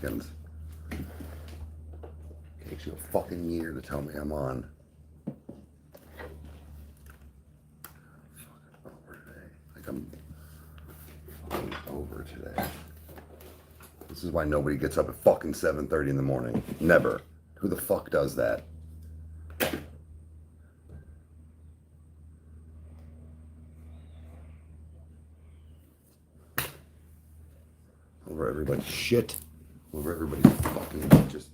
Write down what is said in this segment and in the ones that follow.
seconds. It takes you a fucking year to tell me I'm on. Over today. Like I'm fucking over today. This is why nobody gets up at fucking 7:30 in the morning. Never. Who the fuck does that? Over everybody's shit. Over everybody's fucking just.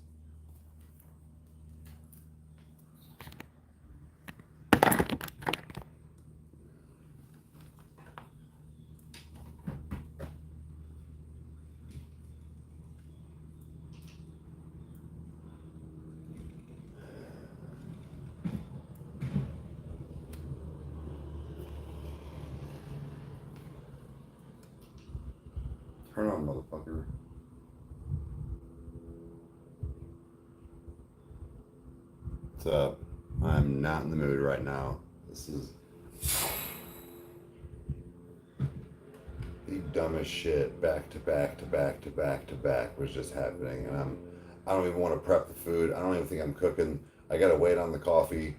Turn on, motherfucker. What's up? I'm not in the mood right now. This is the dumbest shit. Back to back to back to back to back was just happening, and I don't even want to prep the food. I don't even think I'm cooking. I gotta wait on the coffee.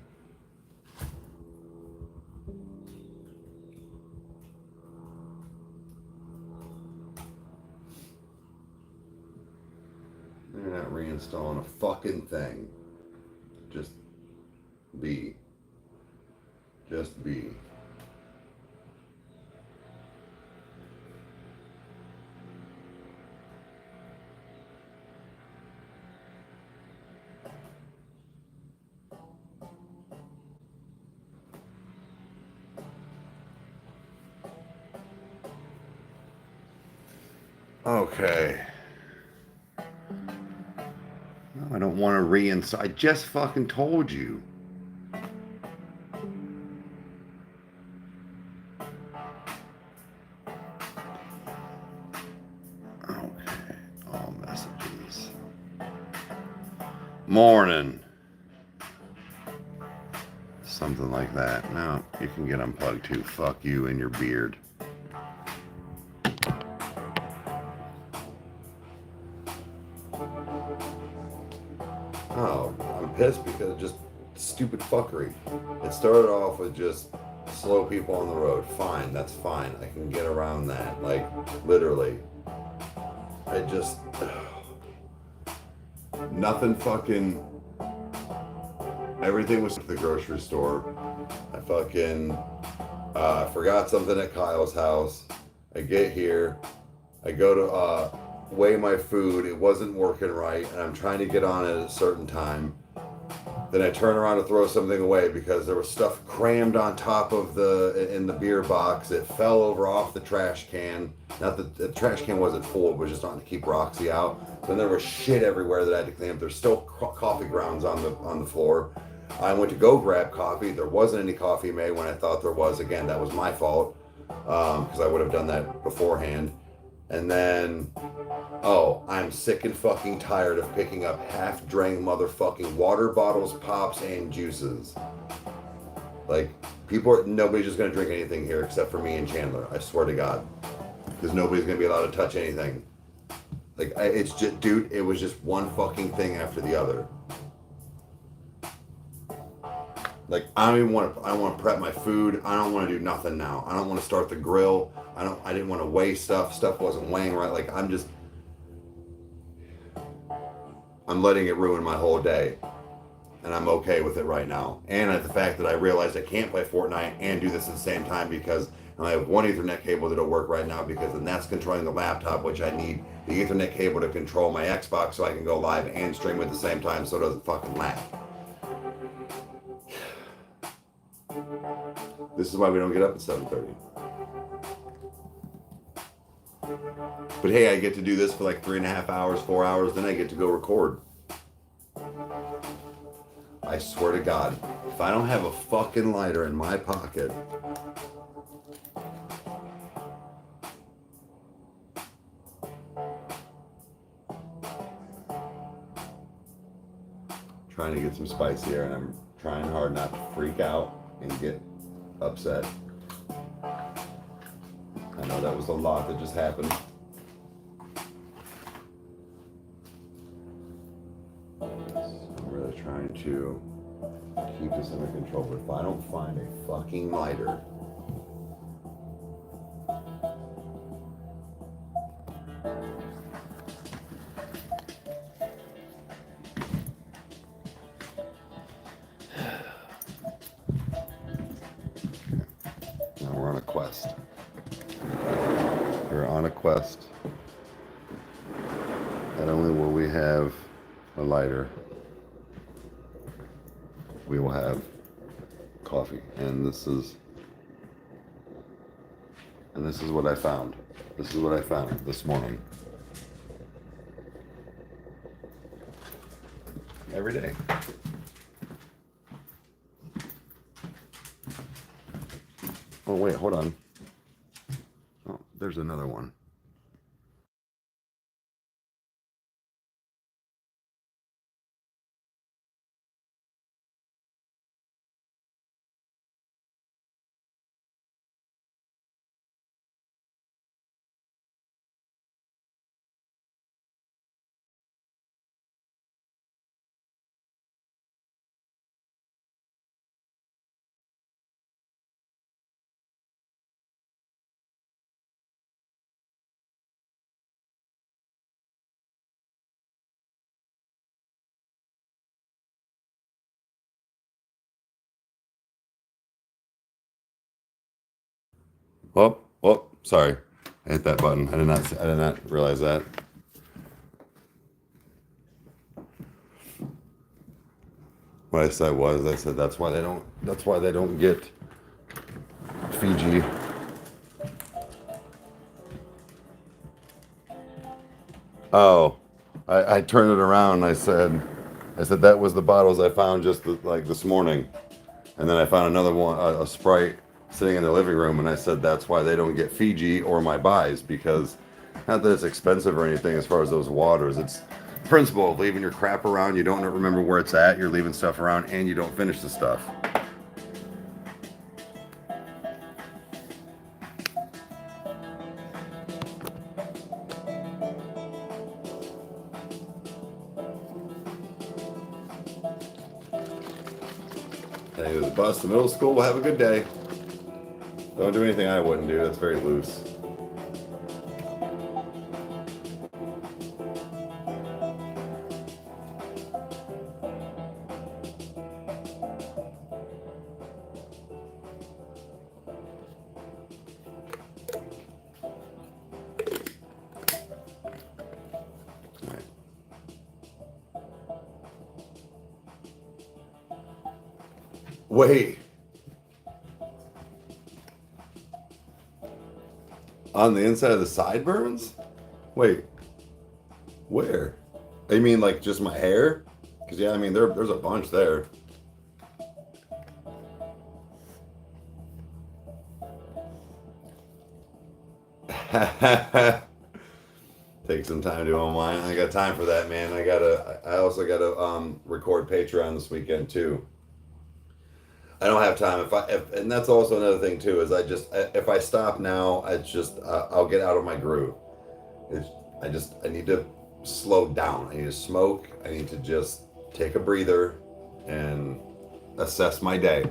They're not reinstalling a fucking thing. Just be. Just be. Okay. No, I don't want to reinstall. I just fucking told you. Okay. All messages. Morning. Something like that. No, you can get unplugged too. Fuck you and your beard. Oh, I'm pissed because of just stupid fuckery. It started off with just slow people on the road. Fine, that's fine. I can get around that. Like, literally. I just... Nothing fucking... Everything was at the grocery store. I fucking forgot something at Kyle's house. I get here. I go to weigh my food. It wasn't working right, and I'm trying to get on it at a certain time. Then I turn around to throw something away because there was stuff crammed on top of in the beer box. It fell over off the trash can. Not that the trash can wasn't full, it was just on to keep Roxy out. Then there was shit everywhere that I had to clean up. There's still coffee grounds on the floor. I went to go grab coffee. There wasn't any coffee made when I thought there was. Again, that was my fault because I would have done that beforehand. And then, oh, I'm sick and fucking tired of picking up half-drank motherfucking water bottles, pops, and juices. Like, nobody's just gonna drink anything here except for me and Chandler. I swear to God, because nobody's gonna be allowed to touch anything. Like, it's just, dude, it was just one fucking thing after the other. Like, I don't want to prep my food. I don't want to do nothing now. I don't want to start the grill. I didn't want to weigh stuff. Stuff wasn't weighing right. Like, I'm letting it ruin my whole day. And I'm okay with it right now. And at the fact that I realized I can't play Fortnite and do this at the same time because I have one Ethernet cable that'll work right now then that's controlling the laptop, which I need the Ethernet cable to control my Xbox so I can go live and stream at the same time so it doesn't fucking lag. This is why we don't get up at 7:30. But hey, I get to do this for like 3.5 hours, 4 hours, then I get to go record. I swear to God, if I don't have a fucking lighter in my pocket, trying to get some spice here, and I'm trying hard not to freak out and get upset. I know that was a lot that just happened. I'm really trying to keep this under control, but if I don't find a fucking lighter, now we're on a quest. We're on a quest. Not only will we have a lighter, we will have coffee, and this is what I found. This is what I found this morning. Every day. Oh wait, hold on. Oh, there's another one. Oh, sorry. I hit that button. I did not realize that. What I said that's why they don't get Fiji. Oh, I turned it around. I said that was the bottles I found just like this morning, and then I found another one, a Sprite, sitting in the living room, and I said that's why they don't get Fiji or my buys, because not that it's expensive or anything as far as those waters. It's the principle of leaving your crap around. You don't remember where it's at. You're leaving stuff around, and you don't finish the stuff. Hey, the bus to middle school will have a good day. Don't do anything I wouldn't do. That's very loose. Wait. On the inside of the sideburns? Wait. Where? You mean like just my hair? Because yeah, I mean there's a bunch there. Take some time to unwind. I got time for that, man. I also gotta record Patreon this weekend too. I don't have time. And that's also another thing too. Is if I stop now, I'll get out of my groove. It's, I need to slow down. I need to smoke. I need to just take a breather and assess my day.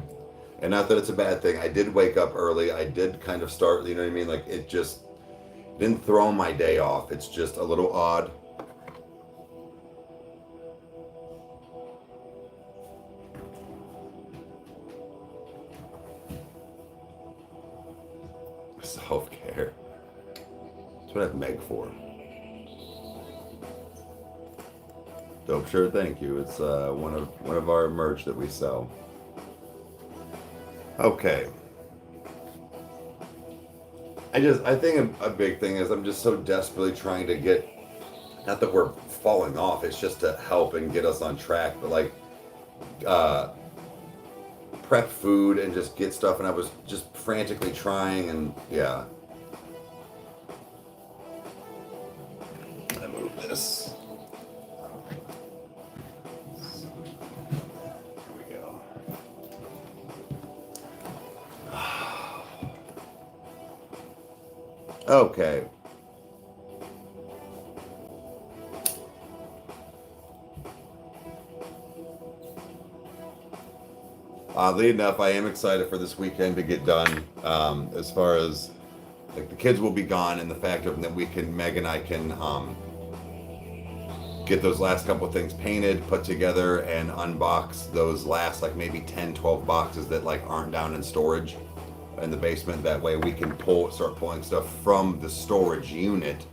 And not that it's a bad thing. I did wake up early. I did kind of start. You know what I mean? Like it just didn't throw my day off. It's just a little odd. Self-care. That's what I have Meg for. Dope shirt, thank you. It's one of our merch that we sell. Okay. I think a big thing is I'm just so desperately trying to get, not that we're falling off, it's just to help and get us on track, but like prep food and just get stuff, and I was just frantically trying, and yeah. I move this. Here we go. Okay. Oddly enough, I am excited for this weekend to get done. As far as like the kids will be gone, and the fact of that Meg and I can get those last couple of things painted, put together, and unbox those last like maybe 10, 12 boxes that like aren't down in storage in the basement. That way we can start pulling stuff from the storage unit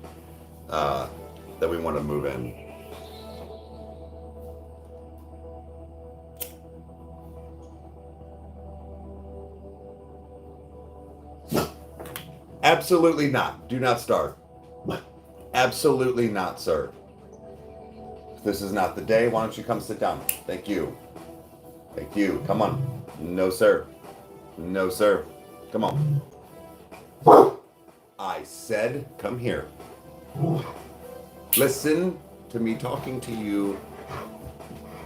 that we want to move in. Absolutely not. Do not start. Absolutely not, sir. This is not the day. Why don't you come sit down? Thank you. Thank you. Come on. No, sir. No, sir. Come on. I said, come here. Listen to me talking to you.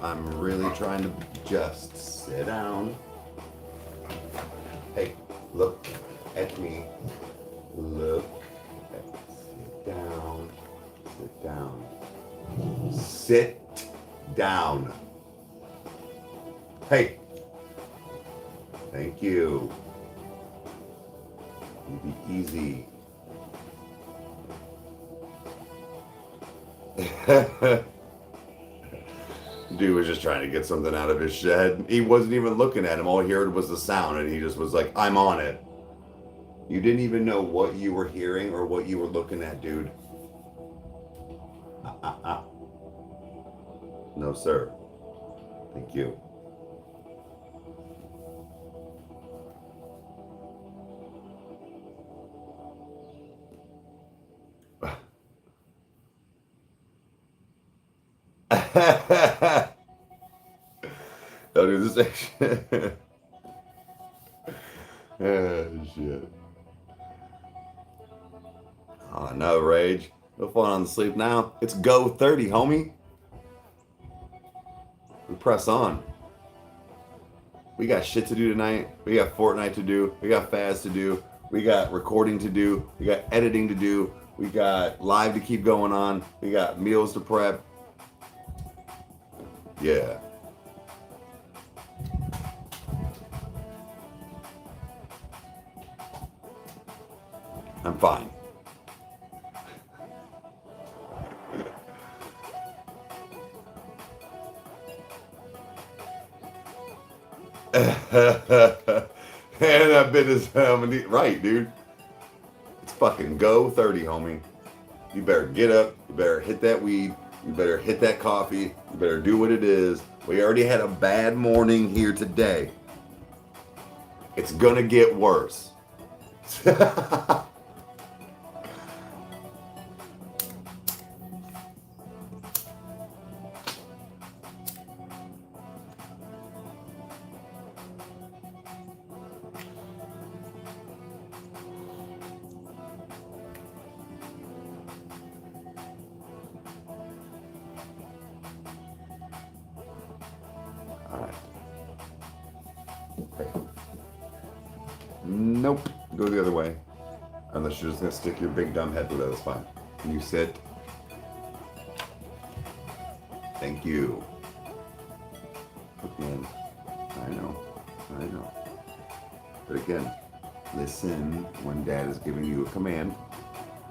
I'm really trying to just sit down. Hey, look at me. Look. Sit down. Sit down. Sit down. Hey. Thank you. You be easy. Dude was just trying to get something out of his shed. He wasn't even looking at him. All he heard was the sound, and he just was like, I'm on it. You didn't even know what you were hearing or what you were looking at, dude. No, sir. Thank you. Don't do this action. Oh, shit. Oh, no, Rage. No fun on the sleep now. It's go 30, homie. We press on. We got shit to do tonight. We got Fortnite to do. We got Faz to do. We got recording to do. We got editing to do. We got live to keep going on. We got meals to prep. Yeah. I'm fine. And that bit is right, dude. It's fucking go 30, homie. You better get up. You better hit that weed. You better hit that coffee. You better do what it is. We already had a bad morning here today. It's gonna get worse. Nope. Go the other way. Unless you're just going to stick your big dumb head through that. That's fine. Can you sit? Thank you. Again. I know. I know. But again, listen when Dad is giving you a command.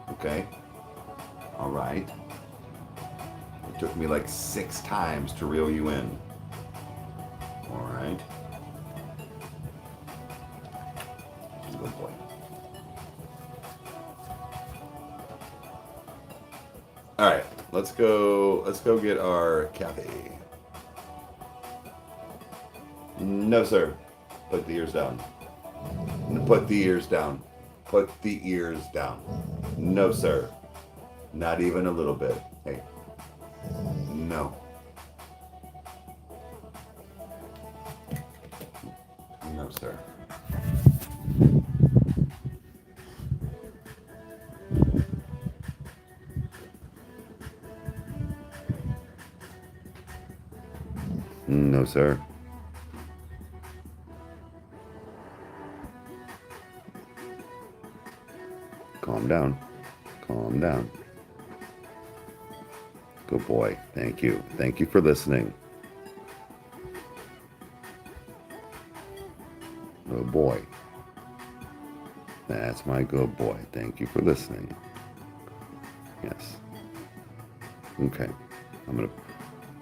Okay? All right. It took me like 6 times to reel you in. All right. Good boy. All right, let's go get our cafe. No, sir. Put the ears down. Put the ears down. Put the ears down. No, sir. Not even a little bit. Hey. No. No, sir. No, sir. Calm down. Calm down. Good boy. Thank you. Thank you for listening. good boy. That's my good boy. Thank you for listening. Yes. Okay. We're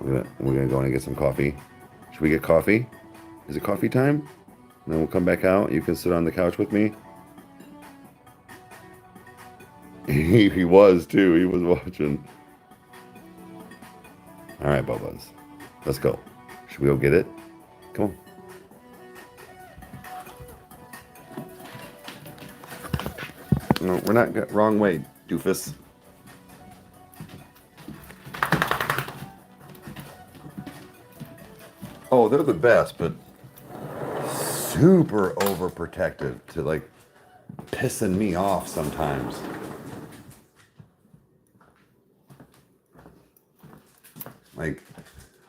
gonna go in and get some coffee. Should we get coffee? Is it coffee time? And then we'll come back out. You can sit on the couch with me. He was too. He was watching. All right, Bubba's. Let's go. Should we go get it? Come on. No, we're not wrong way, doofus. Oh, they're the best, but super overprotective to like pissing me off sometimes. Like,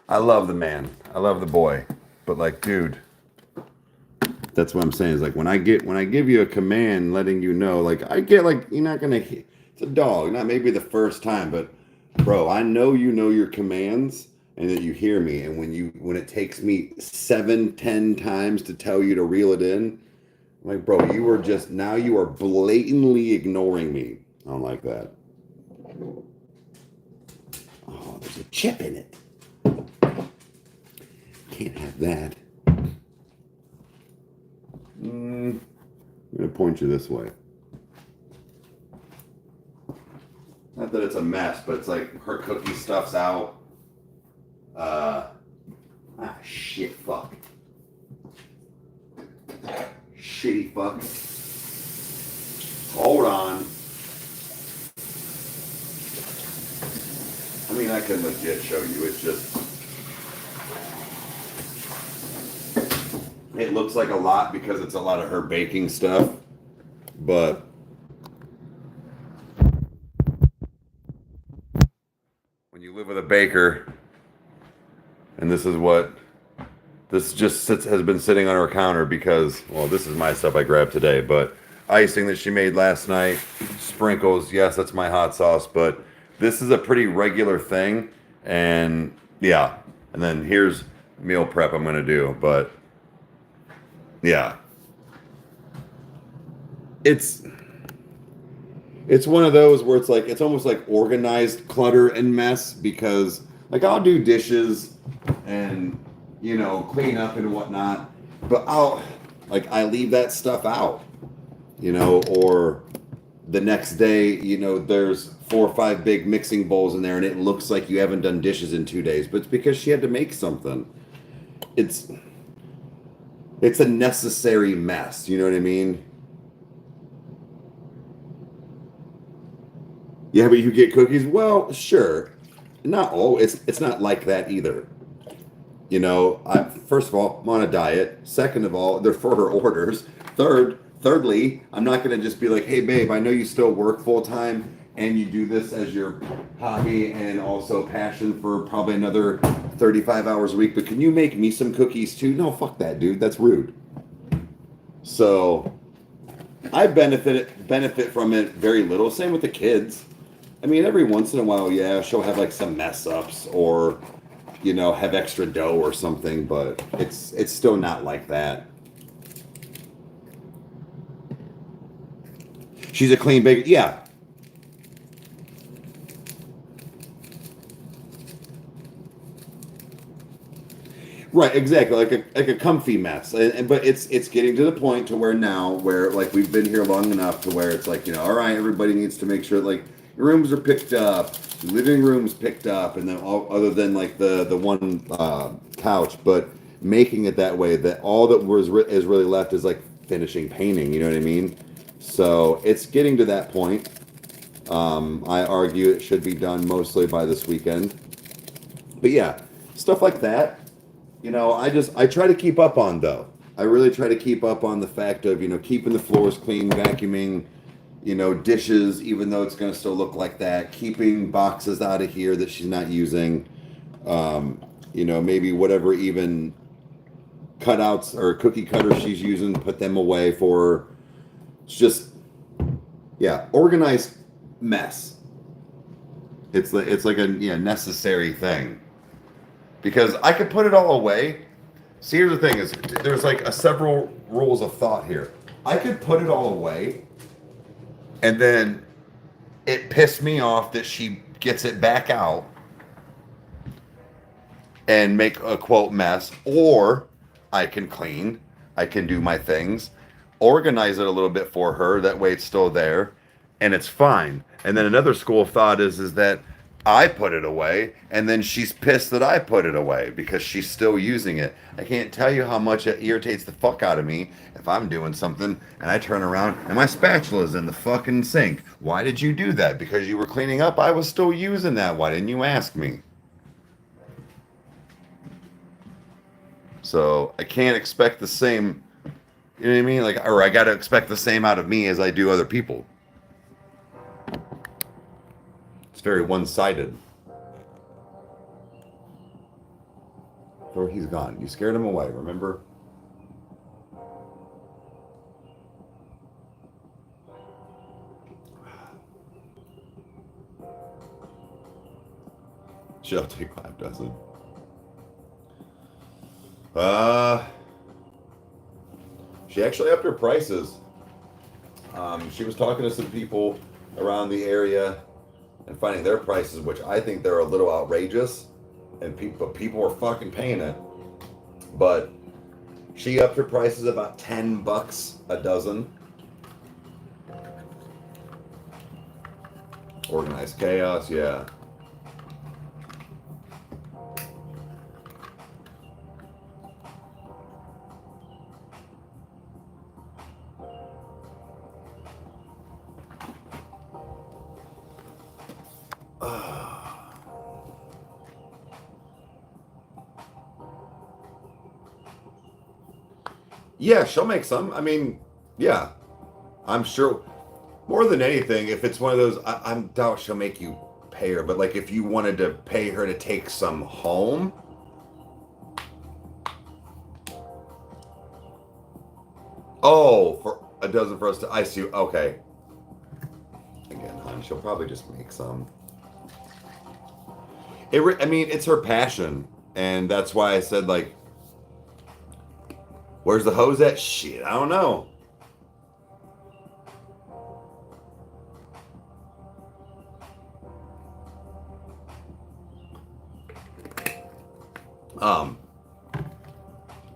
I love the man. I love the boy. But like, dude, that's what I'm saying is like when I give you a command letting you know, like I get like you're not gonna it's a dog, not maybe the first time, but bro, I know you know your commands and that you hear me, and when it takes me 7-10 times to tell you to reel it in, I'm like, bro, you are blatantly ignoring me. I don't like that. Oh, there's a chip in it. Can't have that. I'm gonna point you this way. Not that it's a mess, but it's like her cookie stuff's out. Shit, fuck. Shitty fuck. Hold on. I mean, I can legit show you. It's just, it looks like a lot because it's a lot of her baking stuff, but when you live with a baker, and this has been sitting on her counter because, well, this is my stuff I grabbed today, but icing that she made last night, sprinkles, yes, that's my hot sauce, but this is a pretty regular thing, and yeah, and then here's meal prep I'm gonna do, but yeah, it's one of those where it's like, it's almost like organized clutter and mess, because like I'll do dishes and, you know, clean up and whatnot, but I leave that stuff out, you know, or the next day, you know, there's 4 or 5 big mixing bowls in there and it looks like you haven't done dishes in 2 days, but it's because she had to make something. It's a necessary mess, you know what I mean? Yeah, but you get cookies? Well, sure. Not all. It's not like that either. You know, first of all, I'm on a diet. Second of all, they're for her orders. Thirdly, I'm not going to just be like, hey, babe, I know you still work full time and you do this as your hobby and also passion for probably another 35 hours a week, but can you make me some cookies too? No, fuck that, dude. That's rude. So I benefit from it very little. Same with the kids. I mean, every once in a while, yeah, she'll have like some mess ups or, you know, have extra dough or something, but it's still not like that. She's a clean baker. Yeah. Right, exactly, like a comfy mess, but it's getting to the point to where now, where like we've been here long enough to where it's like, you know, all right, everybody needs to make sure like your rooms are picked up, the living room's picked up, and then all other than like the one couch, but making it that way that all that is really left is like finishing painting. You know what I mean? So it's getting to that point. I argue it should be done mostly by this weekend, but yeah, stuff like that. You know, I try to keep up on, though. I really try to keep up on the fact of, you know, keeping the floors clean, vacuuming, you know, dishes, even though it's going to still look like that, keeping boxes out of here that she's not using, you know, maybe whatever even cutouts or cookie cutters she's using, put them away for her. It's just, yeah, organized mess. It's like a necessary thing. Because I could put it all away. See, here's the thing is, there's like several rules of thought here. I could put it all away, and then it pissed me off that she gets it back out and make a quote mess, or I can clean, I can do my things, organize it a little bit for her, that way it's still there and it's fine. And then another school of thought is that I put it away and then she's pissed that I put it away because she's still using it. I can't tell you how much it irritates the fuck out of me if I'm doing something and I turn around and my spatula's in the fucking sink. Why did you do that? Because you were cleaning up? I was still using that. Why didn't you ask me? So I can't expect the same, you know what I mean? Like, or I got to expect the same out of me as I do other people. It's very one-sided. Or he's gone. You scared him away, remember? She'll take 5 dozen. She actually upped her prices. She was talking to some people around the area and finding their prices, which I think they're a little outrageous, and people are fucking paying it. But she upped her prices about $10 a dozen. Organized chaos, yeah. Yeah, she'll make some. I mean, yeah, I'm sure. More than anything, if it's one of those, I'm doubt she'll make you pay her. But like, if you wanted to pay her to take some home, oh, for a dozen for us to, I see. Okay. Again, hon, she'll probably just make some. I mean, it's her passion, and that's why I said like, where's the hose at? Shit, I don't know.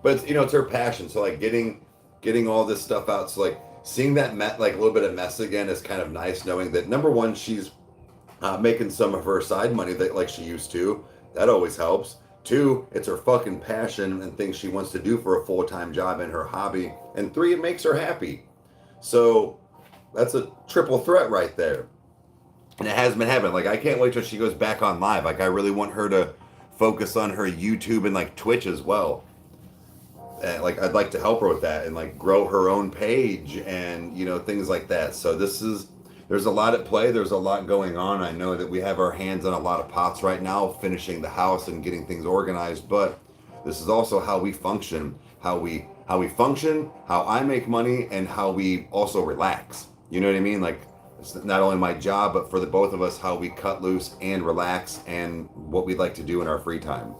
But it's, it's her passion. So like getting all this stuff out. So like seeing that like a little bit of mess again is kind of nice, knowing that number one, she's making some of her side money that like she used to. That always helps. 2, it's her fucking passion and things she wants to do for a full-time job and her hobby. And 3, it makes her happy. So that's a triple threat right there. And it has been happening. Like, I can't wait till she goes back on live. Like, I really want her to focus on her YouTube and like Twitch as well. And like, I'd like to help her with that and like grow her own page and things like that. So there's a lot at play. There's a lot going on. I know that we have our hands on a lot of pots right now, finishing the house and getting things organized. But this is also how we function, how we function, how I make money, and how we also relax. You know what I mean? Like, it's not only my job, but for the both of us, how we cut loose and relax, and what we'd like to do in our free time.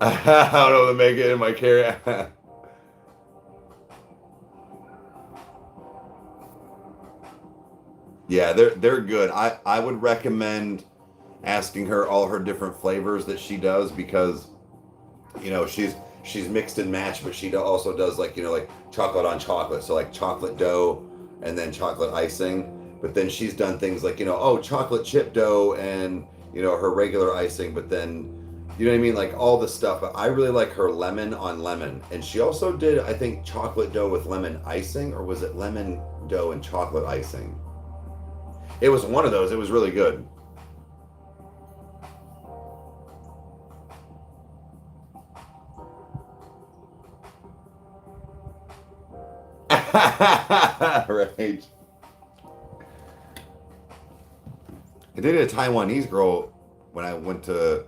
I don't know to make it in my carry. Yeah, they're good. I would recommend asking her all her different flavors that she does, because she's mixed and matched, but she also does like like chocolate on chocolate, so like chocolate dough and then chocolate icing. But then she's done things like chocolate chip dough and her regular icing, but then you know what I mean, like all the stuff. But I really like her lemon on lemon, and she also did, I think, chocolate dough with lemon icing, or was it lemon dough and chocolate icing? It was one of those. It was really good. Right. I dated a Taiwanese girl when I went to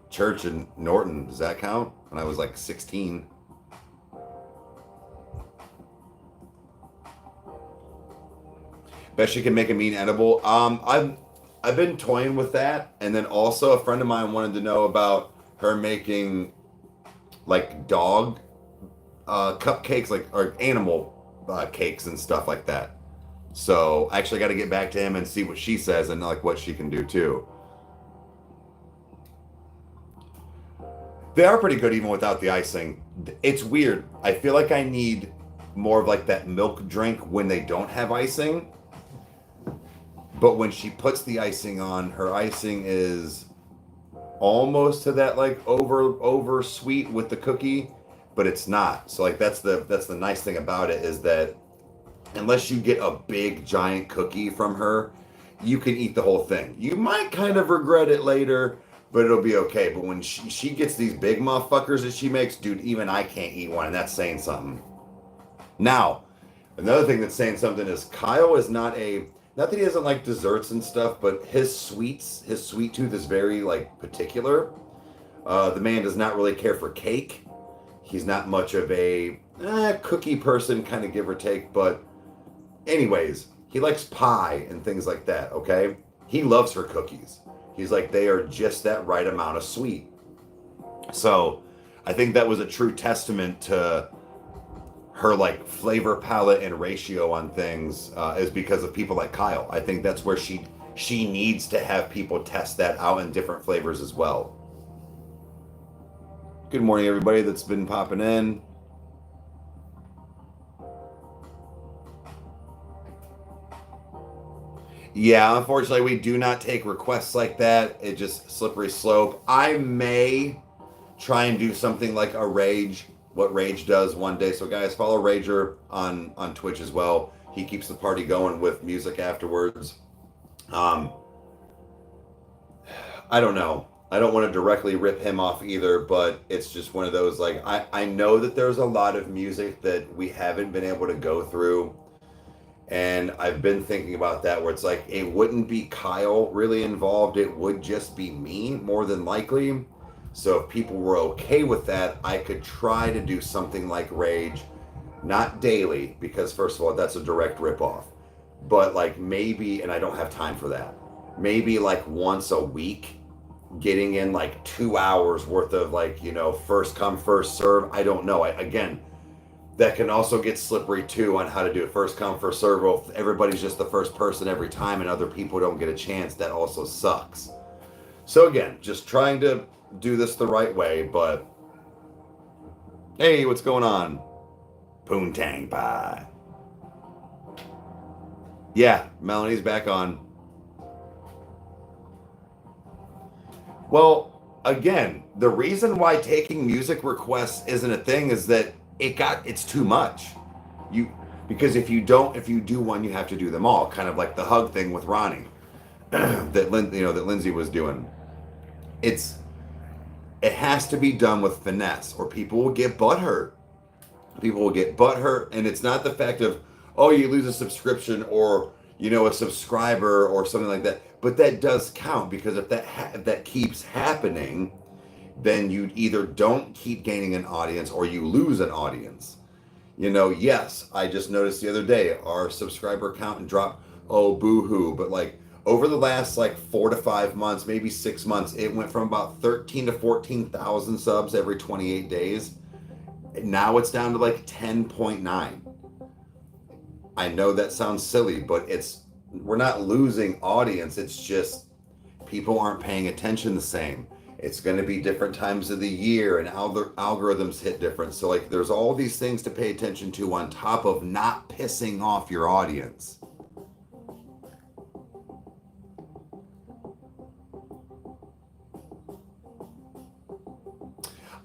church in Norton. Does that count? When I was like 16. Bet she can make a mean edible. I've been toying with that, and then also a friend of mine wanted to know about her making like dog cupcakes, like or animal cakes and stuff like that. So I actually got to get back to him and see what she says and like what she can do too. They are pretty good even without the icing. It's weird. I feel like I need more of like that milk drink when they don't have icing. But when she puts the icing on, her icing is almost to that like over sweet with the cookie, but it's not. So like that's the nice thing about it is that unless you get a big giant cookie from her, you can eat the whole thing. You might kind of regret it later, but it'll be okay. But when she gets these big motherfuckers that she makes, dude, even I can't eat one, and that's saying something. Now, another thing that's saying something is Kyle is not that he doesn't like desserts and stuff, but his sweet tooth is very like particular. The man does not really care for cake. He's not much of a cookie person, kind of give or take. But anyways, he likes pie and things like that, okay? He loves her cookies. He's like, they are just that right amount of sweet. So I think that was a true testament to her like flavor palette and ratio on things is because of people like Kyle. I think that's where she needs to have people test that out in different flavors as well. Good morning, everybody that's been popping in. Yeah, unfortunately, we do not take requests like that. It just slippery slope. I may try and do something like a Rage, what Rage does one day. So guys, follow Rager on Twitch as well. He keeps the party going with music afterwards. I don't know. I don't want to directly rip him off either, but it's just one of those like I know that there's a lot of music that we haven't been able to go through. And I've been thinking about that where it's like it wouldn't be Kyle really involved, it would just be me more than likely. So if people were okay with that, I could try to do something like Rage, not daily, because first of all, that's a direct ripoff. But like maybe, and I don't have time for that, maybe like once a week, getting in like 2 hours worth of like, first come, first serve. I don't know. Again, that can also get slippery too on how to do it. First come, first serve. Well, if everybody's just the first person every time and other people don't get a chance, that also sucks. So again, just trying to do this the right way, but hey, what's going on? Poontang pie. Yeah, Melanie's back on. Well, again, the reason why taking music requests isn't a thing is that it's too much. Because if you do one, you have to do them all. Kind of like the hug thing with Ronnie that Lindsay was doing. It has to be done with finesse, or people will get butthurt. People will get butthurt, and it's not the fact of you lose a subscription or a subscriber or something like that. But that does count, because if that keeps happening, then you either don't keep gaining an audience or you lose an audience. Yes, I just noticed the other day our subscriber count dropped. Oh, boo-hoo. But like over the last like 4 to 5 months, maybe 6 months, it went from about 13 to 14,000 subs every 28 days. Now it's down to like 10.9. I know that sounds silly, but we're not losing audience. It's just people aren't paying attention the same. It's going to be different times of the year, and algorithms hit different. So like there's all these things to pay attention to on top of not pissing off your audience.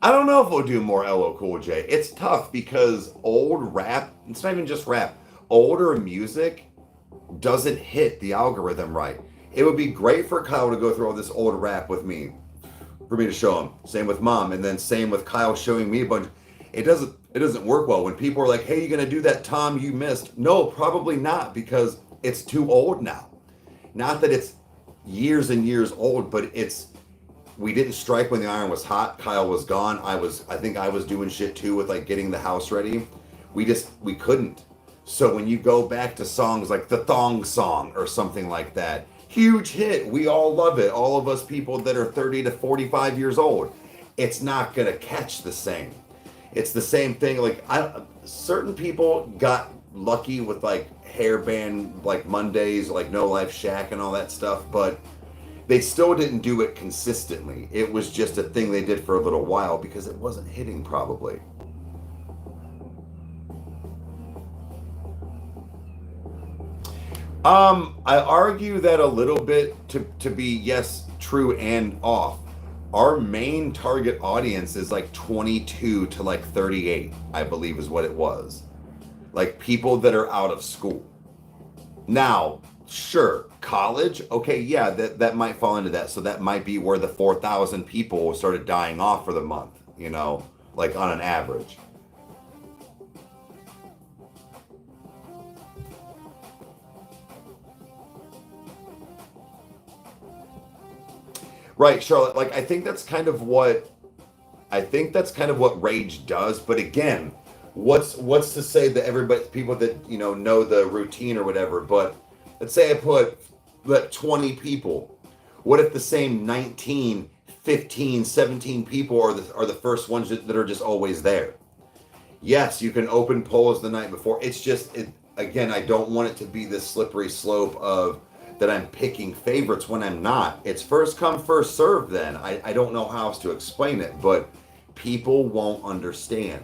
I don't know if we'll do more LL Cool J. It's tough because old rap, it's not even just rap, older music doesn't hit the algorithm right. It would be great for Kyle to go through all this old rap with me, for me to show him. Same with Mom, and then same with Kyle showing me a bunch. It doesn't work well when people are like, hey, you gonna do that Tom you missed? No, probably not, because it's too old now. Not that it's years and years old, but we didn't strike when the iron was hot. Kyle was gone. I think I was doing shit too with like getting the house ready. We couldn't. So when you go back to songs like the Thong Song or something like that, huge hit, we all love it. All of us people that are 30 to 45 years old, it's not gonna catch the same. It's the same thing. Like certain people got lucky with like hairband like Mondays, like No Life Shack and all that stuff, but they still didn't do it consistently. It was just a thing they did for a little while because it wasn't hitting probably. I argue that a little bit to be, yes, true and off. Our main target audience is like 22 to like 38, I believe is what it was. Like people that are out of school. Now, sure, college, okay, yeah, that might fall into that. So that might be where the 4,000 people started dying off for the month, you know, like on an average. Right, Charlotte. Like I think that's kind of what rage does. But again, what's to say that everybody, people that know the routine or whatever. But let's say I put let 20 people. What if the same 19, 15, 17 people are the first ones that are just always there? Yes, you can open polls the night before. It's just again, I don't want it to be this slippery slope of that I'm picking favorites when I'm not. It's first come, first serve then. I don't know how else to explain it, but people won't understand.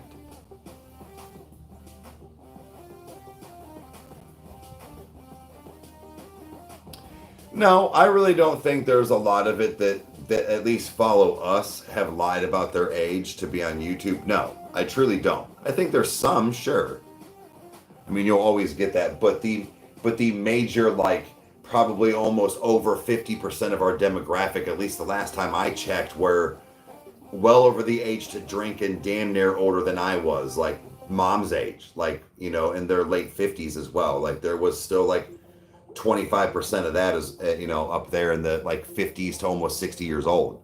No, I really don't think there's a lot of it that at least follow us have lied about their age to be on YouTube. No, I truly don't. I think there's some, sure. I mean, you'll always get that, but the major like probably almost over 50% of our demographic, at least the last time I checked, were well over the age to drink and damn near older than I was, like mom's age, like in their late 50s as well. Like there was still like 25% of that is up there in the like 50s to almost 60 years old,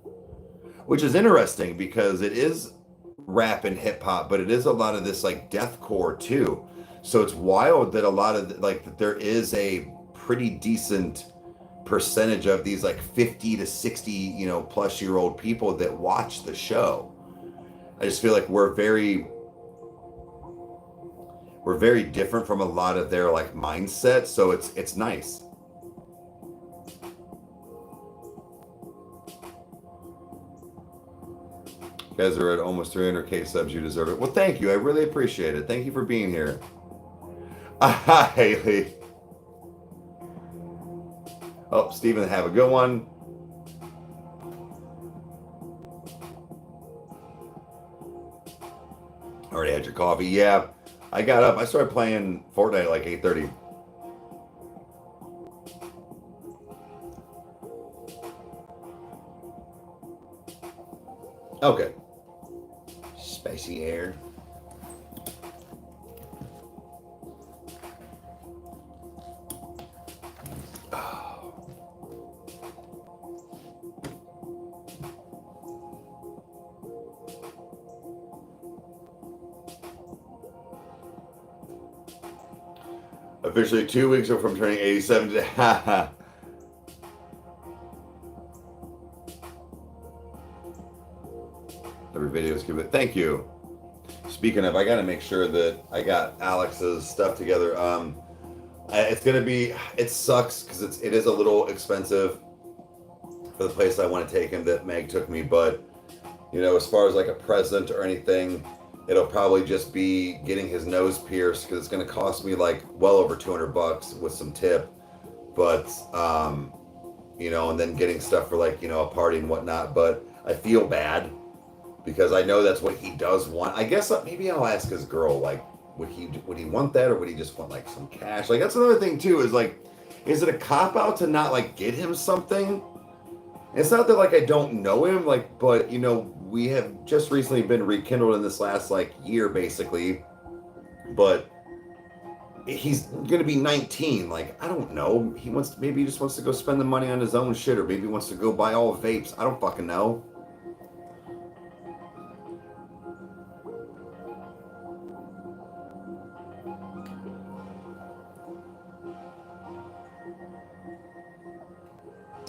which is interesting because it is rap and hip hop, but it is a lot of this like deathcore too. So it's wild that a lot of like that there is a pretty decent percentage of these like 50 to 60 plus year old people that watch the show. I just feel like we're very different from a lot of their like mindset, so it's nice. You guys are at almost 300K subs. You deserve it. Well, thank you. I really appreciate it. Thank you for being here. Haley. Oh, Stephen, have a good one. Already had your coffee. Yeah, I got up. I started playing Fortnite at like 8:30. Okay. Spicy air. Officially 2 weeks from turning 87 to every video is good. Thank you. Speaking of, I got to make sure that I got Alex's stuff together. It's gonna be. It sucks because it is a little expensive for the place I want to take him that Meg took me, but as far as like a present or anything, it'll probably just be getting his nose pierced because it's going to cost me like well over $200 with some tip. But and then getting stuff for like a party and whatnot. But I feel bad because I know that's what he does want. I guess maybe I'll ask his girl, like, would he want that, or would he just want like some cash? Like that's another thing too, is like, is it a cop out to not like get him something? It's not that like I don't know him, like, but we have just recently been rekindled in this last like year basically, but he's gonna be 19. Like, I don't know. Maybe he just wants to go spend the money on his own shit, or maybe he wants to go buy all vapes. I don't fucking know.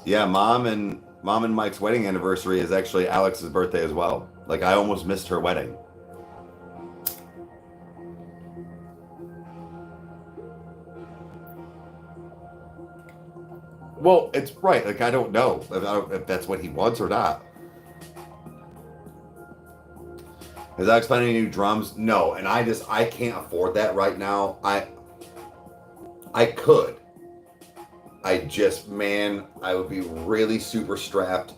Yeah, mom and Mike's wedding anniversary is actually Alex's birthday as well. Like I almost missed her wedding. Well, it's right. Like I don't know if that's what he wants or not. Is Alex planning any new drums? No, and I can't afford that right now. I could. I just, man, I would be really super strapped.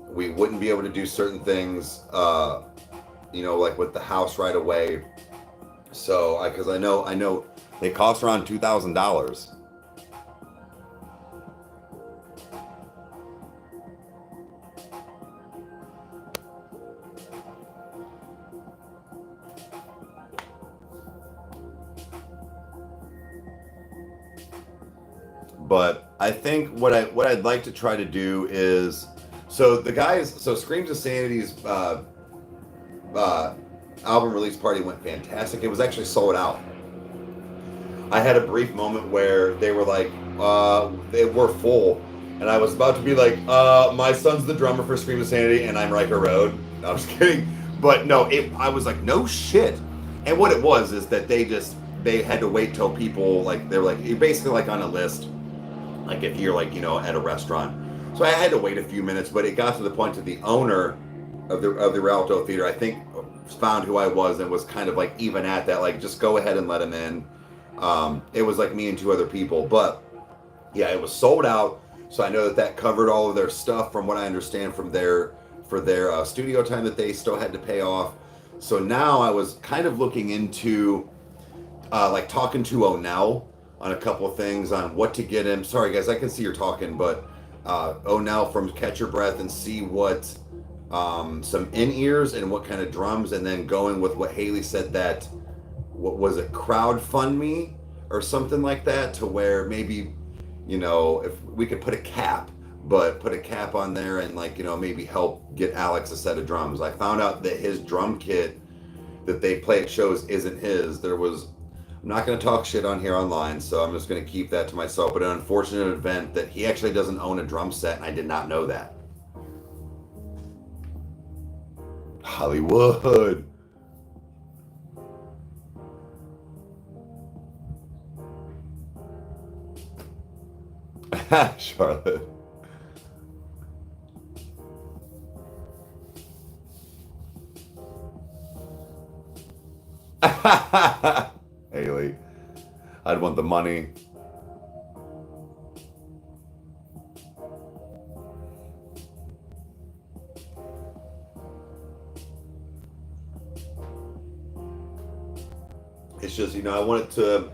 We wouldn't be able to do certain things, like with the house right away. So, because I know they cost around $2,000. But I think what I'd like to try to do is, so Screams of Sanity's uh, album release party went fantastic. It was actually sold out. I had a brief moment where they were like, they were full, and I was about to be like, my son's the drummer for Scream of Sanity, and I'm Rykerroad. No, I'm just kidding. But no, I was like, no shit. And what it was is that they had to wait till people, like, they were like, you're basically like on a list, like if you're like, at a restaurant. So I had to wait a few minutes, but it got to the point that the owner of the Rialto Theater, I think, found who I was and was kind of like even at that, like, just go ahead and let him in. It was like me and two other people, but yeah, it was sold out. So I know that covered all of their stuff, from what I understand, from their studio time that they still had to pay off. So now I was kind of looking into like talking to Onell on a couple of things on what to get him. Sorry guys, I can see you're talking, but Onell from Catch Your Breath, and see what some in-ears and what kind of drums, and then going with what Haley said, that what was it, crowdfund or something like that, to where maybe, if we could put a cap on there, and like, maybe help get Alex a set of drums. I found out that his drum kit that they play at shows isn't his. I'm not going to talk shit on here online, so I'm just going to keep that to myself. But an unfortunate event that he actually doesn't own a drum set, and I did not know that. Hollywood. Charlotte. Haley. I'd want the money. It's just, I wanted to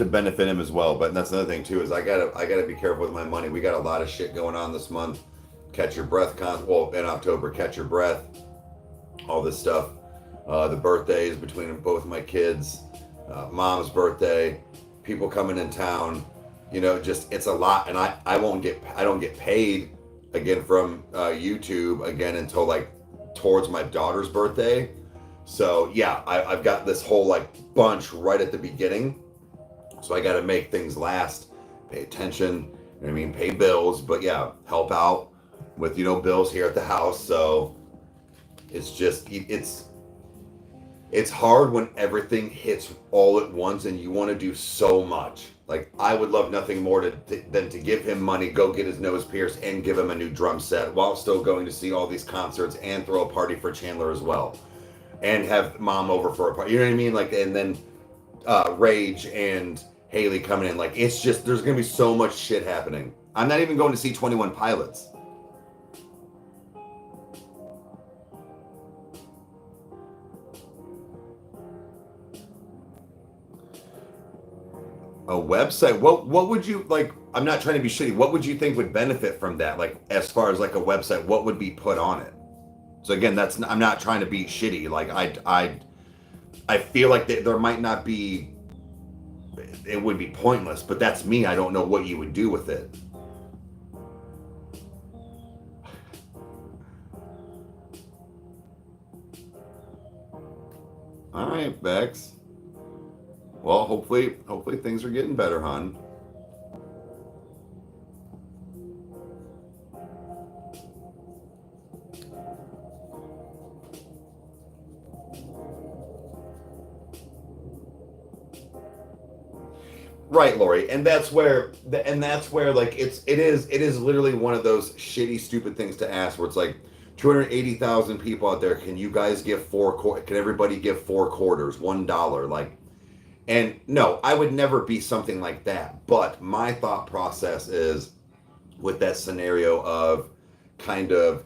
benefit him as well. But that's another thing too, is I gotta be careful with my money. We got a lot of shit going on this month. Catch Your Breath in October, Catch Your Breath, all this stuff. The birthdays between both my kids, mom's birthday, people coming in town. Just, it's a lot, and I don't get paid again from YouTube again until like towards my daughter's birthday. So yeah, I've got this whole like bunch right at the beginning. So I got to make things last, pay attention, pay bills, but yeah, help out with, bills here at the house. So it's just, it's hard when everything hits all at once and you want to do so much. Like, I would love nothing more than to give him money, go get his nose pierced, and give him a new drum set while still going to see all these concerts and throw a party for Chandler as well. And have mom over for a party. You know what I mean? Like, and then Rage and Haley coming in. Like, it's just, there's going to be so much shit happening. I'm not even going to see 21 Pilots. A website? What would you, like, I'm not trying to be shitty. What would you think would benefit from that? Like, as far as like a website, what would be put on it? So again, I'm not trying to be shitty. Like, I feel like there might not be, it would be pointless, but that's me. I don't know what you would do with it. All right, Bex. Well, hopefully things are getting better, hon. Right, Lori, and that's where like it is literally one of those shitty, stupid things to ask. Where it's like 280,000 people out there. Can you guys give Can everybody give 4 quarters, $1? Like, and no, I would never be something like that. But my thought process is with that scenario of kind of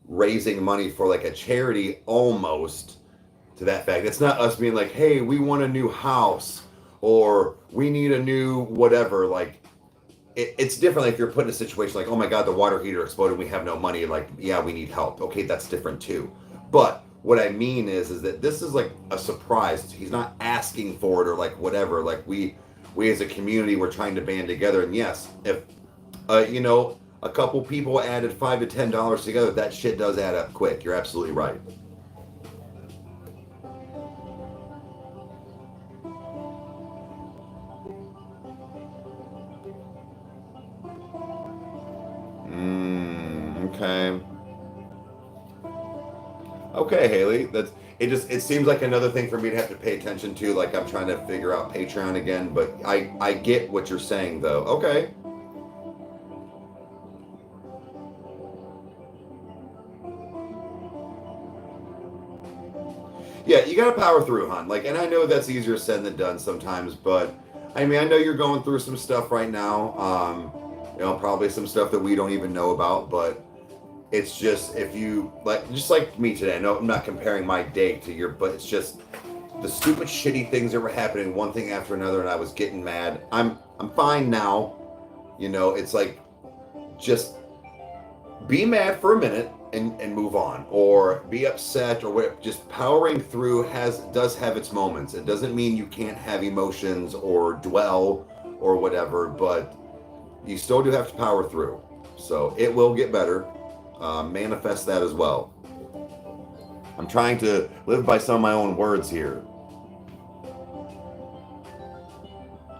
raising money for like a charity, almost to that fact. It's not us being like, hey, we want a new house or we need a new whatever. Like, it's different if you're put in a situation like, oh my God, the water heater exploded, we have no money. Like, yeah, we need help. Okay, that's different too. But what I mean is that this is like a surprise. He's not asking for it or like whatever. Like we as a community, we're trying to band together. And yes, if a couple people added $5 to $10 together, that shit does add up quick. You're absolutely right. Okay. Okay, Haley. It seems like another thing for me to have to pay attention to. Like I'm trying to figure out Patreon again, but I get what you're saying though. Okay. Yeah, you gotta power through, hon. Like, and I know that's easier said than done sometimes, but I mean, I know you're going through some stuff right now. Probably some stuff that we don't even know about, but it's just if you just like me today. I know I'm not comparing my day to your, but it's just the stupid, shitty things that were happening, one thing after another, and I was getting mad. I'm fine now. It's like just be mad for a minute and move on, or be upset, or whatever. Just powering through does have its moments. It doesn't mean you can't have emotions or dwell or whatever, but you still do have to power through. So it will get better. Manifest that as well. I'm trying to live by some of my own words here.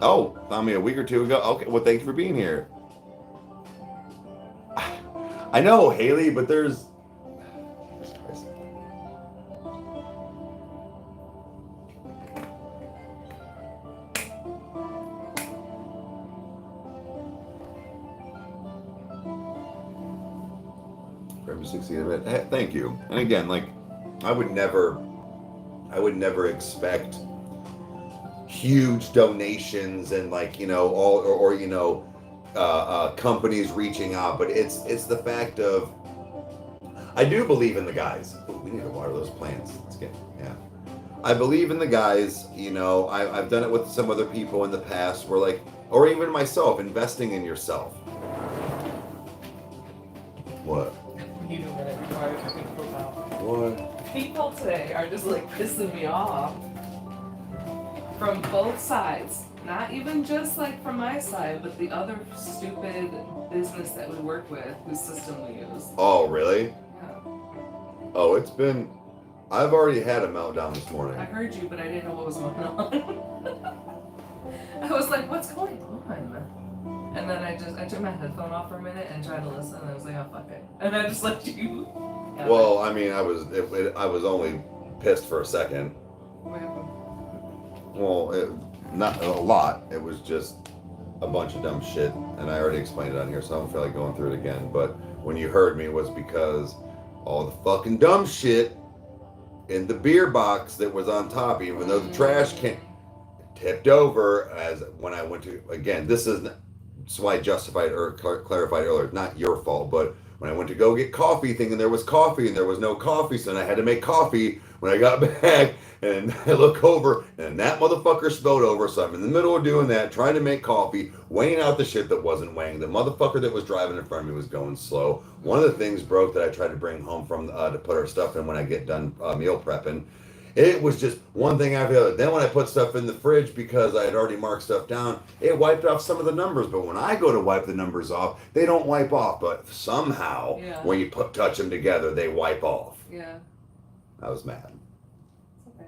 Oh, found me a week or two ago. Okay, well, thank you for being here. I know, Haley, but there's... Thank you. And again, like, I would never expect huge donations and like, companies reaching out, but it's the fact of I do believe in the guys. Ooh, we need to water those plants. I believe in the guys. I've done it with some other people in the past where like, or even myself, investing in yourself. What? You know what it requires to think about. What? People today are just like pissing me off from both sides. Not even just like from my side, but the other stupid business that we work with, whose system we use. Oh, really? Yeah. Oh, I've already had a meltdown this morning. I heard you, but I didn't know what was going on. I was like, what's going on? And then I took my headphone off for a minute and tried to listen, and I was like, oh, fuck it. And I just let you. Well, I mean, I was only pissed for a second. What happened? Well, not a lot. It was just a bunch of dumb shit, and I already explained it on here, so I don't feel like going through it again. But when you heard me, it was because all the fucking dumb shit in the beer box that was on top, even though the trash can tipped over. As when I went to, again, this isn't. So I justified or clarified earlier, not your fault, but when I went to go get coffee, thinking there was coffee and there was no coffee, so then I had to make coffee when I got back, and I look over and that motherfucker spilled over, so I'm in the middle of doing that, trying to make coffee, weighing out the shit that wasn't weighing. The motherfucker that was driving in front of me was going slow. One of the things broke that I tried to bring home from to put our stuff in when I get done meal prepping. It was just one thing after the other. Then when I put stuff in the fridge, because I had already marked stuff down, it wiped off some of the numbers. But when I go to wipe the numbers off, they don't wipe off. But somehow, when you touch them together, they wipe off. Yeah. I was mad. It's okay.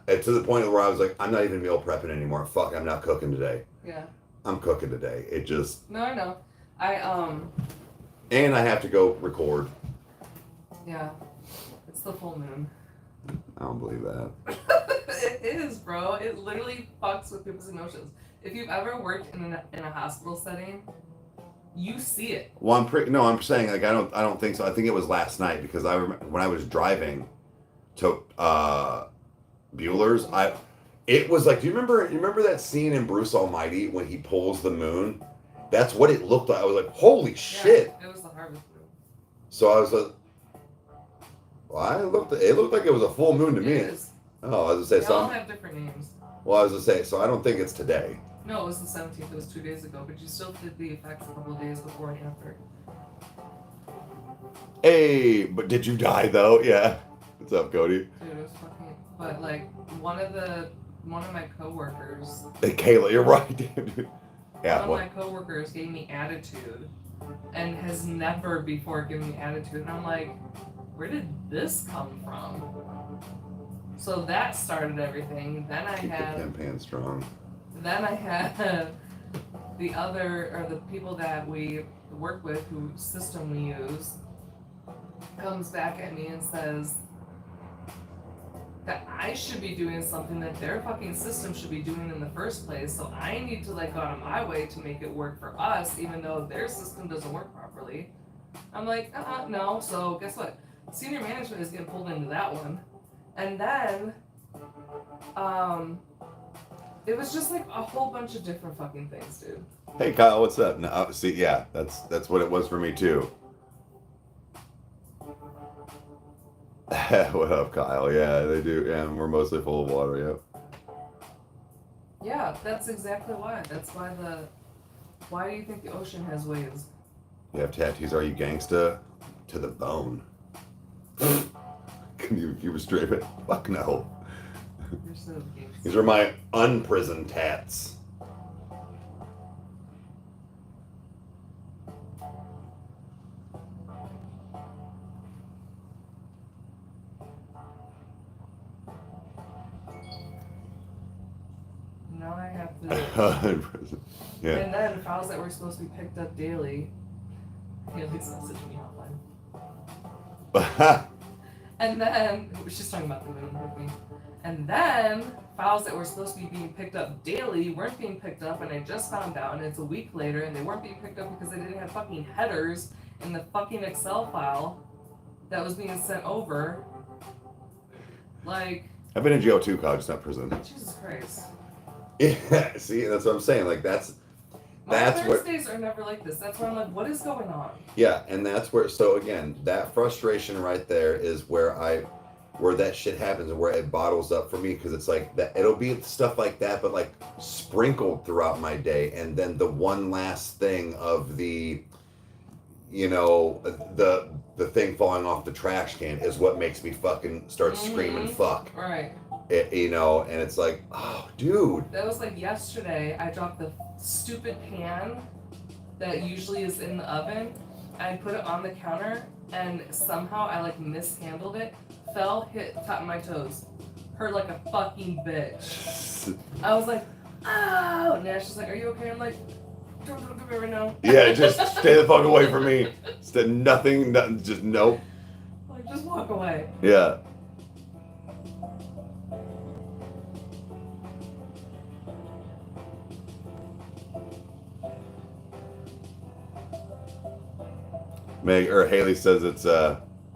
And to the point where I was like, I'm not even meal prepping anymore. Fuck, I'm not cooking today. Yeah. I'm cooking today. It just... No, I know. And I have to go record. Yeah. It's the full moon. I don't believe that. It is, bro. bro. It literally fucks with people's emotions. If you've ever worked in a hospital setting, you see it. Well, I'm saying like I don't think so. I think it was last night because I remember when I was driving to Bueller's. It was like, do you remember that scene in Bruce Almighty when he pulls the moon? That's what it looked like. I was like, holy shit! It was the harvest moon. So I was like, well, it looked like it was a full moon to me. It is. Oh, I was gonna say They all have different names. Well, I was gonna say, so I don't think it's today. No, it was the 17th. It was 2 days ago, but you still did the effects a couple of days before and after. Hey, but did you die though? Yeah. What's up, Cody? Dude, it was fucking. But like one of my coworkers. Hey, Kayla, you're right, dude. Yeah. One of my coworkers gave me attitude, and has never before given me attitude, and I'm like, where did this come from? So that started everything. Then I Keep had the campaign strong. Then I had the people that we work with, whose system we use, comes back at me and says that I should be doing something that their fucking system should be doing in the first place. So I need to like go out of my way to make it work for us, even though their system doesn't work properly. I'm like, no. So guess what? Senior management is getting pulled into that one, and then it was just like a whole bunch of different fucking things, dude. Hey Kyle, what's up? No, see, yeah, that's what it was for me too. What up, Kyle? Yeah, they do. Yeah, we're mostly full of water. Yep. Yeah, that's exactly why. That's why Why do you think the ocean has waves? You have tattoos? Are you gangsta? To the bone. Can you keep a straight face? Fuck no. You're so gangsta. These are my unprisoned tats. Now I have to. Unprisoned. Yeah. And then files that were supposed to be picked up daily. Haley's messaged me hotline. And then she's talking about the moon with me. And then files that were supposed to be being picked up daily weren't being picked up, and I just found out, and it's a week later, and they weren't being picked up because they didn't have fucking headers in the fucking Excel file that was being sent over. Like, I've been in jail too, Kyle, just not prison. Jesus Christ. Yeah, see, that's what I'm saying. Like that's My what. Thursdays are never like this. That's why I'm like, what is going on? Yeah, and that's where. So again, that frustration right there is where that shit happens and where it bottles up for me, because it's like that. It'll be stuff like that, but like sprinkled throughout my day, and then the one last thing of the, the thing falling off the trash can is what makes me fucking start screaming fuck. Right. And it's like, oh, dude. That was like yesterday. I dropped the stupid pan that usually is in the oven. I put it on the counter, and somehow I like mishandled it. Fell, hit the top of my toes. Hurt like a fucking bitch. I was like, oh. And Nash was like, are you okay? I'm like, don't look at me right now. Yeah, just stay the fuck away from me. Nothing, just nope. Like, just walk away. Yeah. Haley says it's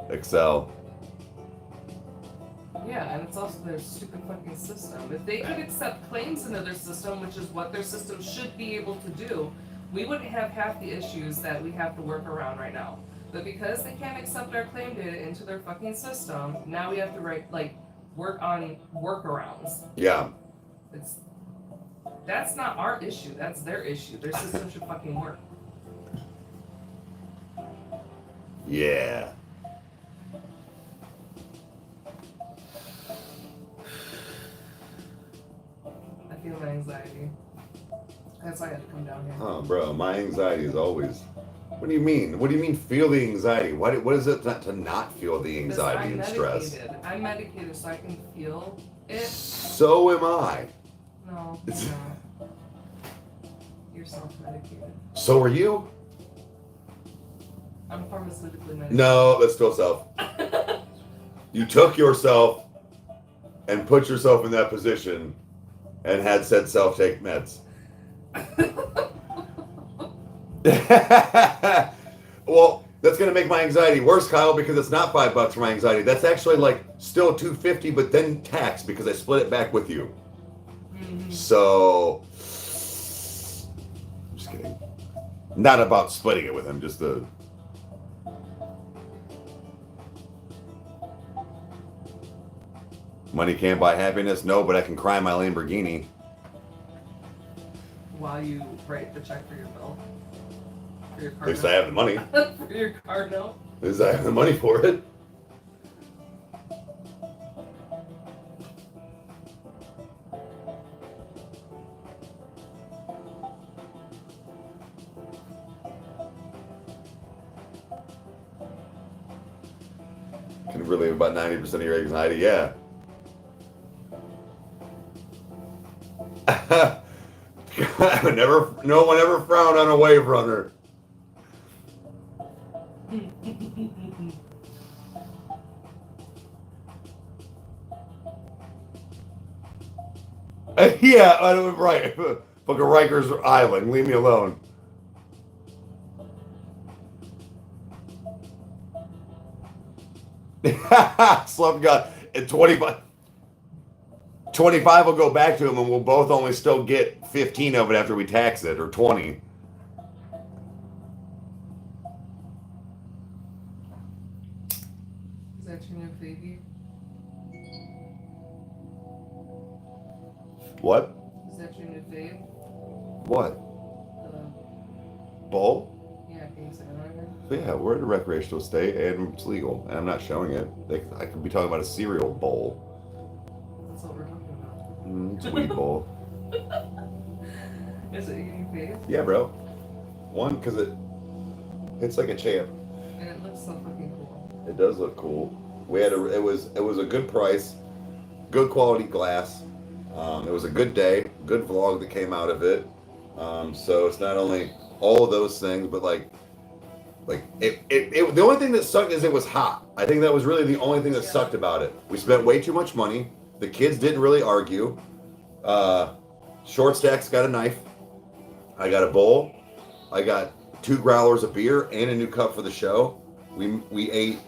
Excel. Yeah, and it's also their stupid fucking system. If they could accept claims into their system, which is what their system should be able to do, we wouldn't have half the issues that we have to work around right now. But because they can't accept our claim data into their fucking system, now we have to work on workarounds. Yeah. That's not our issue, that's their issue. Their system should fucking work. Yeah. I feel my anxiety. That's why I had to come down here. Oh, bro, my anxiety is always. What do you mean? What do you mean feel the anxiety? What is it to not feel the anxiety and stress? I'm medicated so I can feel it. So am I. No, you're not. You're self-medicated. So are you? I'm pharmaceutically medicated. No, that's still self. You took yourself and put yourself in that position and had said self-take meds. Well, that's gonna make my anxiety worse, Kyle, because it's not $5 for my anxiety. That's actually like still $250, but then tax because I split it back with you. Mm-hmm. So, I'm just kidding. Not about splitting it with him, just the. Money can't buy happiness? No, but I can cry in my Lamborghini. While you write the check for your bill. For your car At least note. I have the money. For your car note. At least I have the money for it. Can relieve about 90% of your anxiety, yeah. No one ever frowned on a wave runner. Yeah, right. Fucking Rikers Island, leave me alone. Slump God. At 25 will go back to him and we'll both only still get 15 of it after we tax it, or 20. Is that your new baby? What? Is that your new fave? What? Bowl? Yeah, can you say that again? So yeah, we're in a recreational state and it's legal, and I'm not showing it. I could be talking about a cereal bowl. That's what we're talking about. It's a weed bowl. Is it your new fave? Yeah, bro. One, because it's like a champ. And it looks so fucking cool. It does look cool. We had it was a good price, good quality glass. It was a good day, good vlog that came out of it. So it's not only all of those things, but like the only thing that sucked is it was hot. I think that was really the only thing that sucked about it. We spent way too much money. The kids didn't really argue. Short Stack's got a knife. I got a bowl. I got 2 growlers of beer and a new cup for the show. We ate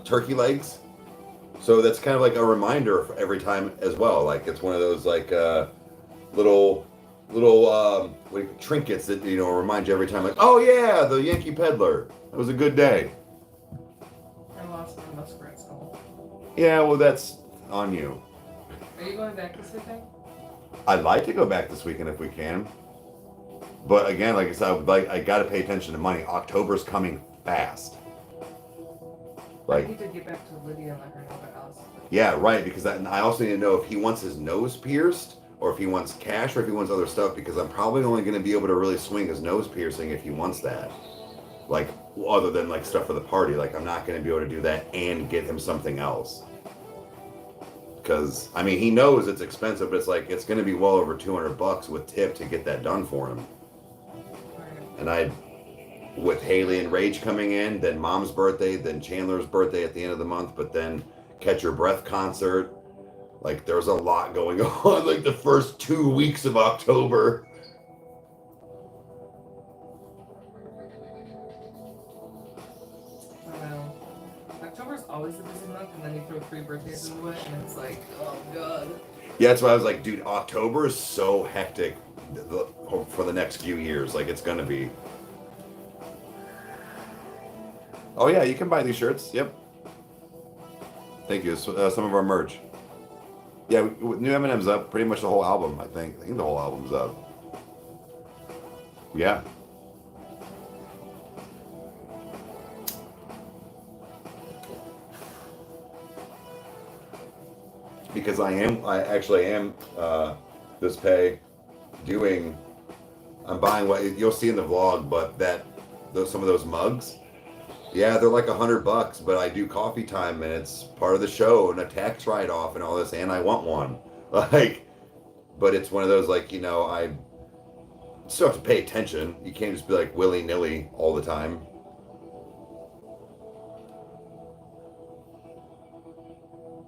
turkey legs. So that's kind of like a reminder for every time as well. Like it's one of those like little trinkets that remind you every time. Like, oh yeah, the Yankee Peddler. It was a good day. I lost my muskrat skull. Yeah, well that's on you. Are you going back this weekend? I'd like to go back this weekend if we can. But again, like I said, I got to pay attention to money. October's coming fast. I need to get back to Lydia and let her know about Alice. Yeah, right. Because I also need to know if he wants his nose pierced, or if he wants cash, or if he wants other stuff. Because I'm probably only going to be able to really swing his nose piercing if he wants that. Like other than like stuff for the party. Like I'm not going to be able to do that and get him something else. Because I mean, he knows it's expensive, but it's like it's going to be well over $200 with tip to get that done for him. And with Haley and Rage coming in, then Mom's birthday, then Chandler's birthday at the end of the month, but then Catch Your Breath concert. Like there's a lot going on like the first 2 weeks of October. I know. October's always a busy month, and then you throw 3 birthdays into it, and it's like, oh god. Yeah, that's why I was like, dude, October is so hectic for the next few years. Like it's gonna be. Oh yeah, you can buy these shirts. Yep. Thank you. Some of our merch. Yeah, new Eminem's up. Pretty much the whole album, I think. I think the whole album's up. Yeah. Because I actually am this pay doing. I'm buying what you'll see in the vlog, but some of those mugs. Yeah, they're like $100, but I do coffee time and it's part of the show and a tax write-off and all this, and I want one. Like, but it's one of those like, I still have to pay attention. You can't just be like willy-nilly all the time.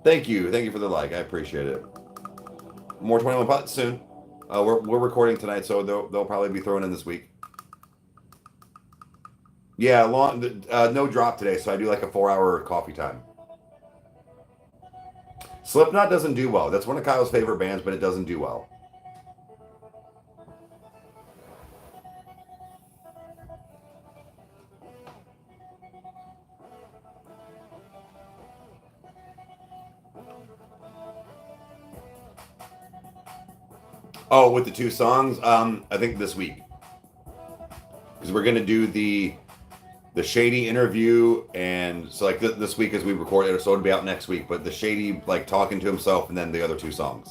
Thank you for the like. I appreciate it. More 21 pots soon. We're recording tonight, so they'll probably be thrown in this week. Yeah, no drop today, so I do like a 4-hour coffee time. Slipknot doesn't do well. That's one of Kyle's favorite bands, but it doesn't do well. Oh, with the 2 songs, I think this week, because we're gonna do the Shady interview, and so like this week as we record it, so it'll be out next week. But the Shady like talking to himself, and then the other 2 songs.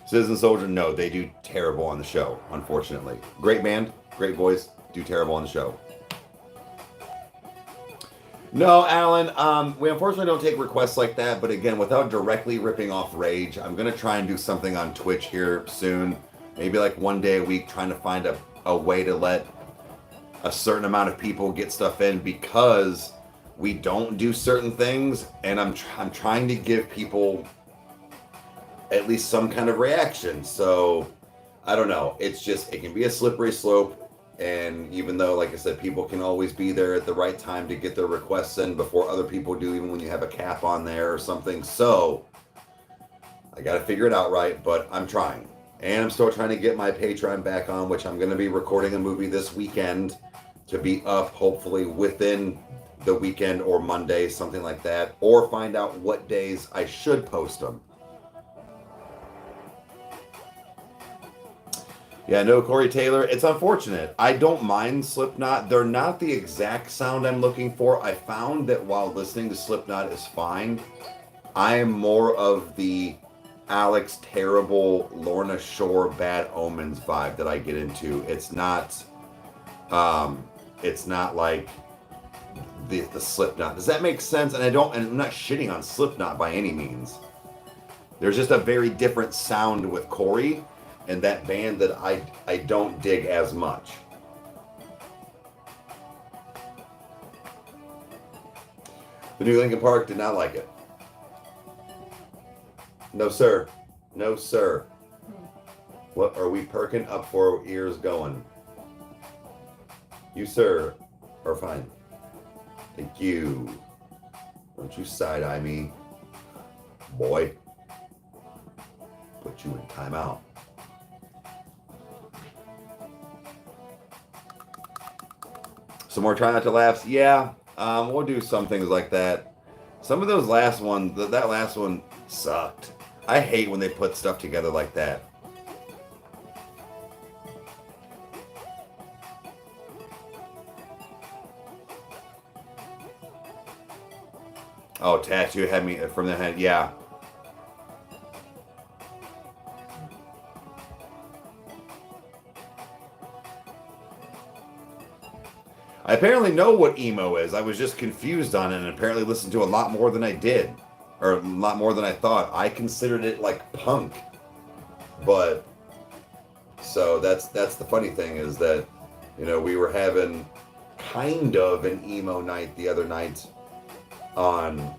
Citizen Soldier, no, they do terrible on the show, unfortunately. Great band, great voice, do terrible on the show. No, Alan, we unfortunately don't take requests like that, but again, without directly ripping off Rage, I'm going to try and do something on Twitch here soon. Maybe like 1 day a week, trying to find a way to let a certain amount of people get stuff in, because we don't do certain things, and I'm trying to give people at least some kind of reaction. So, I don't know. It's just, it can be a slippery slope. And even though, like I said, people can always be there at the right time to get their requests in before other people do, even when you have a cap on there or something. So I got to figure it out right, but I'm trying. And I'm still trying to get my Patreon back on, which I'm going to be recording a movie this weekend to be up hopefully within the weekend or Monday, something like that, or find out what days I should post them. Yeah, no Corey Taylor. It's unfortunate. I don't mind Slipknot. They're not the exact sound I'm looking for. I found that while listening to Slipknot is fine, I am more of the Alex Terrible, Lorna Shore, Bad Omens vibe that I get into. It's not like the Slipknot. Does that make sense? And I'm not shitting on Slipknot by any means. There's just a very different sound with Corey and that band that I don't dig as much. The new Linkin Park, did not like it. No, sir. No, sir. What are we perking up for ears going? You, sir, are fine. Thank you. Don't you side-eye me, boy. Put you in timeout. Some more Try Not to Laughs. Yeah, we'll do some things like that. Some of those last ones, that last one sucked. I hate when they put stuff together like that. Oh, Tattoo had me from the head. Yeah. I apparently know what emo is. I was just confused on it and apparently listened to a lot more than I did. Or a lot more than I thought. I considered it like punk. But, so that's the funny thing is that, you know, we were having kind of an emo night the other night on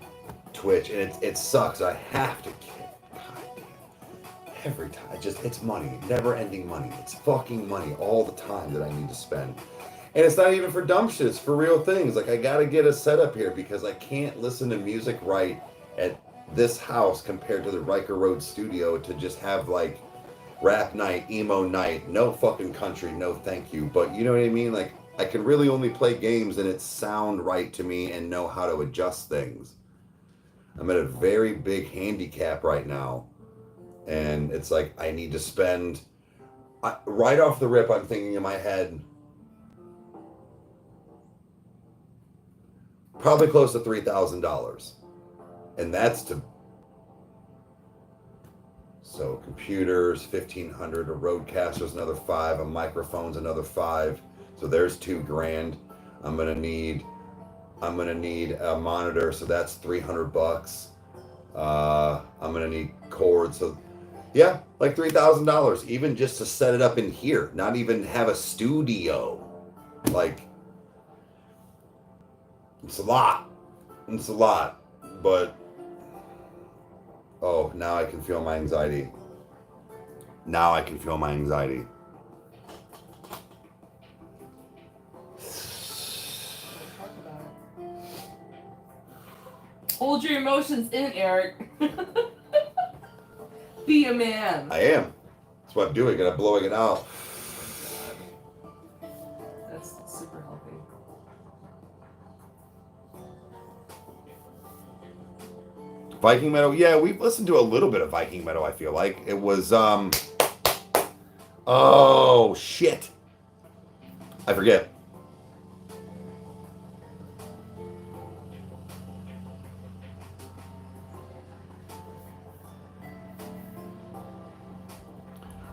Twitch. And it sucks. I have to get, God damn, every time. It's money. Never ending money. It's fucking money all the time that I need to spend. And it's not even for dumb shit, it's for real things. Like, I gotta get a setup here because I can't listen to music right at this house compared to the Rykerroad studio to just have, like, rap night, emo night, no fucking country, no thank you. But you know what I mean? Like, I can really only play games and it sound right to me and know how to adjust things. I'm at a very big handicap right now. And it's like, I need to spend... right off the rip, I'm thinking in my head... probably close to $3,000. And that's to... So computers, $1,500, a Rodecaster's another $5, a microphone's another $5. So there's $2,000. I'm gonna need a monitor, so that's $300. I'm gonna need cords, so yeah, like $3,000, even just to set it up in here, not even have a studio. Like, it's a lot. It's a lot, but Oh, now I can feel my anxiety. Now I can feel my anxiety. Hold your emotions in, Eric. Be a man. I am. That's what I'm doing, and I'm blowing it out. That's super healthy. Viking Meadow, yeah, we've listened to a little bit of Viking Meadow, I feel like. It was, oh, shit. I forget.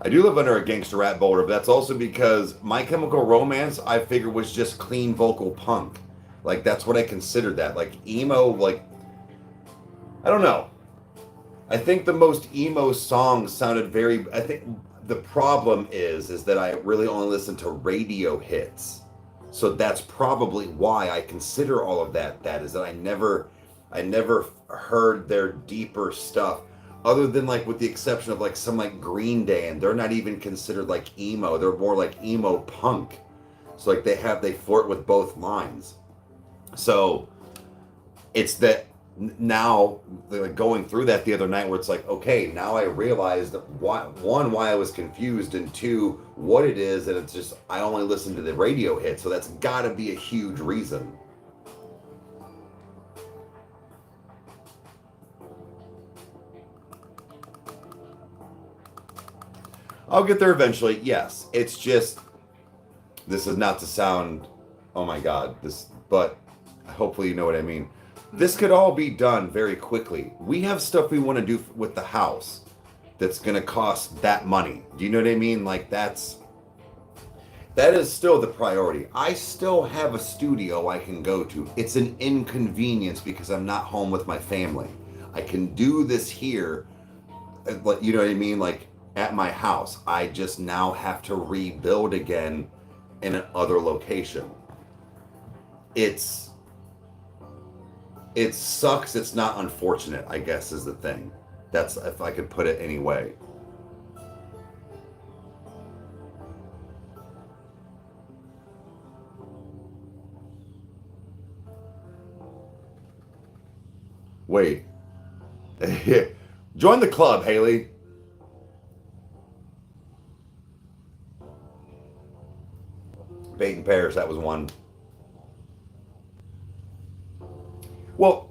I do live under a gangster rap boulder, but that's also because My Chemical Romance, I figured, was just clean vocal punk. Like, that's what I considered that. Like, emo, like, I don't know. I think the most emo songs sounded very, I think the problem is that I really only listen to radio hits. So that's probably why I consider all of that is that I never heard their deeper stuff. Other than like with the exception of like some like Green Day, and they're not even considered like emo. They're more like emo punk. So like they flirt with both lines. So it's that now like going through that the other night where it's like, okay, now I realized why I was confused, and two, what it is, and it's just I only listen to the radio hit. So that's gotta be a huge reason. I'll get there eventually, yes. It's just, this is not to sound, oh my God, but hopefully you know what I mean. This could all be done very quickly. We have stuff we want to do with the house that's going to cost that money. Do you know what I mean? Like that is still the priority. I still have a studio I can go to. It's an inconvenience because I'm not home with my family. I can do this here, you know what I mean? Like, at my house. I just now have to rebuild again in another location. It sucks. It's not unfortunate, I guess, is the thing. That's if I could put it any way. Wait. Join the club, Haley. Bait Paris, that was one. Well,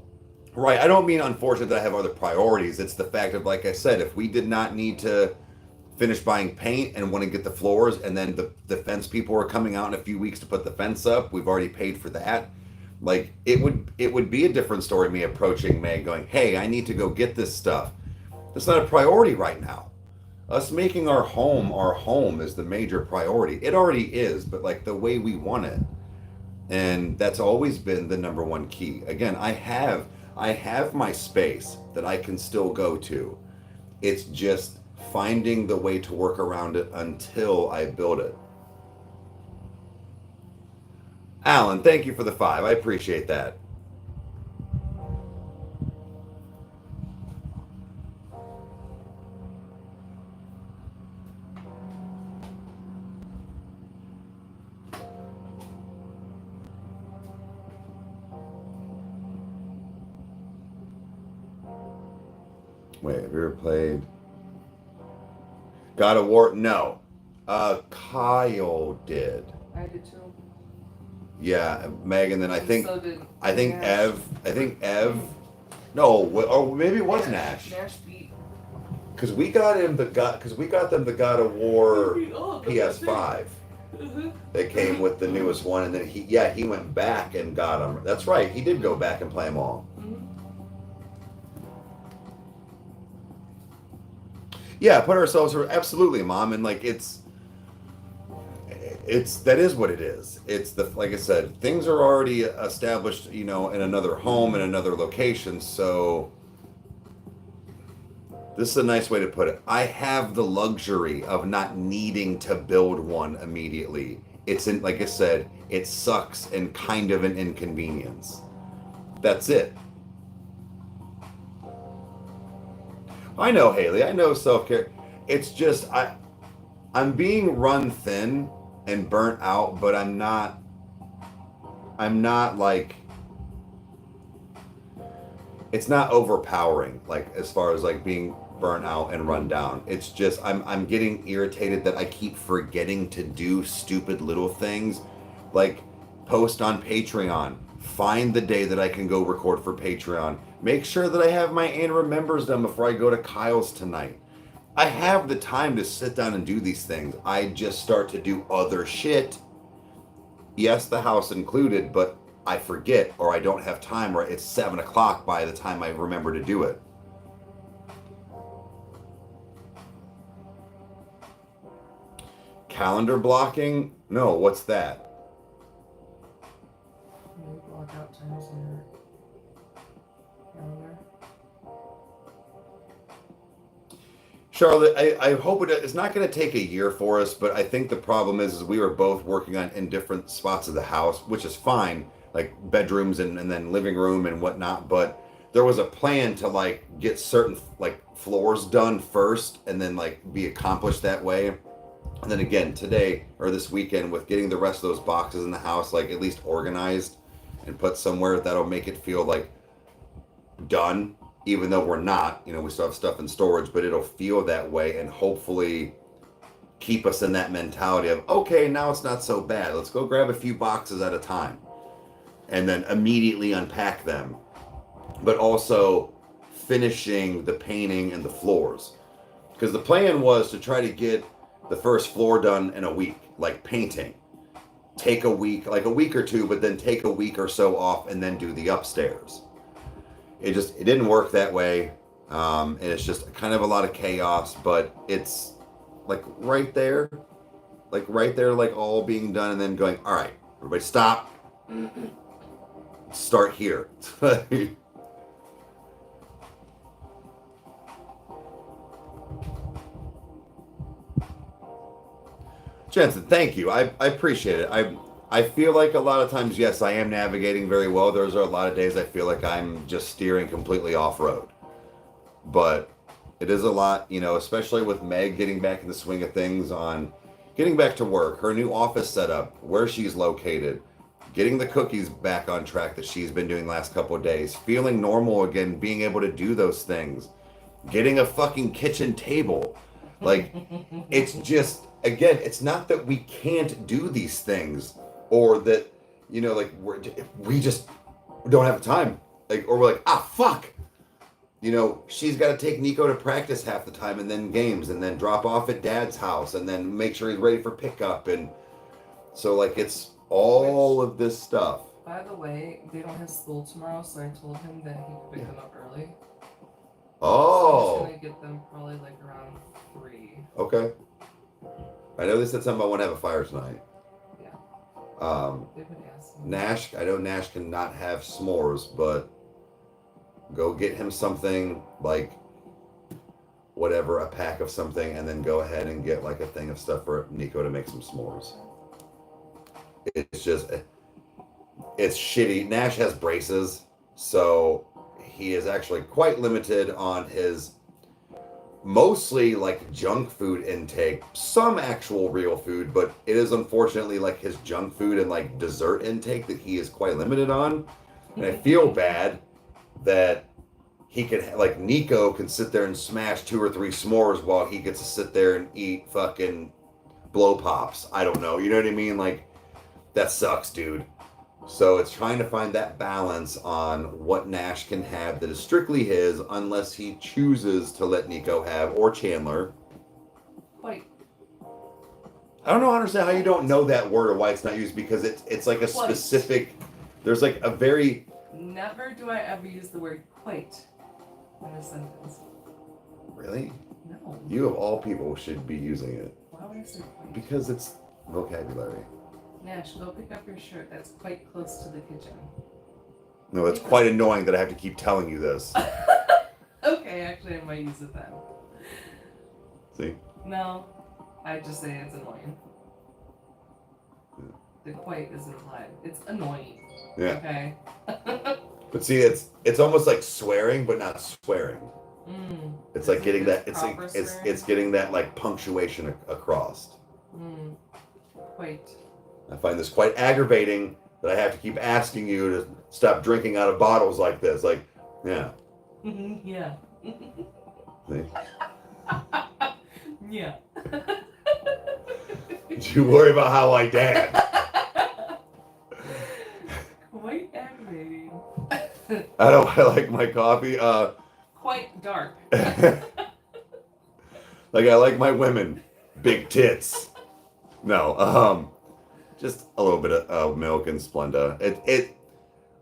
right, I don't mean unfortunate that I have other priorities. It's the fact of, like I said, if we did not need to finish buying paint and want to get the floors, and then the fence people are coming out in a few weeks to put the fence up, we've already paid for that. Like, it would be a different story, me approaching Meg going, hey, I need to go get this stuff. That's not a priority right now. Us making our home is the major priority. It already is, but like the way we want it. And that's always been the number one key. Again, I have my space that I can still go to. It's just finding the way to work around it until I build it. Alan, thank you for the 5. I appreciate that. Wait, have you ever played God of War? No. Kyle did. I did too. Yeah, Meg, and then I think Nash. Ev. No, or maybe it was Nash. Nash beat. Because we got them the God of War PS5. They came with the newest one, and then he went back and got them. That's right, he did go back and play them all. Yeah, put ourselves absolutely, Mom, and like it's that is what it is. It's like I said, things are already established, in another home, in another location. So this is a nice way to put it. I have the luxury of not needing to build one immediately. Like I said, it sucks and kind of an inconvenience. That's it. I know, Haley. I know self-care. It's just I'm being run thin and burnt out, but I'm not like, it's not overpowering, like as far as like being burnt out and run down. It's just I'm getting irritated that I keep forgetting to do stupid little things, like post on Patreon, find the day that I can go record for Patreon, make sure that I have my and remembers done before I go to Kyle's tonight. I have the time to sit down and do these things. I just start to do other shit. Yes, the house included, but I forget or I don't have time, or it's 7 o'clock by the time I remember to do it. Calendar blocking? No, what's that? You block out times in your calendar. Charlotte, I hope it's not going to take a year for us, but I think the problem is we were both working on in different spots of the house, which is fine, like bedrooms and then living room and whatnot. But there was a plan to like get certain like floors done first and then like be accomplished that way. And then again today or this weekend with getting the rest of those boxes in the house like at least organized and put somewhere that'll make it feel like done, even though we're not, we still have stuff in storage, but it'll feel that way and hopefully keep us in that mentality of, okay, now it's not so bad. Let's go grab a few boxes at a time and then immediately unpack them. But also finishing the painting and the floors. Because the plan was to try to get the first floor done in a week, like painting. Take a week or two, but then take a week or so off and then do the upstairs. It didn't work that way, and it's just kind of a lot of chaos. But it's like right there, like all being done, and then going, all right, everybody, stop, start here. Jensen, thank you. I appreciate it. I feel like a lot of times, yes, I am navigating very well. There's a lot of days I feel like I'm just steering completely off road. But it is a lot, especially with Meg getting back in the swing of things on getting back to work, her new office setup, where she's located, getting the cookies back on track that she's been doing the last couple of days, feeling normal again, being able to do those things, getting a fucking kitchen table. Like, it's just, again, it's not that we can't do these things or that, like we just don't have time. Like, or we're like, fuck. She's got to take Nico to practice half the time and then games and then drop off at dad's house and then make sure he's ready for pickup. And so, like, it's all of this stuff. By the way, they don't have school tomorrow, so I told him that he could pick them up early. Oh. So I'm just gonna get them probably like around 3. Okay. I know they said something about want to have a fire tonight. Yeah. They've been asking. Nash, I know Nash cannot have s'mores, but go get him something like whatever, a pack of something, and then go ahead and get like a thing of stuff for Nico to make some s'mores. It's just, it's shitty. Nash has braces, so he is actually quite limited on his mostly like junk food intake, some actual real food, but it is unfortunately like his junk food and like dessert intake that he is quite limited on. And I feel bad that he can, like, Nico can sit there and smash 2 or 3 s'mores while he gets to sit there and eat fucking blow pops. I don't know, you know what I mean? Like, that sucks, dude. So it's trying to find that balance on what Nash can have that is strictly his, unless he chooses to let Nico have, or Chandler. Quite. I don't know, I understand how you don't know that word or why it's not used, because it's like a specific, there's like a very... Never do I ever use the word quite in a sentence. Really? No. You of all people should be using it. Why would I say quite? Because it's vocabulary. Nash, go pick up your shirt. That's quite close to the kitchen. No, it's quite annoying that I have to keep telling you this. Okay, actually I might use it then. See? No, I just say it's annoying. The quite is implied. It's annoying. Yeah. Okay. But see, it's almost like swearing, but not swearing. It's like getting that. Proper It's getting that like punctuation across. Quite. I find this quite aggravating that I have to keep asking you to stop drinking out of bottles like this. Like, yeah. Yeah. See? Yeah. You worry about how I dance. Quite aggravating. I don't. I like my coffee. Quite dark. Like I like my women, big tits. No, just a little bit of milk and Splenda.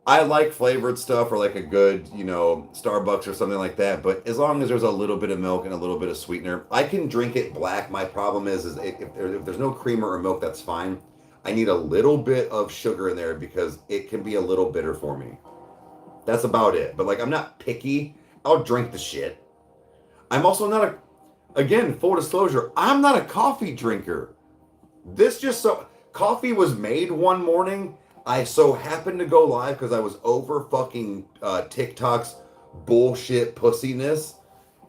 I like flavored stuff or like a good, Starbucks or something like that. But as long as there's a little bit of milk and a little bit of sweetener, I can drink it black. My problem is if there's no creamer or milk, that's fine. I need a little bit of sugar in there because it can be a little bitter for me. That's about it. But like, I'm not picky. I'll drink the shit. I'm also not again, full disclosure, I'm not a coffee drinker. Coffee was made one morning. I so happened to go live because I was over fucking TikTok's bullshit pussiness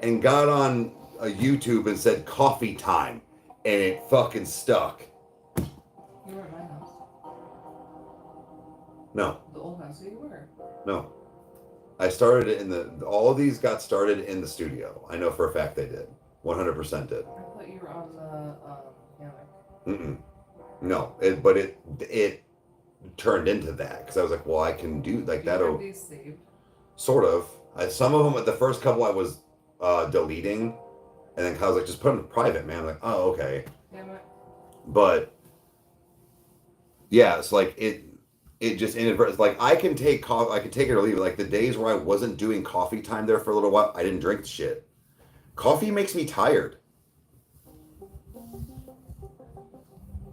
and got on YouTube and said coffee time and it fucking stuck. You were at my house. No. The old house where you were. No. I started it all of these got started in the studio. I know for a fact they did. 100% did. I thought you were on the hammock. No, it turned into that because I was like, well, I can do like that. These saved? Sort of. Some of them, at the first couple, I was deleting, and then I was like, just put them in private, man. I'm like, oh, okay. Damn it. But yeah, it's like it just inadvertent. Like I can take coffee, I can take it or leave it. Like the days where I wasn't doing coffee time there for a little while, I didn't drink the shit. Coffee makes me tired.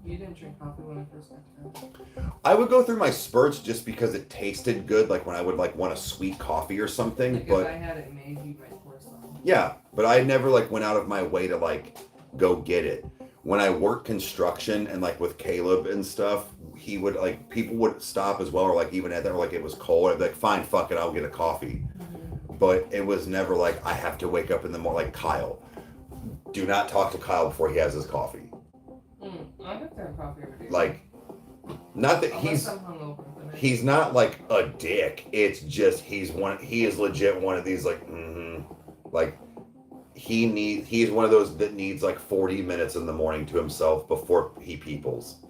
You didn't drink coffee when I first got to. I would go through my spurts just because it tasted good, like when I would like want a sweet coffee or something. Like but if I had it made, you might pour some. Yeah, but I never like went out of my way to like go get it. When I worked construction and like with Caleb and stuff, he would like people would stop as well, or like even at that, or like it was cold. I'd be like, fine, fuck it, I'll get a coffee. But it was never like I have to wake up in the morning. Like Kyle, do not talk to Kyle before he has his coffee. I have to have coffee every day. Like, not that he's not like a dick. It's just he is legit one of these like he's one of those that needs like 40 minutes in the morning to himself before he peoples.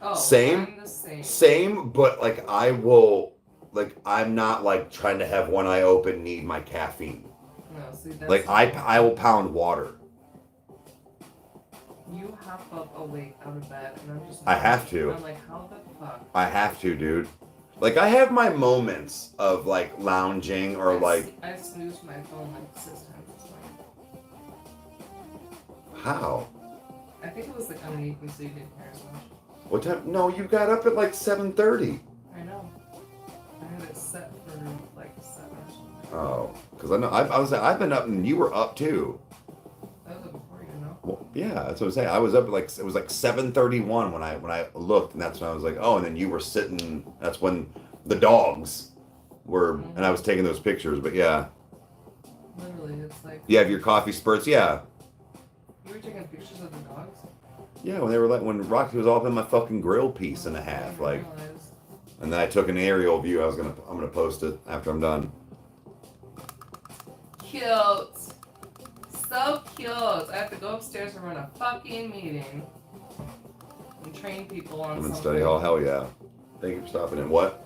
Oh, same, I'm the same, but like I will. Like, I'm not, like, trying to have one eye open, need my caffeine. No, see, that's... Like, I will pound water. You hop up awake out of bed, and I'm just... I have to. I'm like, how the fuck? I have to, dude. Like, I have my moments of, like, lounging or, I snoozed my phone, like, 6 times this morning. How? I think it was, like, underneath me so you didn't hear as much. What time? No, you got up at, like, 7:30. I know. I had it set for like 7 or something. Oh, because I know I've been up and you were up too. That was before you know. Well, yeah, that's what I'm saying. I was up like it was like 7:31 when I looked, and that's when I was like, oh, and then you were sitting. That's when the dogs were, and I was taking those pictures. But yeah. Literally, it's like. You have your coffee spurts, yeah. You were taking pictures of the dogs. Yeah, when they were like when Rocky was all up in my fucking grill piece and a half, like. And then I took an aerial view. I'm gonna post it after I'm done. Cute. So cute. I have to go upstairs and run a fucking meeting. And train people on I'm in something. study hall, hell yeah. Thank you for stopping in. What?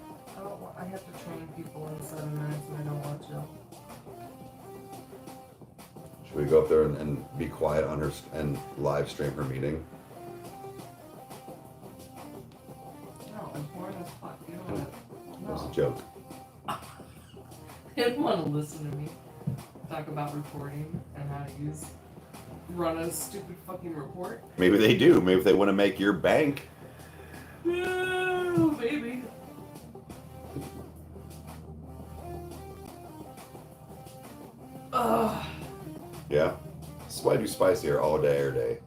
I have to train people in 7 minutes and I don't want to. Should we go up there and be quiet on her and live stream her meeting? No, I'm bored as fuck. You don't want to. That was a joke. They didn't want to listen to me talk about reporting and how to run a stupid fucking report. Maybe they do. Maybe if they want to make your bank. No, maybe. Ugh. Yeah. That's why I do spicier all day, every day.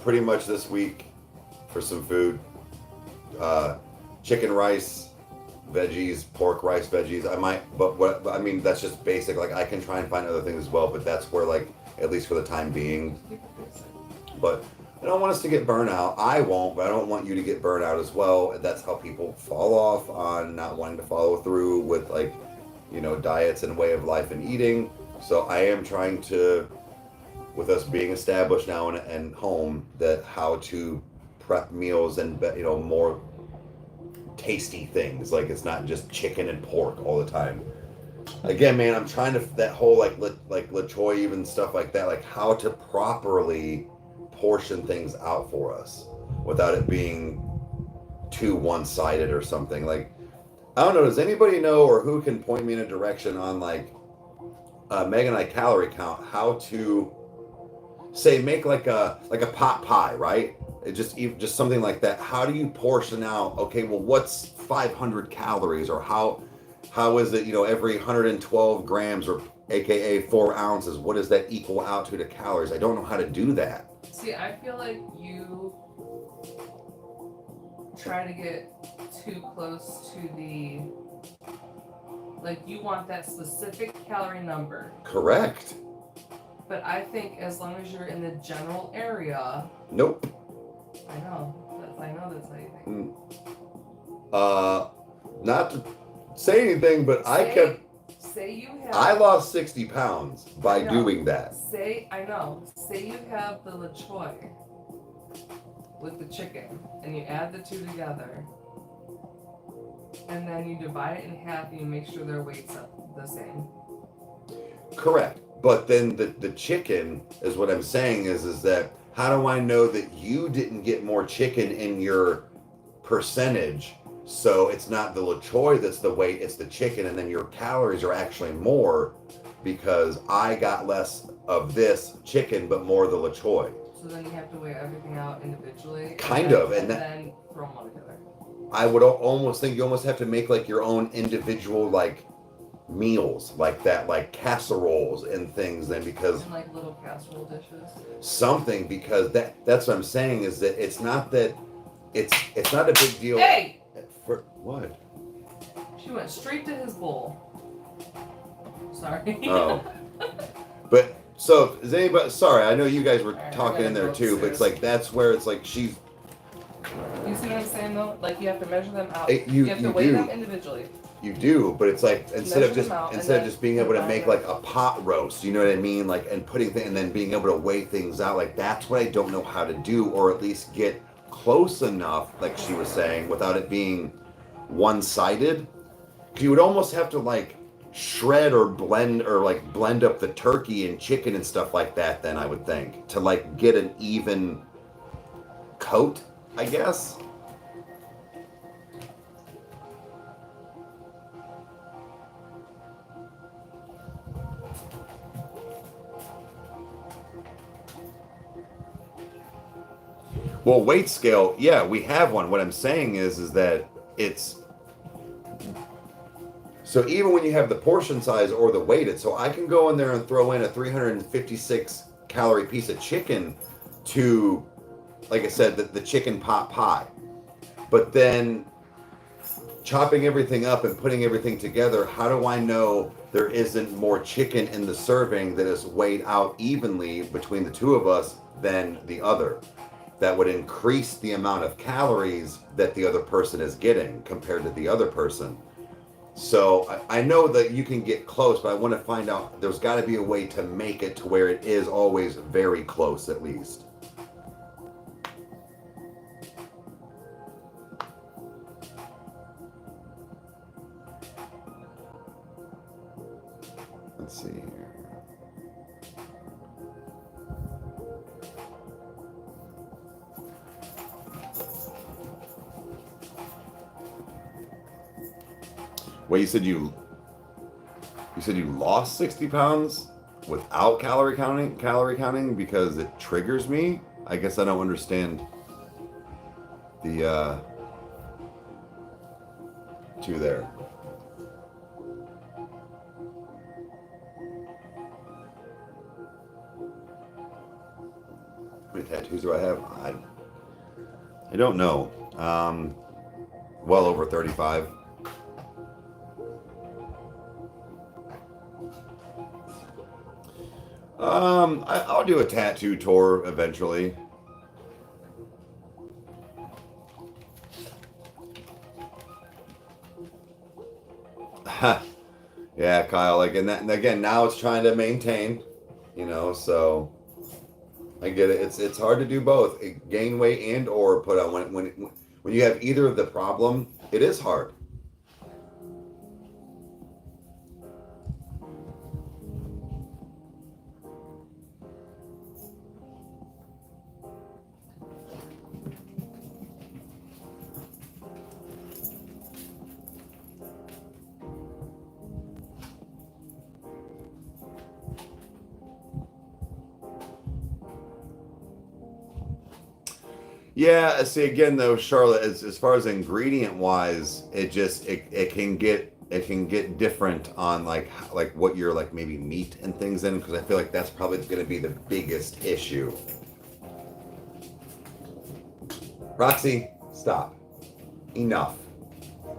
Pretty much this week for some food. Chicken rice, veggies, pork, rice, veggies. I might, but what I mean, that's just basic. Like I can try and find other things as well, but that's where like at least for the time being. But I don't want us to get burnout. I won't, but I don't want you to get burnout as well. And that's how people fall off on not wanting to follow through with like, you know, diets and way of life and eating. So I am trying to, with us being established now and home, that how to prep meals and, you know, more tasty things. Like it's not just chicken and pork all the time. Again, man, I'm trying to that whole like La Choy even stuff like that, like how to properly portion things out for us without it being too one-sided or something. Like I don't know, does anybody know or who can point me in a direction on like Meg and I calorie count, how to say make like a pot pie, right? It just something like that. How do you portion out, okay, well what's 500 calories, or how is it, you know, every 112 grams or aka 4 ounces, what does that equal out to calories? I don't know how to do that. See, I feel like you try to get too close to the, like you want that specific calorie number. Correct. But I think as long as you're in the general area. Nope. I know that's how you think. Not to say anything, but I lost 60 pounds by doing that. Say you have the La Choy with the chicken and you add the two together and then you divide it in half and you make sure their weights are the same. Correct. But then the chicken is what I'm saying is that how do I know that you didn't get more chicken in your percentage? So it's not the La Choy that's the weight, it's the chicken, and then your calories are actually more because I got less of this chicken but more of the La Choy. So then you have to weigh everything out individually. And then throw them all together. I would almost think you almost have to make like your own individual like meals like that, like casseroles and things then, because and like little casserole dishes. Something, because that's what I'm saying is that it's not that it's not a big deal. Hey! For what? She went straight to his bowl. Sorry. Oh. But so is anybody? Sorry, I know you guys were talking in there too, upstairs. but it's like that's where it's like she's. You see what I'm saying though? Like you have to measure them out. You have to weigh them individually. You do, but it's like instead of just being able to make like a pot roast, you know what I mean? Like and putting things and then being able to weigh things out, like that's what I don't know how to do, or at least get close enough, like she was saying, without it being one-sided. You would almost have to like shred or blend up the turkey and chicken and stuff like that, then I would think, to like get an even coat, I guess. Well, weight scale, yeah, we have one. What I'm saying is that it's so even when you have the portion size or the weighted, so I can go in there and throw in a 356 calorie piece of chicken to, like I said, the chicken pot pie. But then chopping everything up and putting everything together, how do I know there isn't more chicken in the serving that is weighed out evenly between the two of us than the other? That would increase the amount of calories that the other person is getting compared to the other person. So I know that you can get close, but I want to find out, there's got to be a way to make it to where it is always very close at least. Let's see here. Well, you said you lost 60 pounds without calorie counting because it triggers me. I guess I don't understand the two there. How many tattoos do I have? I don't know. Well over 35. I'll do a tattoo tour eventually. Yeah, Kyle. Like, and again, now it's trying to maintain, so I get it. It's hard to do both, gain weight and or put on when you have either of the problem, it is hard. Yeah, see again though, Charlotte, as far as ingredient wise, it can get different on like what you're like maybe meat and things in, because I feel like that's probably going to be the biggest issue. Roxy, stop. Enough.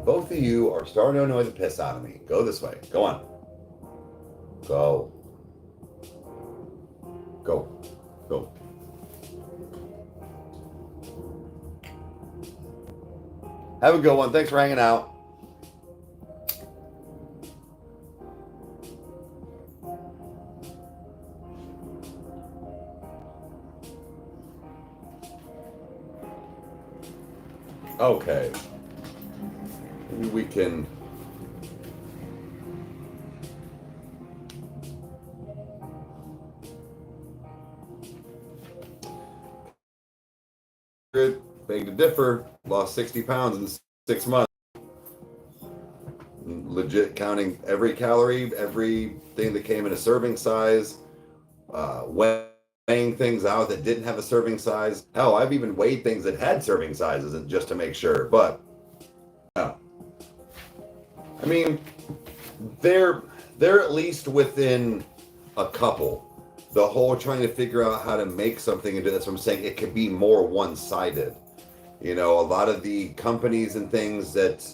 Both of you are starting to annoy the piss out of me. Go this way. Go on. Go. Go. Go. Have a good one. Thanks for hanging out. Okay. Maybe we can. Beg to differ. Lost 60 pounds in 6 months. Legit counting every calorie, everything that came in a serving size, weighing things out that didn't have a serving size. Hell, I've even weighed things that had serving sizes just to make sure. But no. I mean, they're at least within a couple. The whole trying to figure out how to make something into that's what I'm saying. It could be more one-sided. A lot of the companies and things that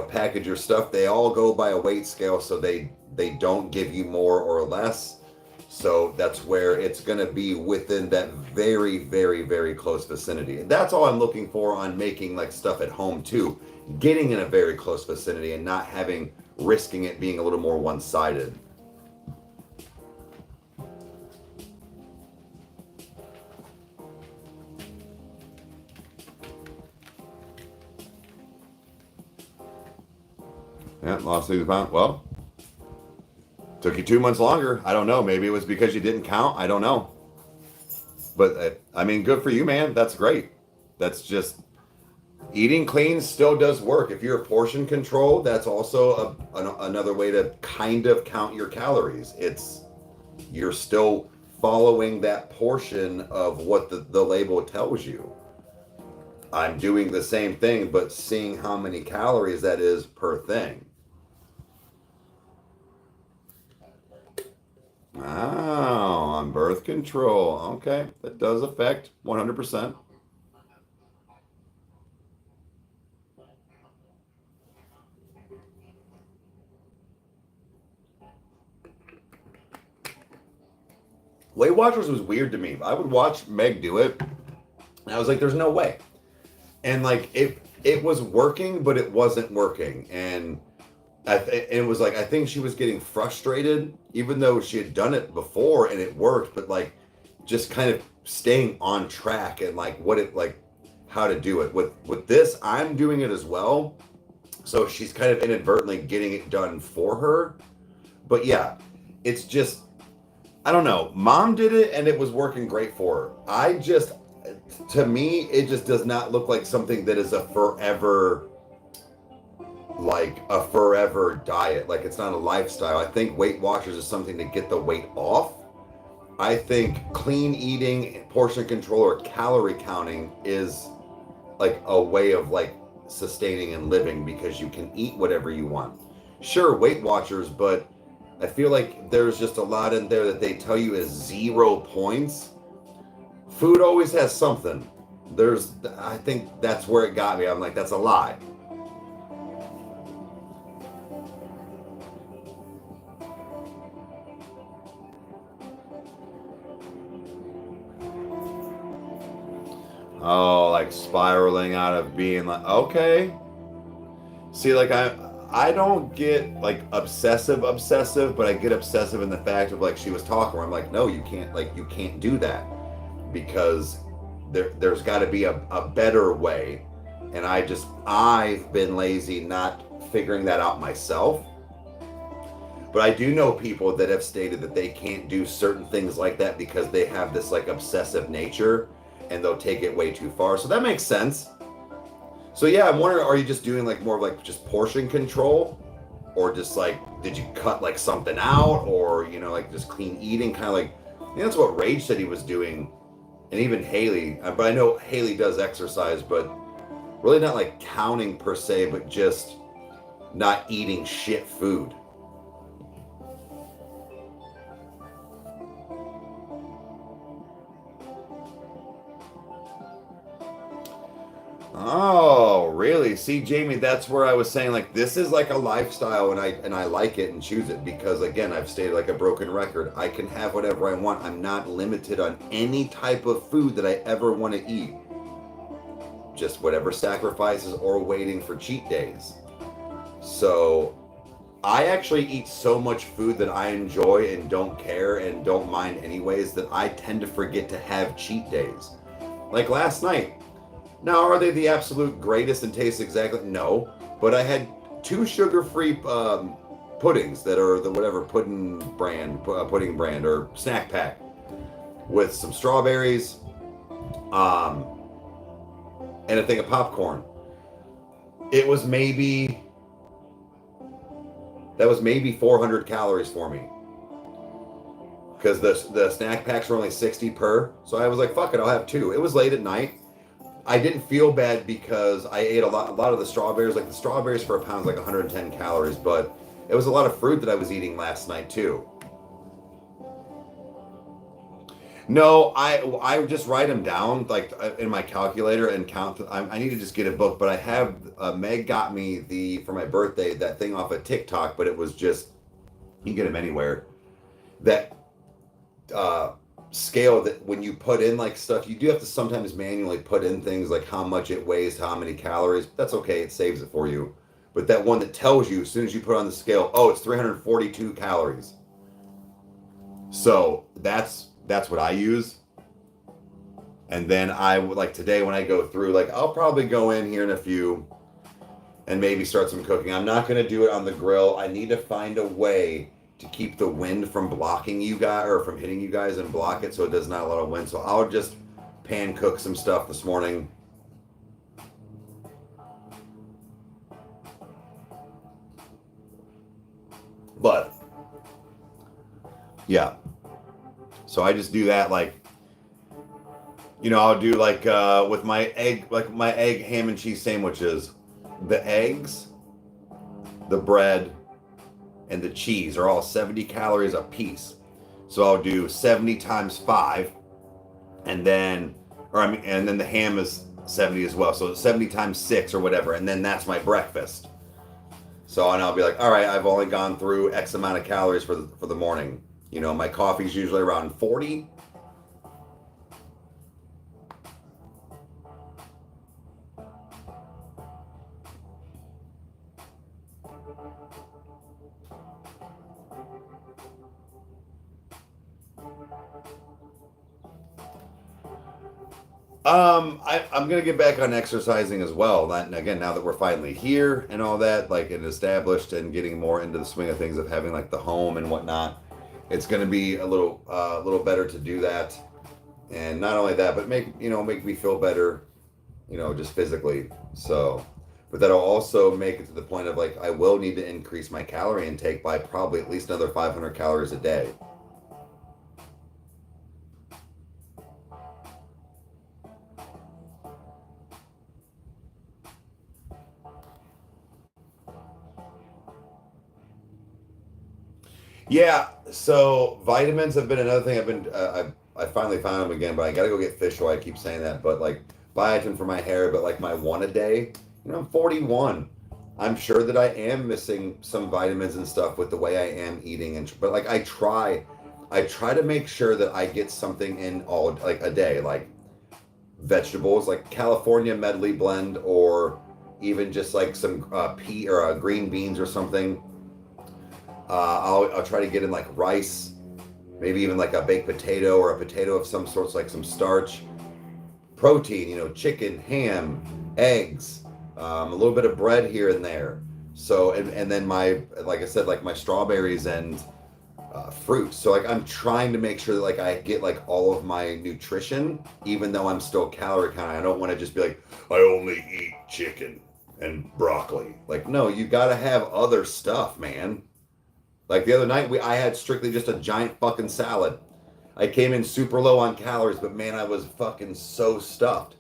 package your stuff, they all go by a weight scale, so they don't give you more or less. So that's where it's going to be within that very, very, very close vicinity. And that's all I'm looking for on making like stuff at home too. Getting in a very close vicinity and not risking it being a little more one-sided. Yeah, lost 60 pounds. Well, took you 2 months longer. I don't know. Maybe it was because you didn't count. I don't know. But I mean, good for you, man. That's great. That's just eating clean still does work. If you're portion control, that's also another way to kind of count your calories. You're still following that portion of what the label tells you. I'm doing the same thing, but seeing how many calories that is per thing. Oh, on birth control. Okay, that does affect 100%. Weight Watchers was weird to me. I would watch Meg do it, and I was like, "There's no way." And like it was working, but it wasn't working, and it was like I think she was getting frustrated, even though she had done it before and it worked, but like just kind of staying on track and like how to do it. With this, I'm doing it as well, so she's kind of inadvertently getting it done for her. But yeah, it's just I don't know. Mom did it and it was working great for her. To me, it just does not look like something that is a forever diet. Like it's not a lifestyle. I think Weight Watchers is something to get the weight off. I think clean eating, portion control, or calorie counting is like a way of like sustaining and living, because you can eat whatever you want. Sure, Weight Watchers, but I feel like there's just a lot in there that they tell you is 0 points. Food always has something. I think that's where it got me. I'm like, that's a lie. Oh, like spiraling out of being like, okay. See, like I don't get like obsessive, but I get obsessive in the fact of like she was talking where I'm like, no, you can't do that because there's got to be a better way. And I've been lazy not figuring that out myself. But I do know people that have stated that they can't do certain things like that because they have this like obsessive nature and they'll take it way too far. So that makes sense. So yeah, I'm wondering, are you just doing like more of like just portion control? Or just like, did you cut like something out? Or, like just clean eating? Kind of like, that's what Rage said he was doing. And even Haley, but I know Haley does exercise, but really not like counting per se, but just not eating shit food. Oh, really? See, Jamie, that's where I was saying like this is like a lifestyle and I like it and choose it because again, I've stated like a broken record. I can have whatever I want. I'm not limited on any type of food that I ever want to eat. Just whatever sacrifices or waiting for cheat days. So, I actually eat so much food that I enjoy and don't care and don't mind anyways that I tend to forget to have cheat days. Like last night, now, are they the absolute greatest and taste exactly? No, but I had 2 sugar-free puddings that are the whatever pudding brand or snack pack with some strawberries, and a thing of popcorn. It was maybe 400 calories for me because the snack packs were only 60 per. So I was like, fuck it, I'll have 2. It was late at night. I didn't feel bad because I ate a lot of the strawberries. Like the strawberries for a pound is like 110 calories, but it was a lot of fruit that I was eating last night too. No, I just write them down like in my calculator and count. I need to just get a book, but I have Meg got me for my birthday that thing off of TikTok, but it was just you can get them anywhere. That scale that when you put in like stuff, you do have to sometimes manually put in things like how much it weighs, how many calories. That's okay, it saves it for you. But that one that tells you as soon as you put on the scale, oh, it's 342 calories. So that's what I use. And then I would like today when I go through, like I'll probably go in here in a few and maybe start some cooking. I'm not going to do it on the grill. I need to find a way to keep the wind from blocking you guys or from hitting you guys and block it so it does not a lot of wind. So I'll just pan cook some stuff this morning. But yeah. So I just do that like I'll do like with my egg ham and cheese sandwiches, the eggs, the bread, and the cheese are all 70 calories a piece. So I'll do 70 times 5 and then the ham is 70 as well. So 70 times 6 or whatever, and then that's my breakfast. So and I'll be like, all right, I've only gone through X amount of calories for the morning. My coffee's usually around 40. I'm gonna get back on exercising as well. Again, now that we're finally here and all that, like and established and getting more into the swing of things of having like the home and whatnot, it's gonna be a little better to do that. And not only that, but make me feel better, just physically. So, but that'll also make it to the point of like I will need to increase my calorie intake by probably at least another 500 calories a day. Yeah, so vitamins have been another thing I've been I finally found them again, but I gotta go get fish oil. I keep saying that, but like biotin for my hair, but like my one a day. I'm 41. I'm sure that I am missing some vitamins and stuff with the way I am eating, but like I try to make sure that I get something in all like a day, like vegetables like California medley blend, or even just like some pea or green beans or something. I'll try to get in like rice, maybe even like a baked potato or a potato of some sorts, like some starch. Protein, you know, chicken, ham, eggs, a little bit of bread here and there. So, and then like I said, like my strawberries and fruit. So like I'm trying to make sure that like I get like all of my nutrition, even though I'm still calorie counting. I don't want to just be like, I only eat chicken and broccoli. Like, no, you got to have other stuff, man. Like the other night, I had strictly just a giant fucking salad. I came in super low on calories, but man, I was fucking so stuffed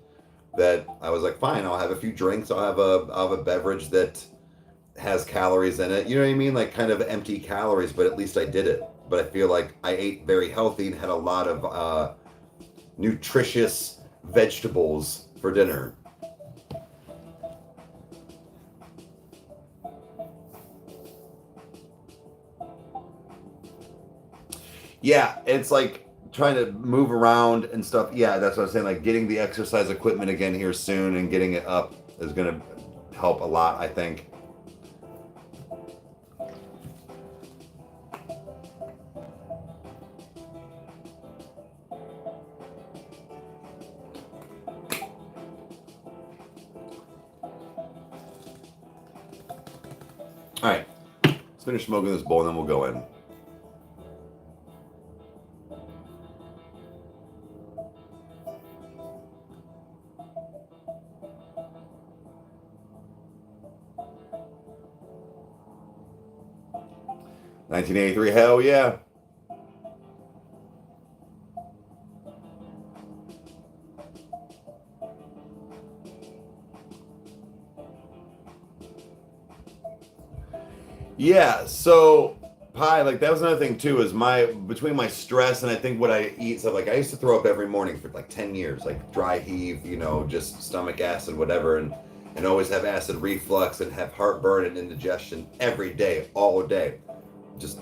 that I was like, fine, I'll have a few drinks. I'll have a beverage that has calories in it. You know what I mean? Like kind of empty calories, but at least I did it. But I feel like I ate very healthy and had a lot of nutritious vegetables for dinner. Yeah, it's like trying to move around and stuff. Yeah, that's what I'm saying. Like getting the exercise equipment again here soon and getting it up is going to help a lot, I think. All right, let's finish smoking this bowl and then we'll go in. $1983, hell yeah. Yeah, so pie, like that was another thing too, is between my stress and I think what I eat, so like I used to throw up every morning for like 10 years, like dry heave, you know, just stomach acid, whatever, and always have acid reflux and have heartburn and indigestion every day, all day, just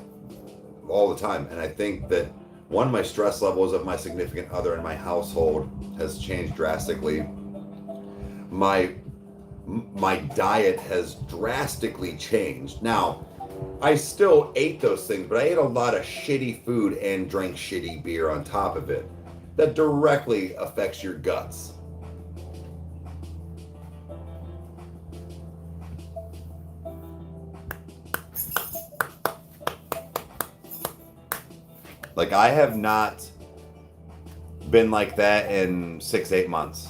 all the time. And I think that my stress levels of my significant other in my household has changed drastically. My diet has drastically changed. Now, I still ate those things, but I ate a lot of shitty food and drank shitty beer on top of it. That directly affects your guts. Like I have not been like that in 6-8 months.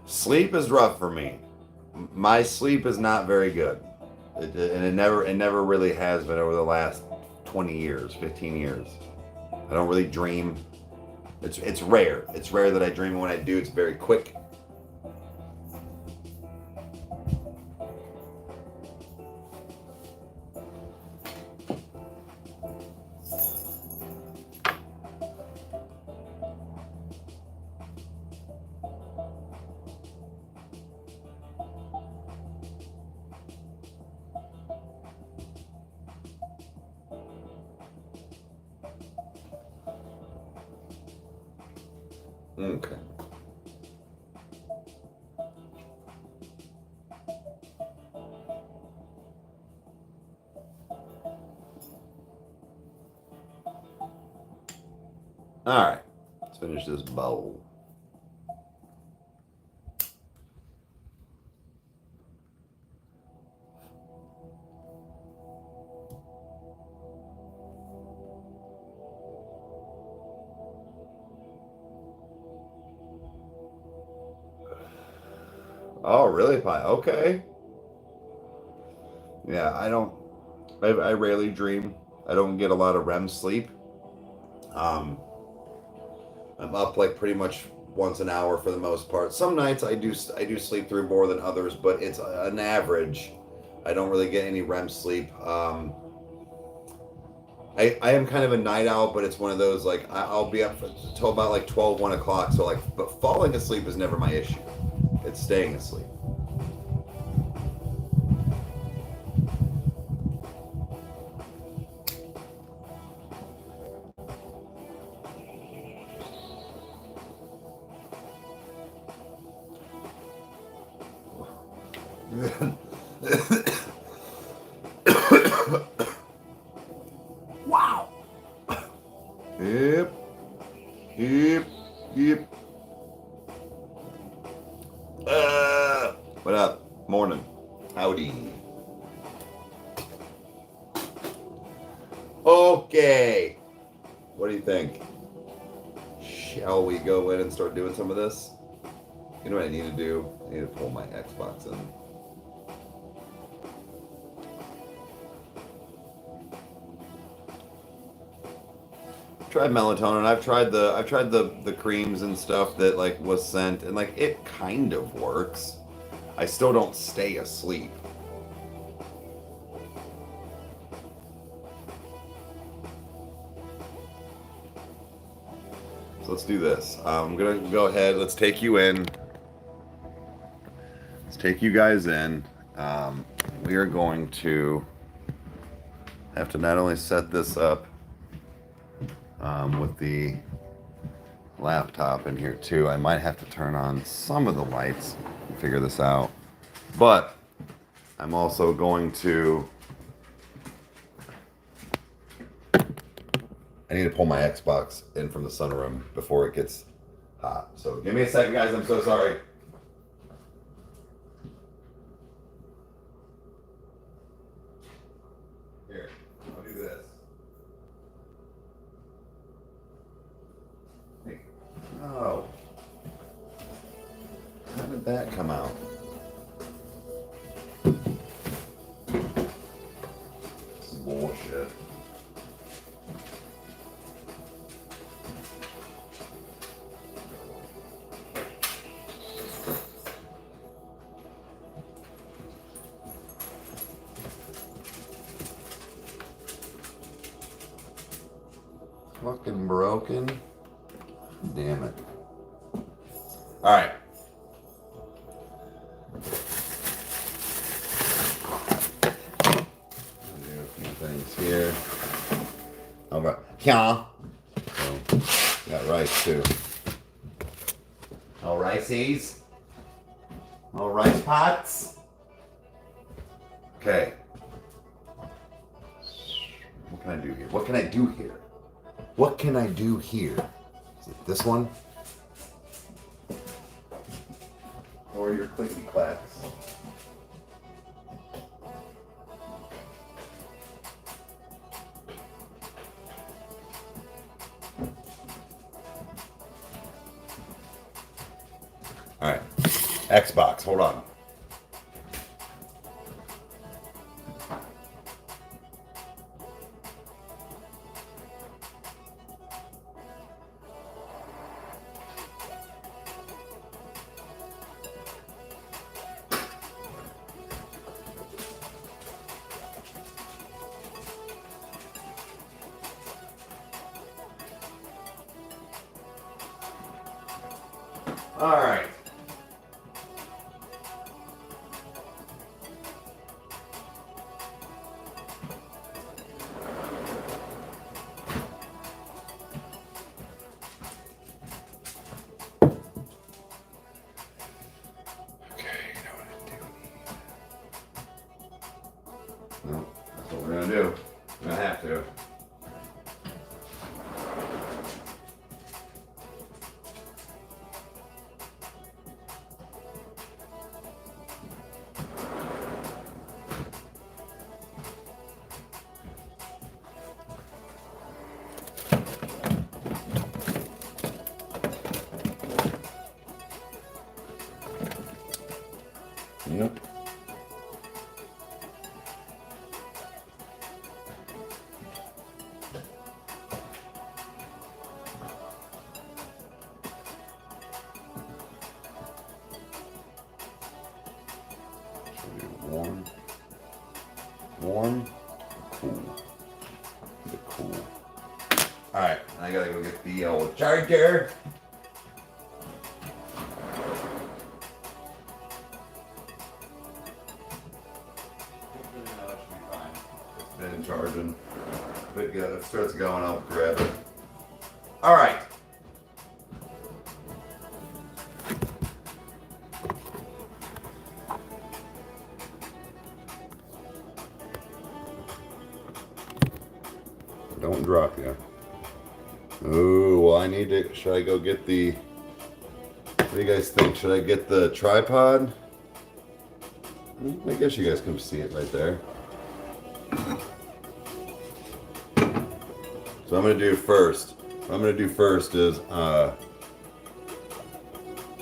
Sleep is rough for me. My sleep is not very good. And it never really has been over the last 20 years, 15 years. I don't really dream. It's rare. It's rare that I dream, and when I do, it's very quick. Okay. All right, let's finish this bowl. Oh, really, Pie? Okay. Yeah, I rarely dream. I don't get a lot of REM sleep. I'm up like pretty much once an hour for the most part. Some nights I do sleep through more than others, but it's an average. I don't really get any REM sleep. I am kind of a night owl, but it's one of those like I'll be up till about like 12, 1 o'clock. So like, but falling asleep is never my issue. It's staying asleep. Wow. Yep. Yep. Yep. What up? Morning. Howdy. Okay. What do you think? Shall we go in and start doing some of this? You know what I need to do? I need to pull my Xbox in. Tried melatonin. I've tried the creams and stuff that like was sent, and like it kind of works. I still don't stay asleep. So let's do this. I'm gonna go ahead. Let's take you in. Let's take you guys in. We are going to have to not only set this up with the laptop in here too. I might have to turn on some of the lights and figure this out. But I'm also going to. I need to pull my Xbox in from the sunroom before it gets hot. So give me a second, guys. I'm so sorry. Here, I'll do this. Hey. Oh. How did that come out? This is bullshit. Fucking broken. Damn it. Alright. Do a few things here. Alright. Yeah. So, got rice too. All riceys. All rice pots. Okay. What can I do here? What can I do here? What can I do here? Is it this one? Or your clicky clacks? Alright. Xbox, hold on. All right. No, that's what we're gonna do. We're gonna have to. Yep. Warm, warm, cool. The cool. All right, I gotta go get the old charger. It's been charging, but yeah, if it starts going, I'll grab it. All right. drop you. Ooh, well, I need to. Should I go get the? What do you guys think? Should I get the tripod? I guess you guys can see it right there. So I'm gonna do first. What I'm gonna do first is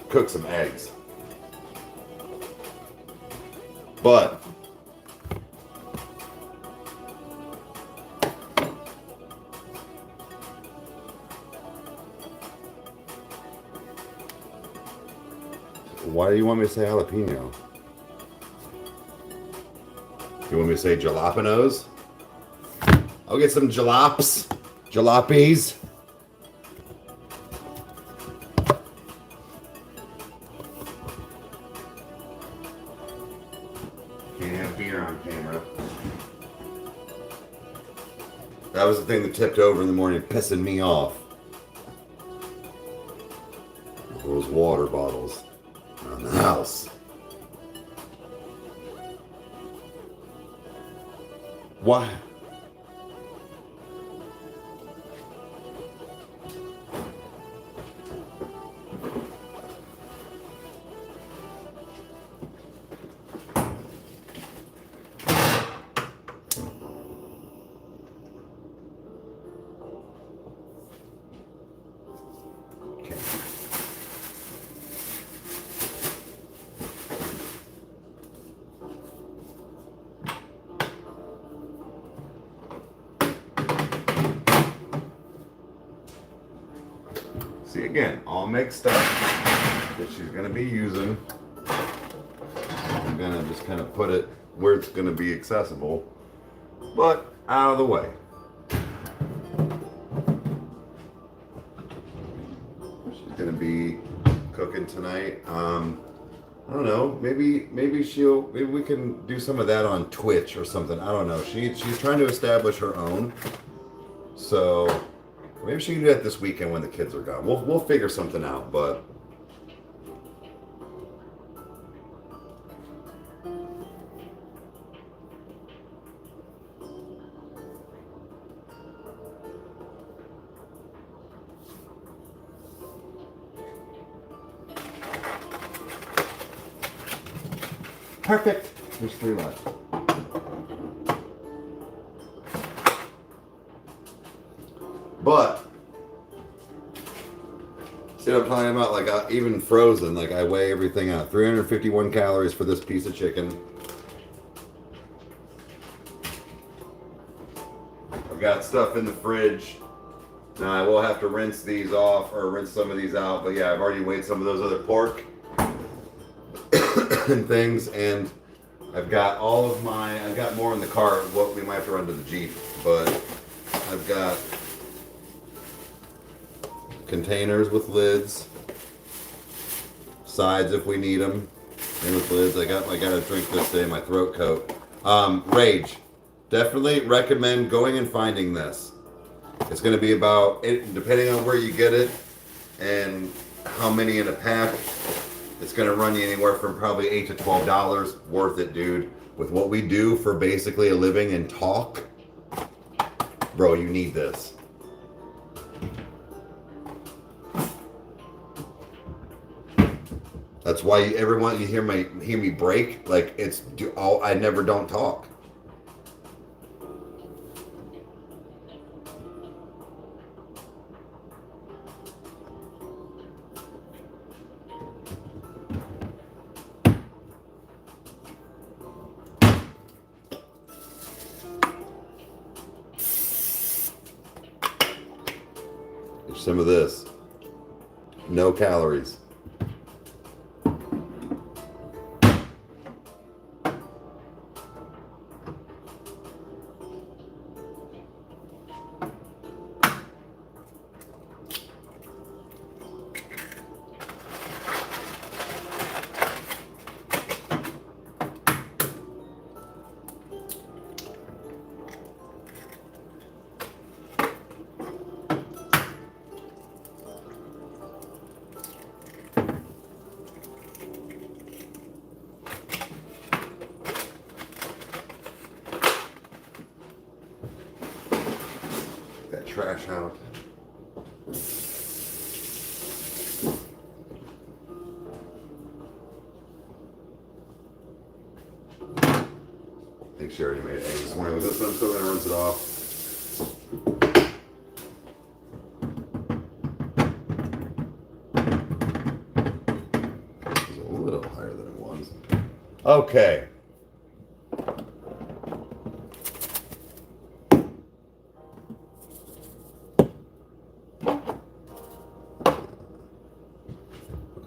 cook some eggs. But why do you want me to say jalapeno? You want me to say jalapenos? I'll get some jalaps. Jalapees. Can't have beer on camera. That was the thing that tipped over in the morning, pissing me off. Those water bottles around the house. Why? See, again, all mixed up that she's going to be using. I'm going to just kind of put it where it's going to be accessible, but out of the way. She's going to be cooking tonight. I don't know, maybe we can do some of that on Twitch or something. I don't know. She's trying to establish her own. So maybe she can do that this weekend when the kids are gone. We'll figure something out, but perfect. There's 3 left. But see what I'm talking about? Like even frozen, like I weigh everything out. 351 calories for this piece of chicken. I've got stuff in the fridge. Now I will have to rinse these off or rinse some of these out. But yeah, I've already weighed some of those other pork and things, and I've got I've got more in the car. What we might have to run to the Jeep, but I've got containers with lids, sides if we need them, and with lids. I got to drink this today. My throat coat. Rage. Definitely recommend going and finding this. It's going to be about it, depending on where you get it and how many in a pack. It's going to run you anywhere from probably $8 to $12. Worth it, dude. With what we do for basically a living and talk, bro, you need this. That's why everyone you hear me break, like it's I never don't talk. Here's some of this. No calories. trash out. I think she already made eggs this morning with this one, so I'm gonna rinse it off. It's a little higher than it was. Okay.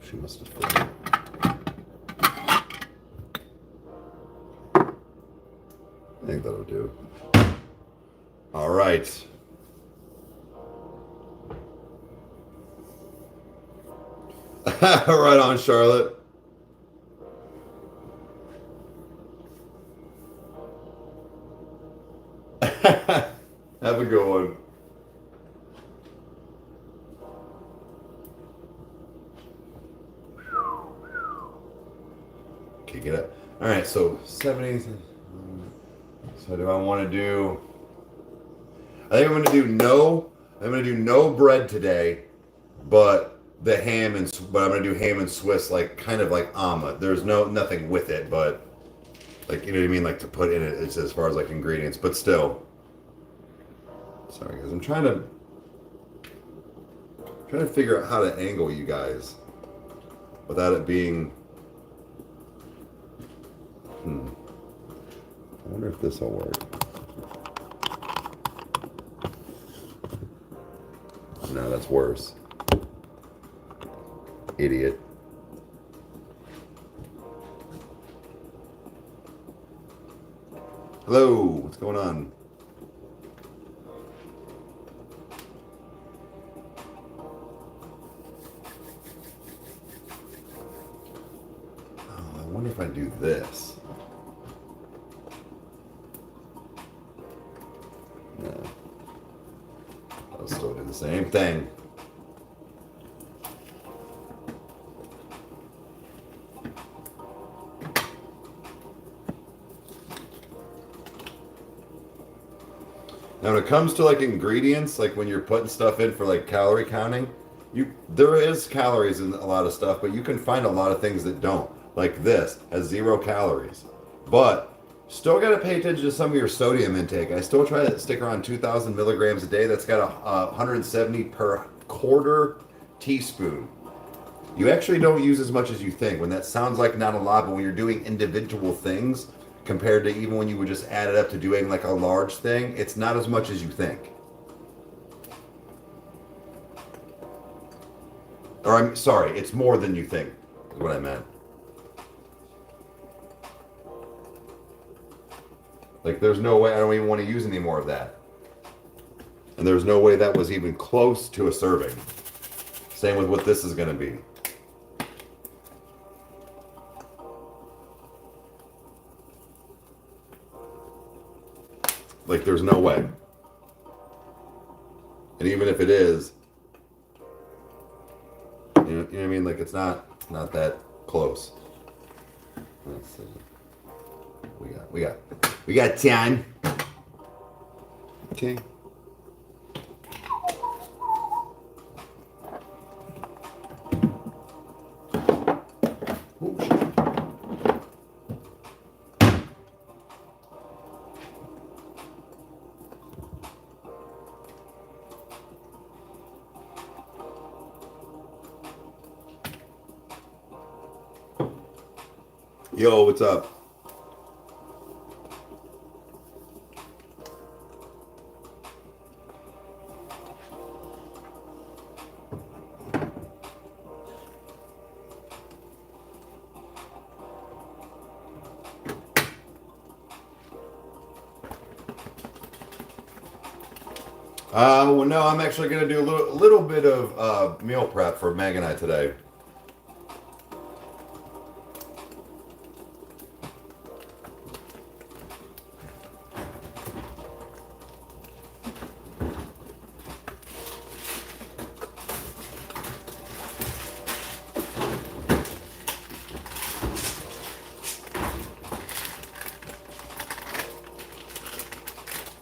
She must have filled it. I think that'll do. All right. Right on, Charlotte. Have a good one. Okay, get it. All right, so 70. So do I want to do? I think I'm going to do no. I'm going to do no bread today, but the ham and but I'm going to do ham and Swiss, like kind of like omelet. There's nothing with it, but like, you know what I mean, like to put in it. It's as far as like ingredients, but still. Sorry guys, I'm trying to figure out how to angle you guys without it being. I wonder if this will work. No, that's worse. Idiot. Hello, what's going on? Oh, I wonder if I do this. No. I'll still do the same thing. Now when it comes to like ingredients, like when you're putting stuff in for like calorie counting, there is calories in a lot of stuff, but you can find a lot of things that don't. Like this has 0 calories. But still got to pay attention to some of your sodium intake. I still try to stick around 2,000 milligrams a day. That's got 170 per quarter teaspoon. You actually don't use as much as you think. When that sounds like not a lot, but when you're doing individual things, compared to even when you would just add it up to doing like a large thing, it's not as much as you think. Or I'm sorry, it's more than you think, is what I meant. Like there's no way, I don't even want to use any more of that. And there's no way that was even close to a serving. Same with what this is going to be. Like there's no way. And even if it is, you know what I mean? Like it's not that close. Let's see. We got time. Okay. Oh, shit. Yo, what's up? Well, no, I'm actually going to do a little bit of meal prep for Meg and I today.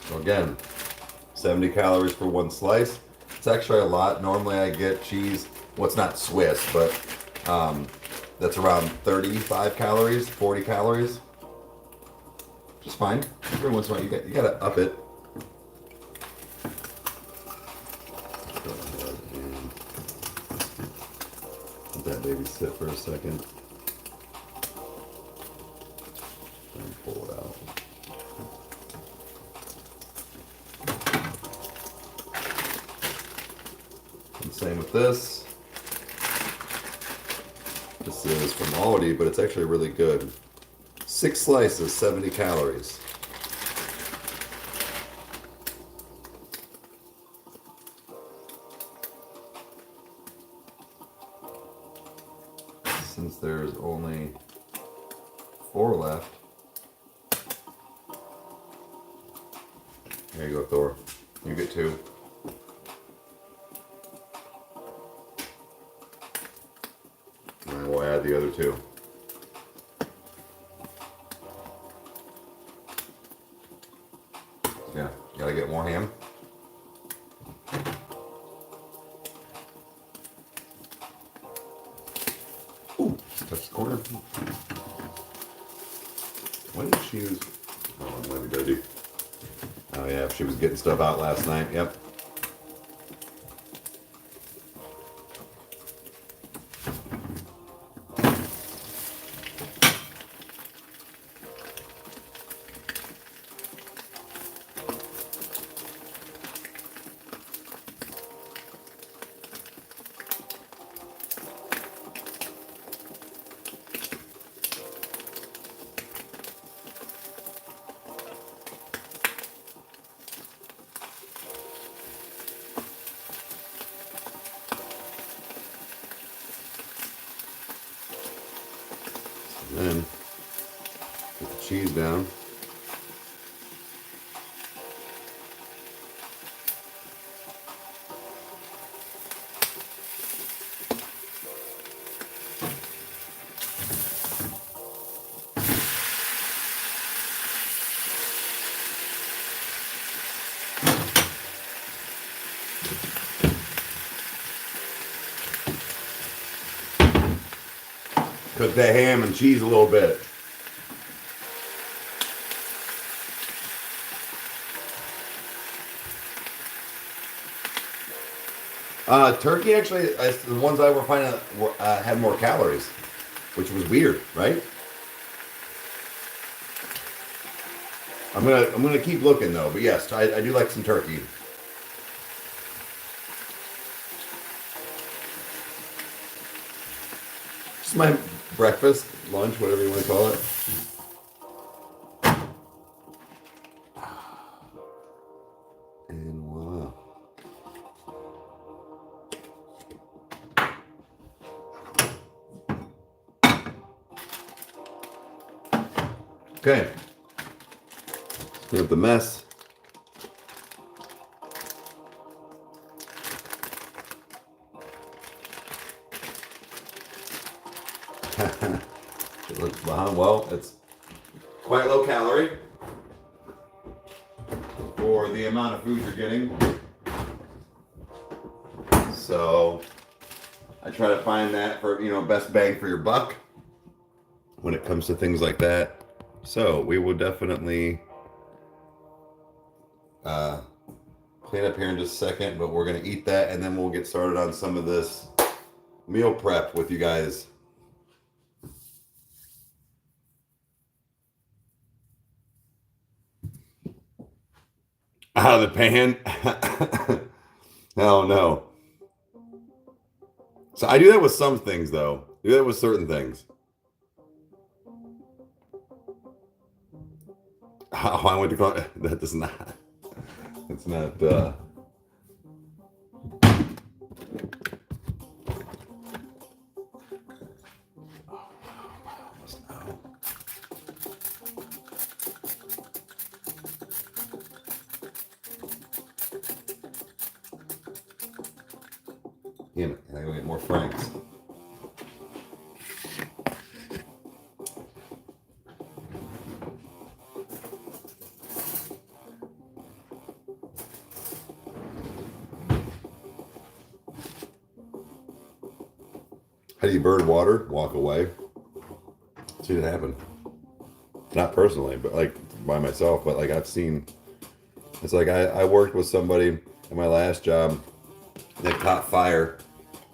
So again, 70 calories for one slice. It's actually a lot. Normally I get cheese, well, it's not Swiss, but that's around 35 calories, 40 calories. Just fine. Every once in a while you gotta up it. Go ahead and let that baby sit for a second. And pull it out. And same with this. This is from Aldi, but it's actually really good. 6 slices, 70 calories. Since there's only 4 left. There you go, Thor. You get 2. And we'll add the other 2. Yeah, gotta get more ham. Ooh, just touch the corner. Why did she use? Oh, let me go do. Oh yeah, she was getting stuff out last night. Yep. Then put the cheese down. Cook that ham and cheese a little bit. Turkey actually, the ones I were finding had more calories, which was weird, right? I'm gonna keep looking though, but yes, I do like some turkey. Just my breakfast, lunch, whatever you want to call it. And voila. Okay. Clean up the mess. It looks behind. Well, it's quite low calorie for the amount of food you're getting. So I try to find that for, best bang for your buck when it comes to things like that. So we will definitely clean up here in just a second, but we're going to eat that and then we'll get started on some of this meal prep with you guys. Out of the pan? Hell no. So I do that with some things though. I do that with certain things. Oh, I went to call that does not. It's not damn it, I gotta go get more franks. How do you burn water? Walk away. See it happen. Not personally, but like by myself, but like I've seen, it's like I worked with somebody at my last job that caught fire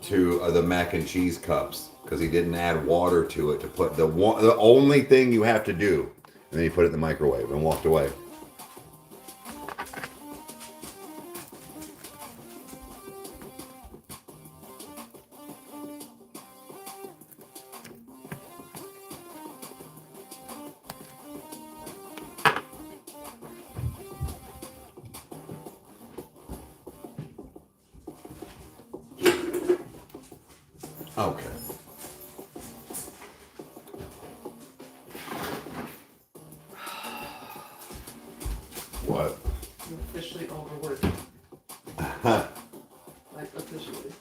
to the mac and cheese cups because he didn't add water to it to put the only thing you have to do, and then he put it in the microwave and walked away. Okay. What? I'm officially overworked. Like, officially.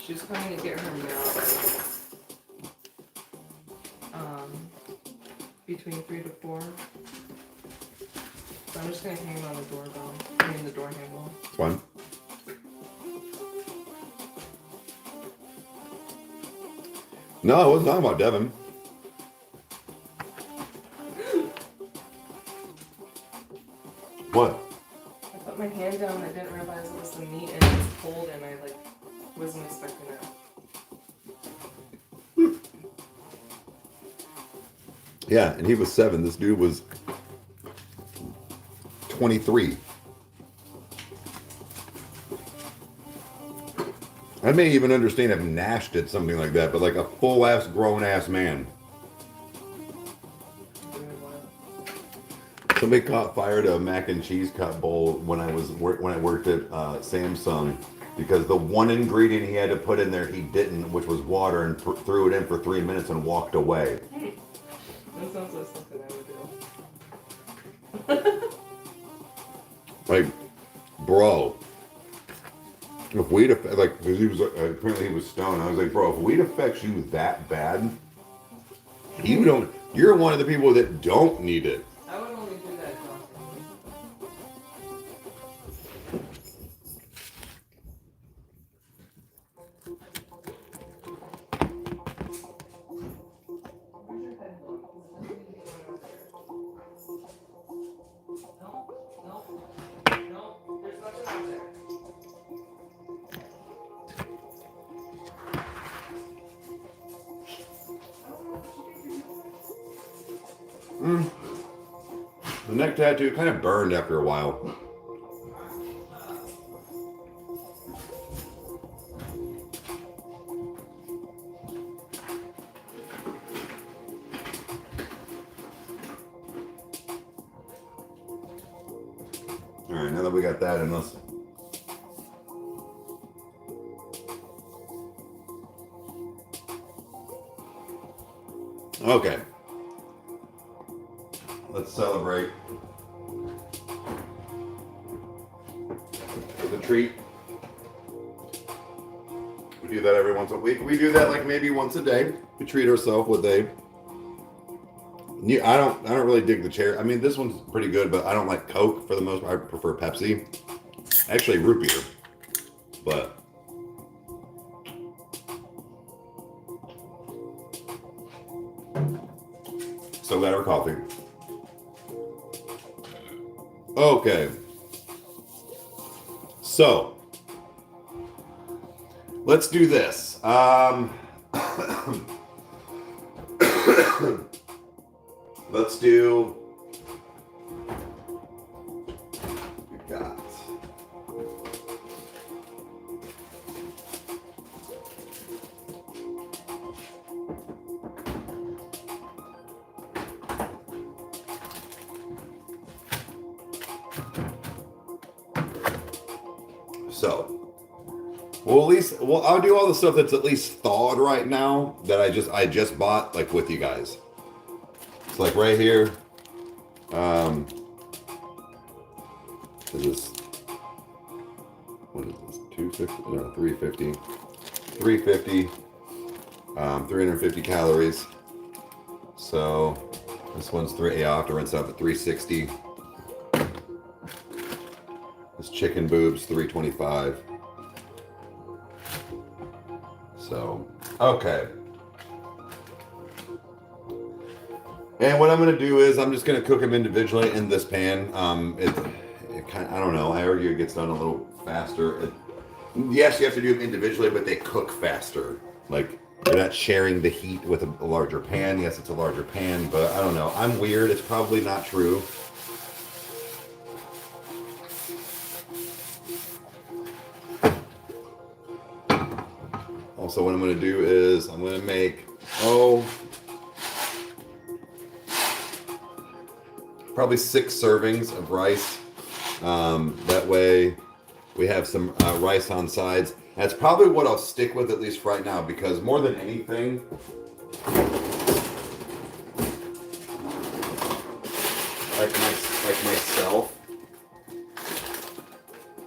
She's coming to get her mail, between 3 to 4. So I'm just gonna hang it on the doorbell. I mean, the door handle. It's fine. No, I wasn't talking about Devin. What? I put my hand down and I didn't realize it was the meat and it's cold and I like wasn't expecting it. Yeah, and he was 7. This dude was 23. I may even understand if Nash did something like that, but like a full-ass, grown-ass man. Somebody caught fire to a mac and cheese cup bowl when I worked at Samsung because the one ingredient he had to put in there he didn't, which was water, and threw it in for 3 minutes and walked away. That sounds like something I would do. Like, bro, if weed like, because he was apparently he was stoned. I was like, bro, if weed affects you that bad, you're one of the people that don't need it. I would only do that constantly. No, there's nothing out there. The neck tattoo kind of burned after a while. All right, now that we got that in us. Okay. Let's celebrate with a treat. We do that every once a week. We do that like maybe once a day. We treat ourselves with a. I don't really dig the cherry. I mean, this one's pretty good, but I don't like Coke for the most part. I prefer Pepsi. Actually, root beer, but. So got our coffee. Okay. So let's do this. Let's do. We got. So, well, at least, well, I'll do all the stuff that's at least thawed right now that I just bought, like, with you guys. It's like right here. Is this, what is this? 250? No, 350. 350. 350 calories. So this one's I'll have to rinse out the 360. This chicken boobs, $3.25. So, okay. And what I'm gonna do is I'm just gonna cook them individually in this pan. It kind of, I don't know. I argue it gets done a little faster. Yes, you have to do them individually, but they cook faster. Like you're not sharing the heat with a larger pan. Yes, it's a larger pan, but I don't know. I'm weird. It's probably not true. Also, what I'm going to do is I'm going to make, probably 6 servings of rice. That way we have some rice on sides. That's probably what I'll stick with, at least right now, because more than anything, like myself.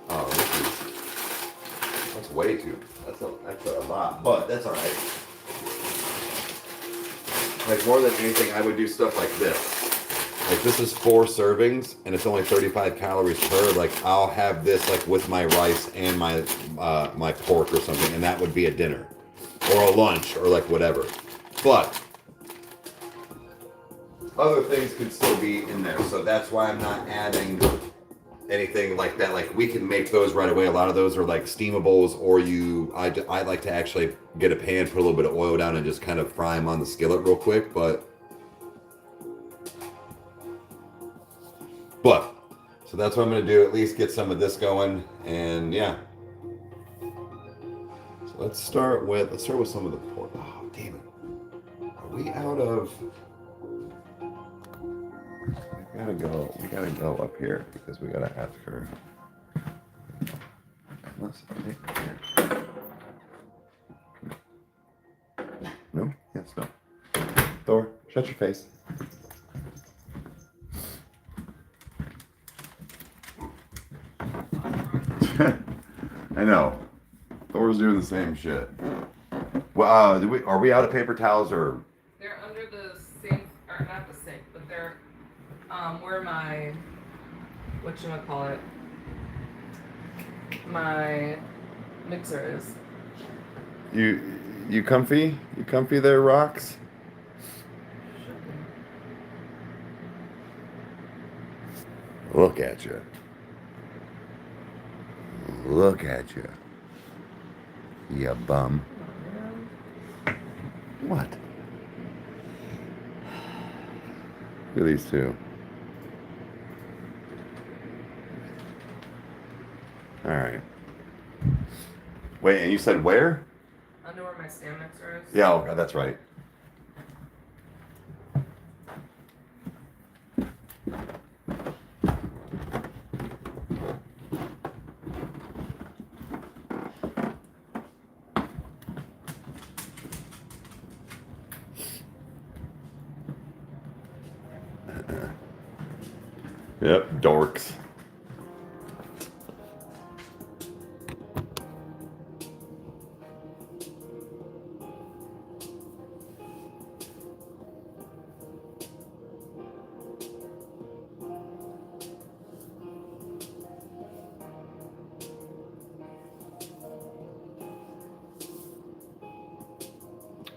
Oh, that's way too. That's a lot, but that's all right. Like more than anything, I would do stuff like this. Like this is 4 servings, and it's only 35 calories per. Like I'll have this like with my rice and my my pork or something, and that would be a dinner, or a lunch, or like whatever. But other things could still be in there, so that's why I'm not adding anything like that. Like we can make those right away. A lot of those are like steamables, or I like to actually get a pan, put a little bit of oil down, and just kind of fry them on the skillet real quick. But so that's what I'm gonna do. At least get some of this going, and yeah. So let's start with some of the pork. Oh damn it! Are we out of? We gotta go up here because we gotta ask her. No? Yes, no. Thor, shut your face. I know. Thor's doing the same shit. Well, are we out of paper towels or? They're under the sink, or not the sink, but they're where my whatchamacallit, my mixer is. You comfy? You comfy there, Rocks? Look at you. Look at you. You bum. What? Look at these two. All right. Wait, and you said where? Under where my stand mixer is. Yeah, oh, that's right. Yep, dorks.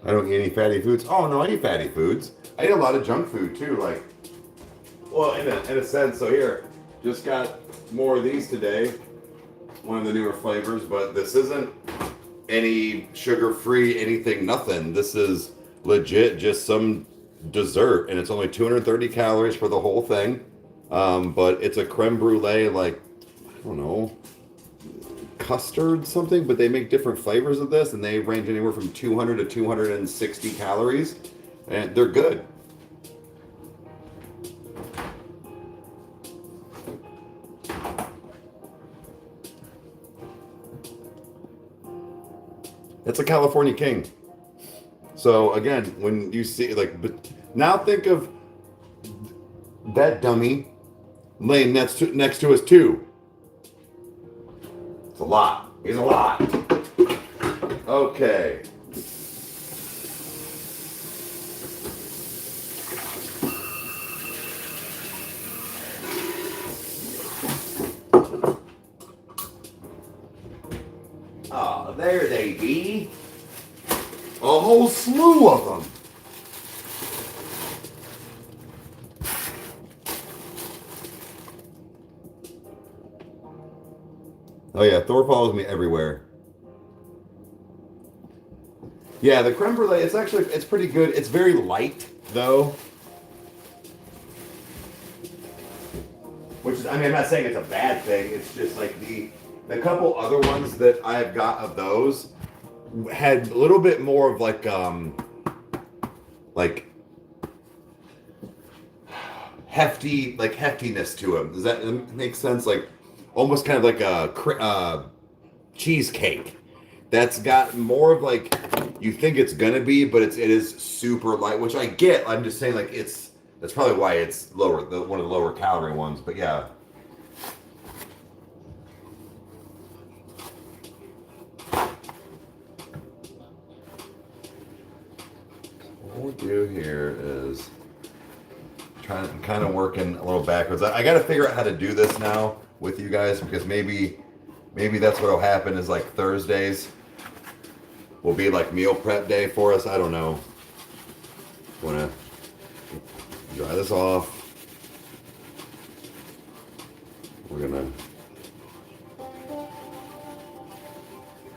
I don't eat any fatty foods. Oh no, I eat fatty foods. I eat a lot of junk food too, like, well, in a sense. So here, just got more of these today. One of the newer flavors, but this isn't any sugar-free, anything, nothing. This is legit just some dessert, and it's only 230 calories for the whole thing. But it's a creme brulee, like, I don't know, custard something, but they make different flavors of this, and they range anywhere from 200 to 260 calories, and they're good. It's a California King. So again, when you see, like, but now think of that dummy laying next to us too. It's a lot. He's a lot. Okay. Oh, there they be. A whole slew of them. Oh yeah, Thor follows me everywhere. Yeah, the creme brulee, it's pretty good. It's very light, though. Which is, I mean, I'm not saying it's a bad thing. It's just like the couple other ones that I've got of those had a little bit more of like heftiness to them. Does that make sense? Like almost kind of like a cheesecake. That's got more of like you think it's gonna be, but it is super light, which I get. I'm just saying like that's probably why it's lower, one of the lower calorie ones. But yeah. What we'll do here is kind of working a little backwards. I got to figure out how to do this now with you guys because maybe that's what'll happen is like Thursdays will be like meal prep day for us. I don't know. Want to dry this off. We're gonna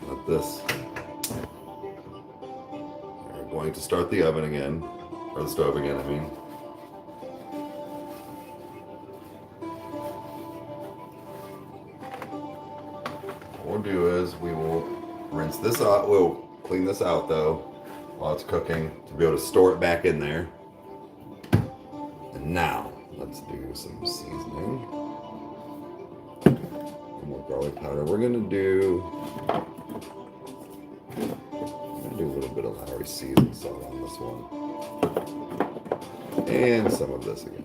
let this. We're going to start the oven again, or the stove again. I mean. What we'll do is we will rinse this out. We'll clean this out though while it's cooking to be able to store it back in there. And now let's do some seasoning. And more garlic powder. We're gonna do a little bit of Lowry seasoned salt on this one, and some of this again.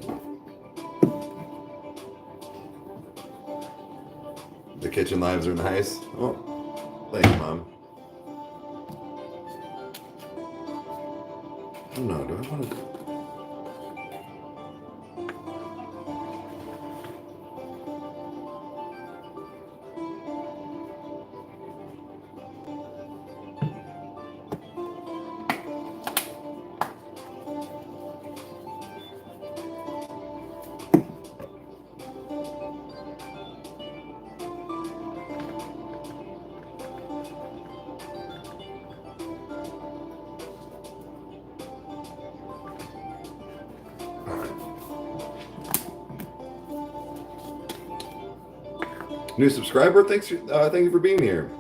The kitchen knives are nice. Oh, thanks, Mom. Oh no, do I want to? New subscriber, thank you for being here.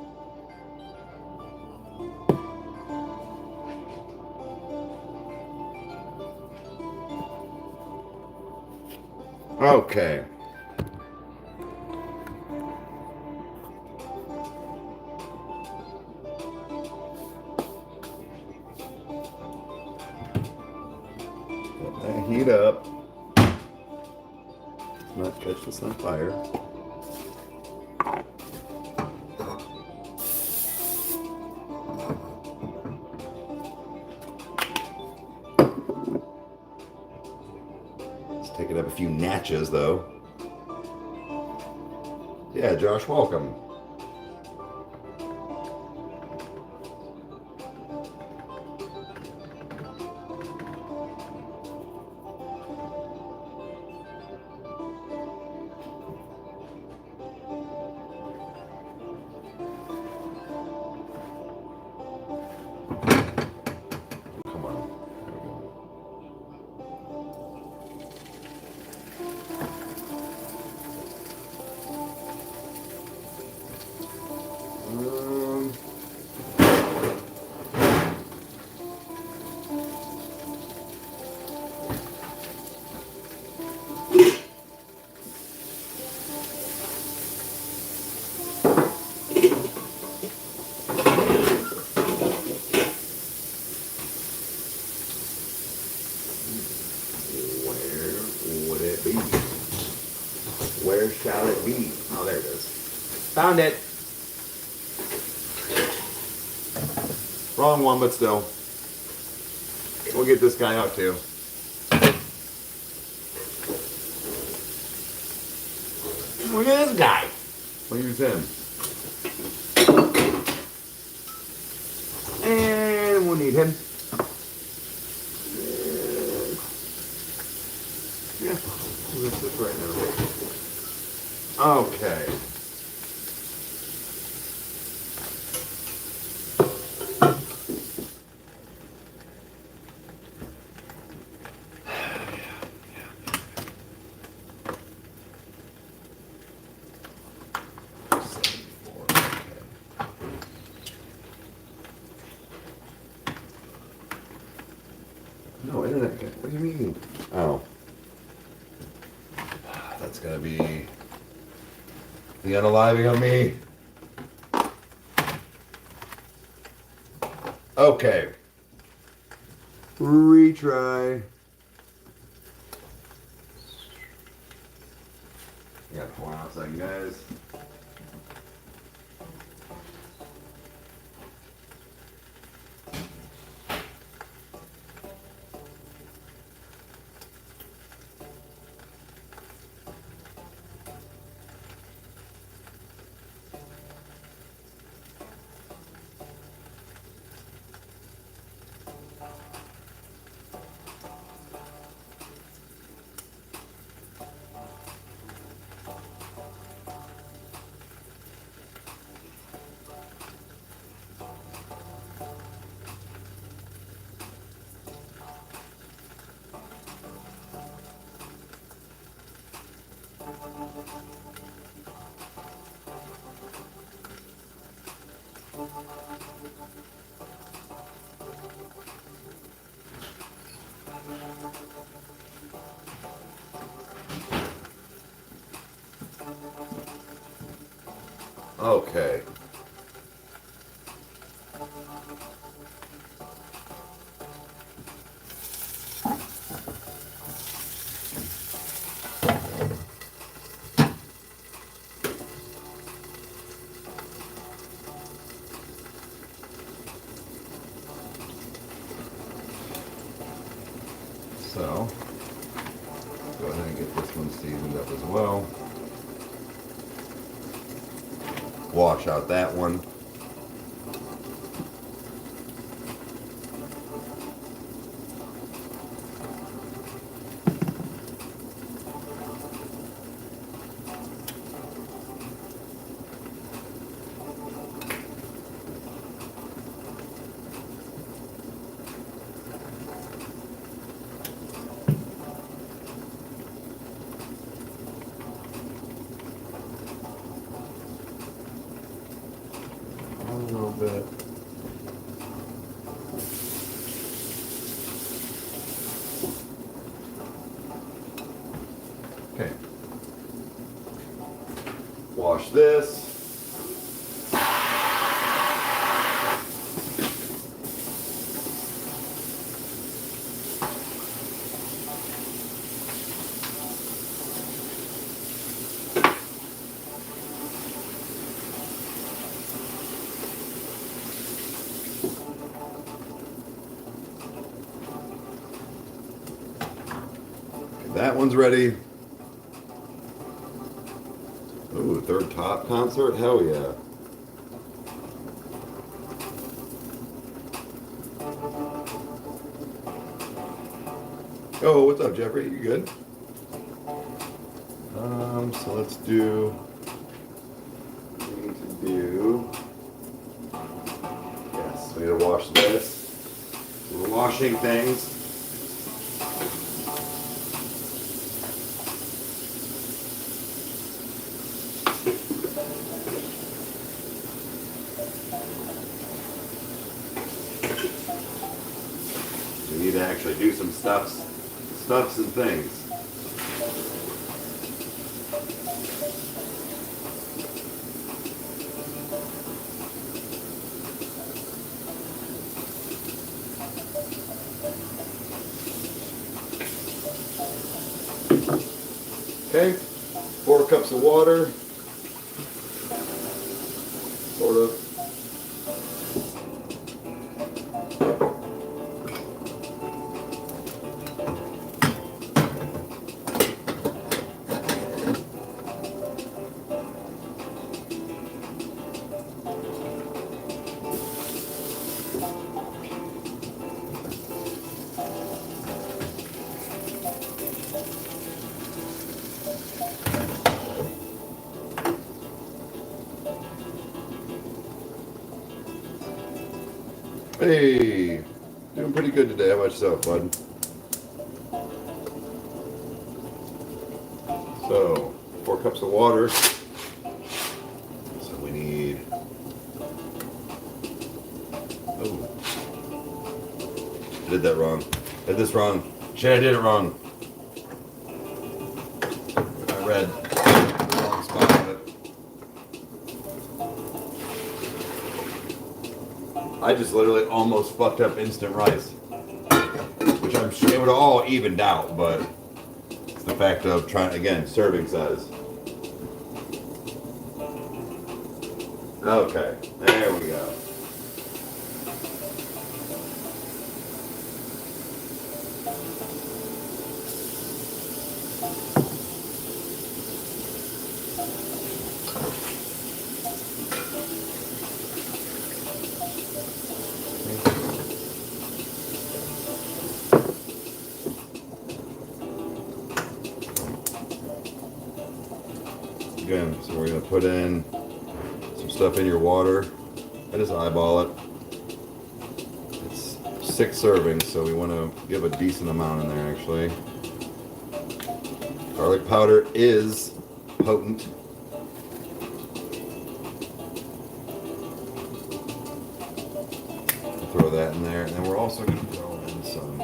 Okay. Let that heat up. Not catch this on fire. Taking up a few natches though. Yeah, Josh, welcome. Where shall it be? Oh, there it is. Found it. Wrong one, but still. We'll get this guy out too. Look at this guy. We'll use him. again? Yeah, this is right now. Okay. No, internet. What do you mean? Oh. That's gonna be the unaliving of me. Okay. Retry. Yeah, hold on a second, guys. Okay. So, go ahead and get this one seasoned up as well. Wash out that one. A little bit. Okay. Wash this. That one's ready. Ooh, third top concert? Hell yeah. Oh, what's up, Jeffrey? You good? So let's do. We need to do. Yes, we need to wash this. We're washing things. We need to actually do some stuffs and things. Okay, 4 cups of water, sort of. Hey, doing pretty good today. How about yourself, bud? So, 4 cups of water. So we need. Oh, I did that wrong. I did this wrong. Shit, I did it wrong. I read the wrong spot of it. I just literally almost fucked up instant rice, which I'm sure it would have all evened out, but it's the fact of trying again serving size. Okay, there we go. Again, so we're gonna put in some stuff in your water. I just eyeball it. It's 6 servings, so we want to give a decent amount in there actually. Garlic powder is potent. We'll throw that in there, and then we're also going to throw in some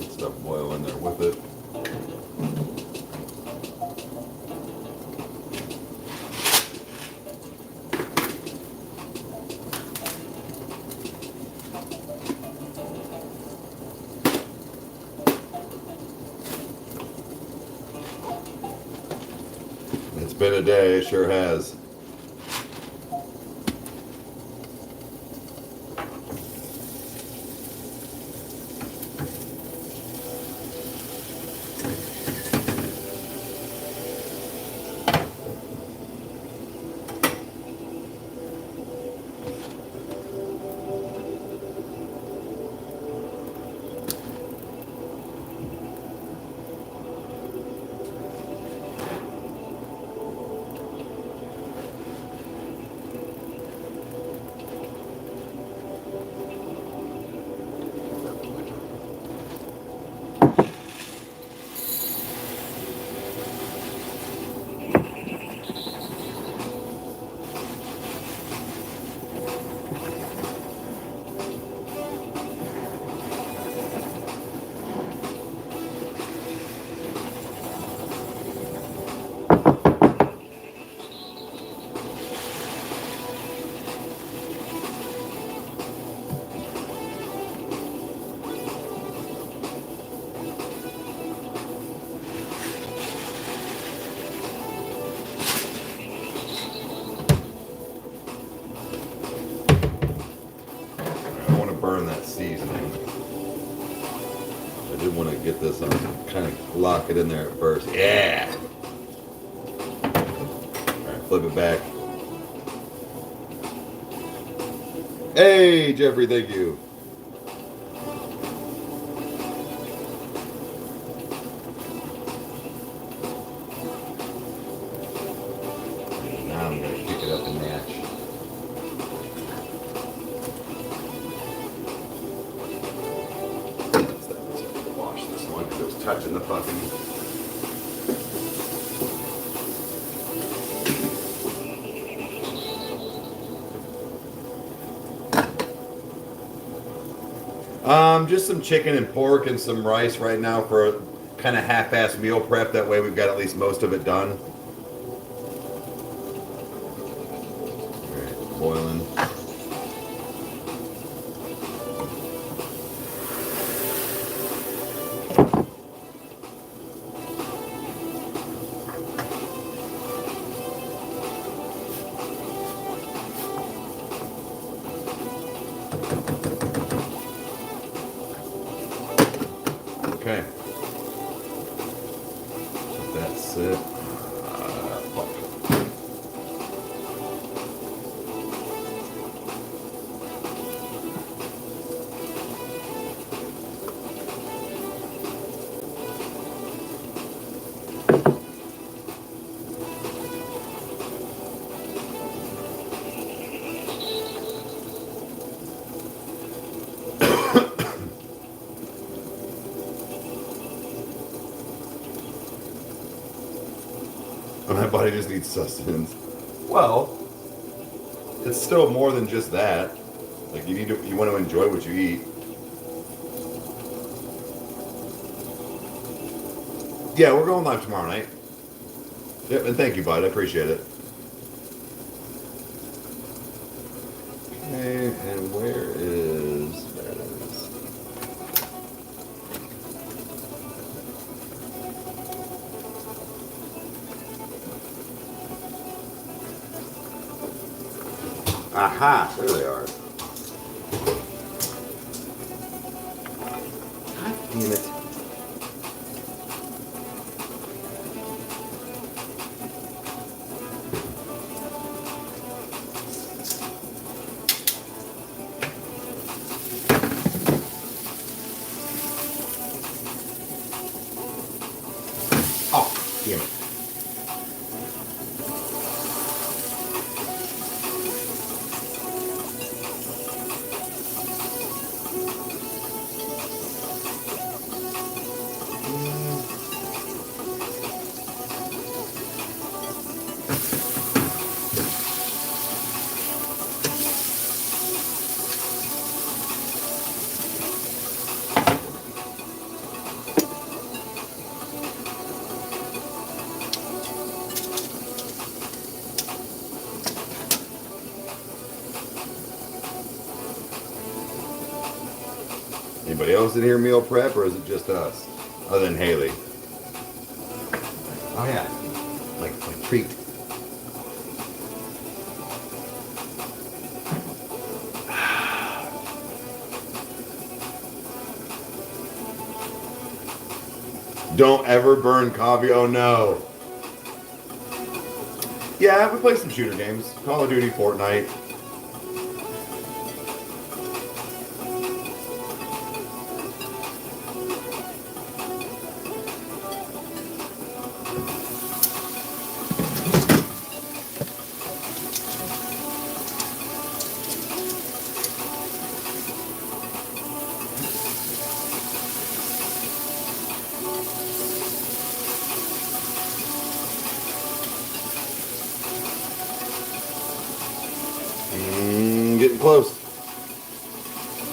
stuff boil in there with it. It's been a day, it sure has. Burn that seasoning. I did want to get this on, kind of lock it in there at first. Yeah! Alright, flip it back. Hey, Jeffrey, thank you. Now I'm going to kick it up a notch. Touching the fucking. Just some chicken and pork and some rice right now for a kind of half-assed meal prep. That way we've got at least most of it done. All right, boiling. Okay. Let that sit. My body just needs sustenance. Well, it's still more than just that. Like you want to enjoy what you eat. Yeah, we're going live tomorrow night. Yep, and thank you, bud. I appreciate it. Okay, and where is... There it is. Aha! There they are. God damn it. Damn it. Anybody else in here meal prep, or is it just us? Other than Haley. Oh yeah, my treat. Don't ever burn coffee. Oh no. Yeah, we play some shooter games. Call of Duty, Fortnite. Getting close.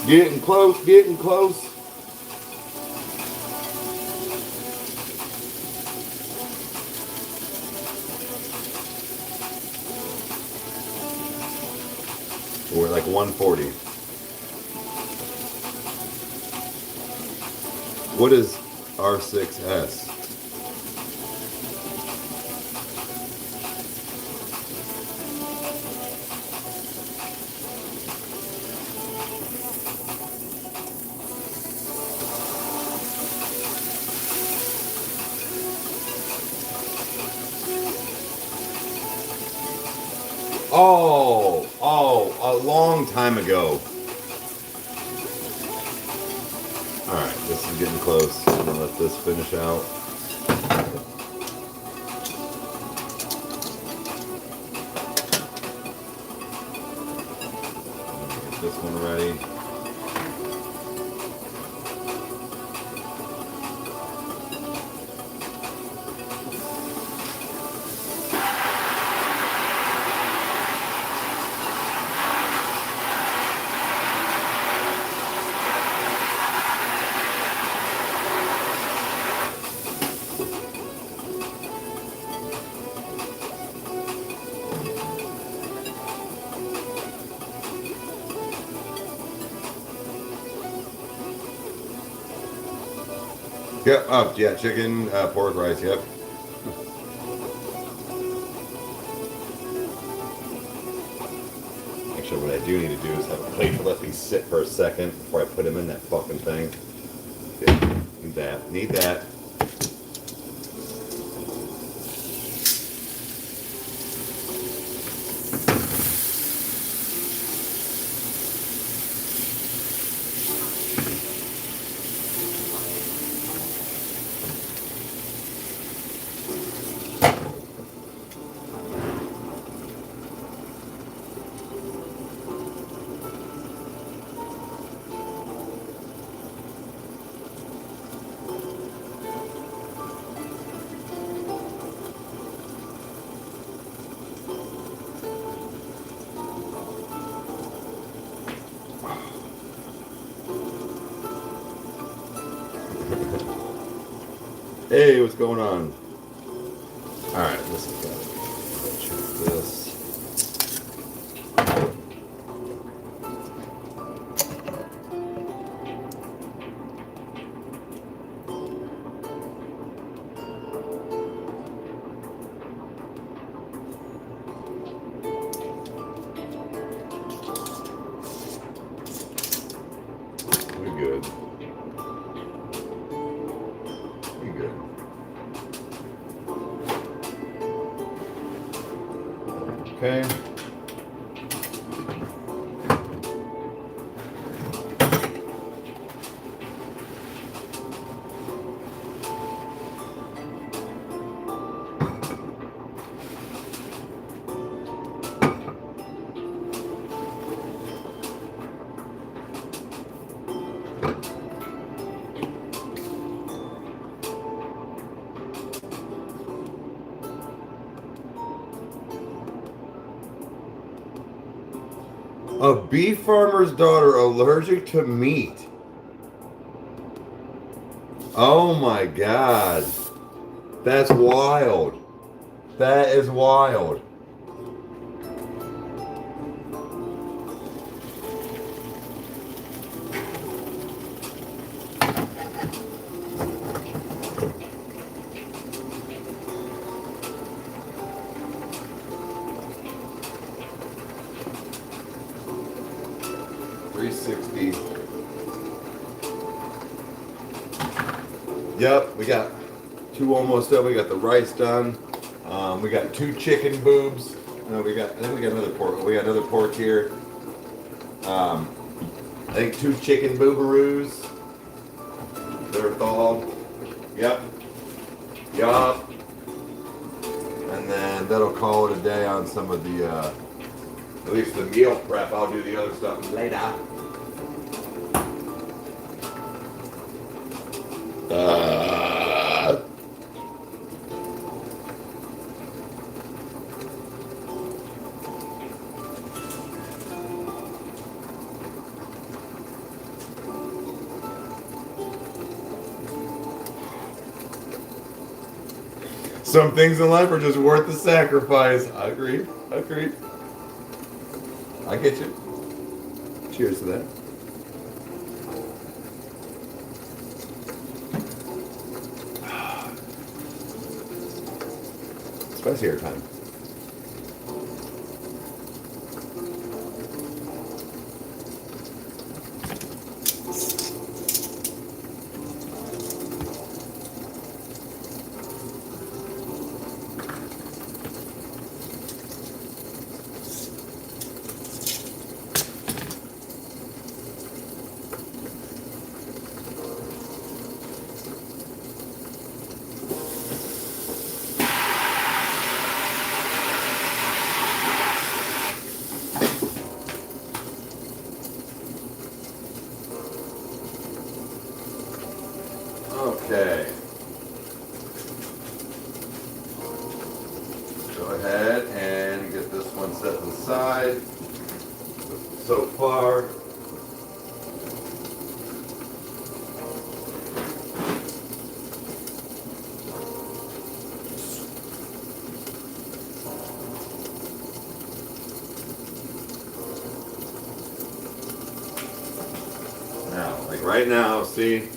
Getting close, getting close. We're like 140. What is R6S? A long time ago. Alright, this is getting close. I'm gonna let this finish out. Get this one ready. Yep, yeah, chicken, pork rice, yep. Actually, what I do need to do is have a plate to let these sit for a second before I put them in that fucking thing. Okay. Need that. Need that. Hey, what's going on? All right, this is good. Check this. We're good. We're good. Okay. A beef farmer's daughter allergic to meat. Oh my God. That's wild. That is wild. Yep, we got two almost done. We got the rice done. We got 2 chicken boobs. No, I think we got another pork. We got another pork here. I think 2 chicken boobaroos that are thawed. Yep. Yup. And then that'll call it a day on some of the, at least the meal prep. I'll do the other stuff later. Some things in life are just worth the sacrifice. I agree. Agreed. I get you. Cheers to that. Spicy air time. Okay. Go ahead and get this one set aside. So far. Now, like right now, see?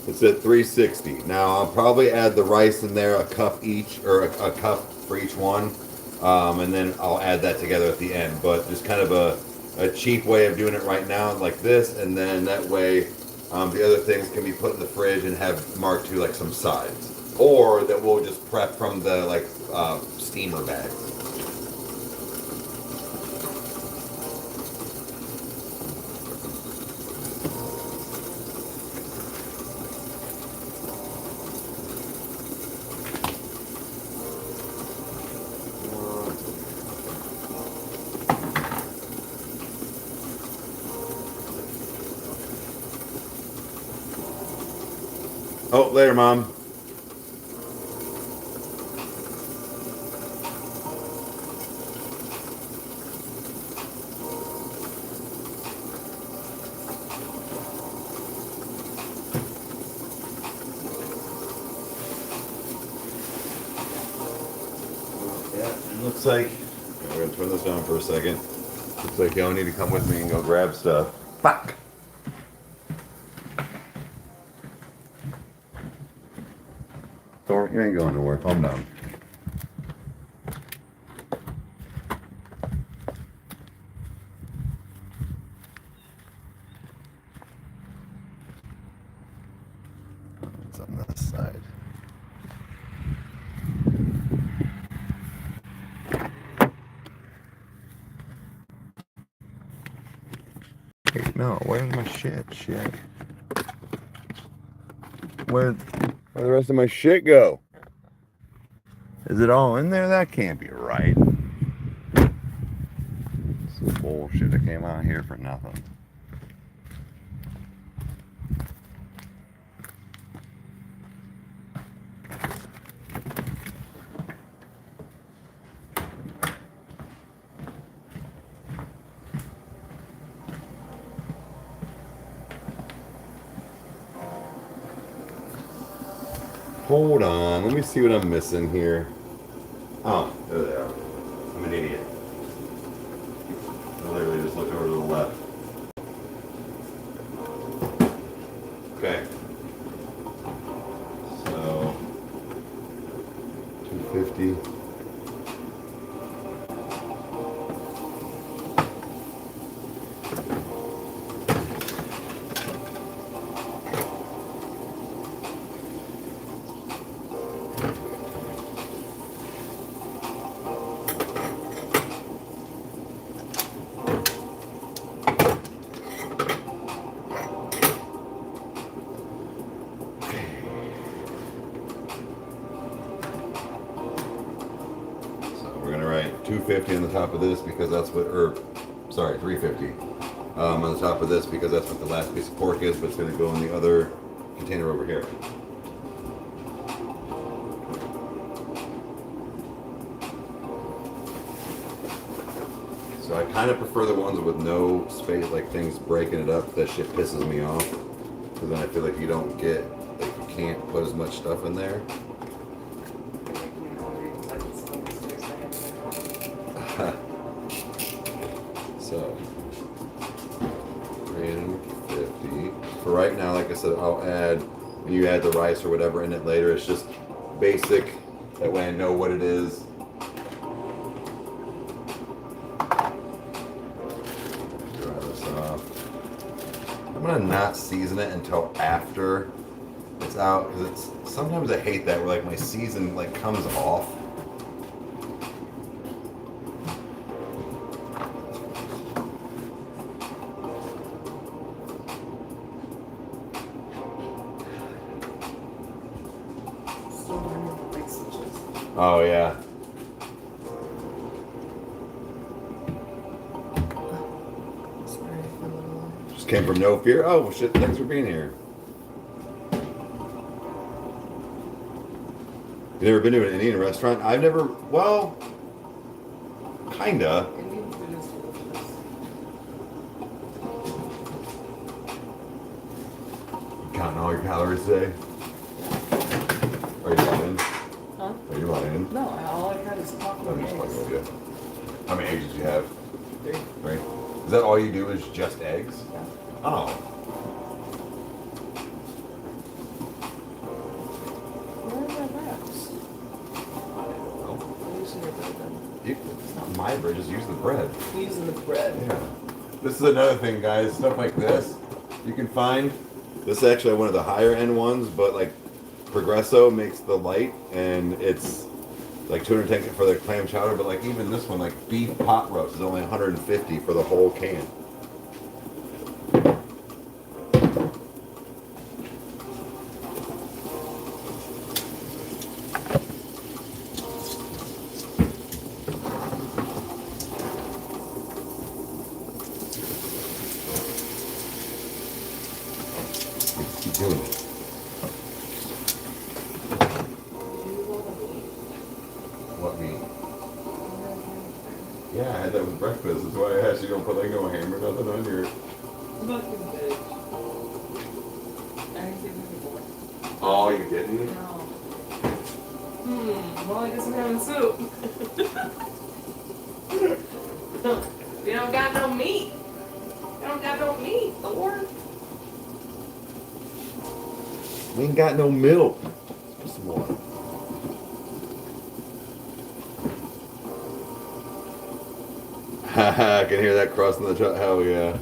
It's at 360. Now I'll probably add the rice in there, a cup each, or a cup for each one, and then I'll add that together at the end. But just kind of a cheap way of doing it right now, like this, and then that way The other things can be put in the fridge and have marked to like some sides, or that we'll just prep from the like steamer bags. Oh, later, Mom. Yeah, it looks like we're gonna turn this down for a second. Looks like y'all need to come with me and go grab stuff. Fuck. Thor, you ain't going nowhere. Calm down. It's on this side. Hey, no, where's my shit? Shit. Where'd the rest of my shit go? Is it all in there? That can't be right. This is bullshit. I came out here for nothing. Hold on, let me see what I'm missing here. Oh, there they are. I'm an idiot. I literally just looked over to the left. Okay. So, 250. We're gonna write 250 on the top of this because that's what, or sorry, 350 on the top of this because that's what the last piece of pork is, but it's gonna go in the other container over here. So I kind of prefer the ones with no space, like things breaking it up. That shit pisses me off because then I feel like you don't get, like you can't put as much stuff in there. So 350 for right now. Like I said, I'll add, when you add the rice or whatever in it later, it's just basic, that way I know what it is. Dry this off. I'm gonna not season it until after it's out, because it's, sometimes I hate that where like my season like comes off. Oh yeah. Just came from no fear. Oh shit, thanks for being here. You never been to an Indian restaurant? I've never, well, kinda. Indian food is delicious. Counting all your calories today? Are you lying? Huh? Are you lying? No, all I had is chocolate I'm just eggs. fucking with you. How many eggs did you have? 3. 3? Is that all you do is just eggs? Yeah. Oh. Where are my wraps? Well, I'm using your bread then. it's not my bread, just use the bread. I'm using the bread. Yeah. This is another thing, guys. Stuff like this you can find This is actually one of the higher end ones, but like Progresso makes the light, and it's like 210 for the clam chowder. But like even this one, like beef pot roast, is only 150 for the whole can. Keep doing it. What meat? Yeah, I had that with breakfast. That's why I asked you don't put like no ham or nothing on your. Fucking bitch. I didn't give you more. Oh, you didn't? No. Well, I guess I'm having soup. You don't got no meat. You don't got no meat, Thor. We ain't got no milk. Put some water. Haha, I can hear that crossing the truck. Hell yeah.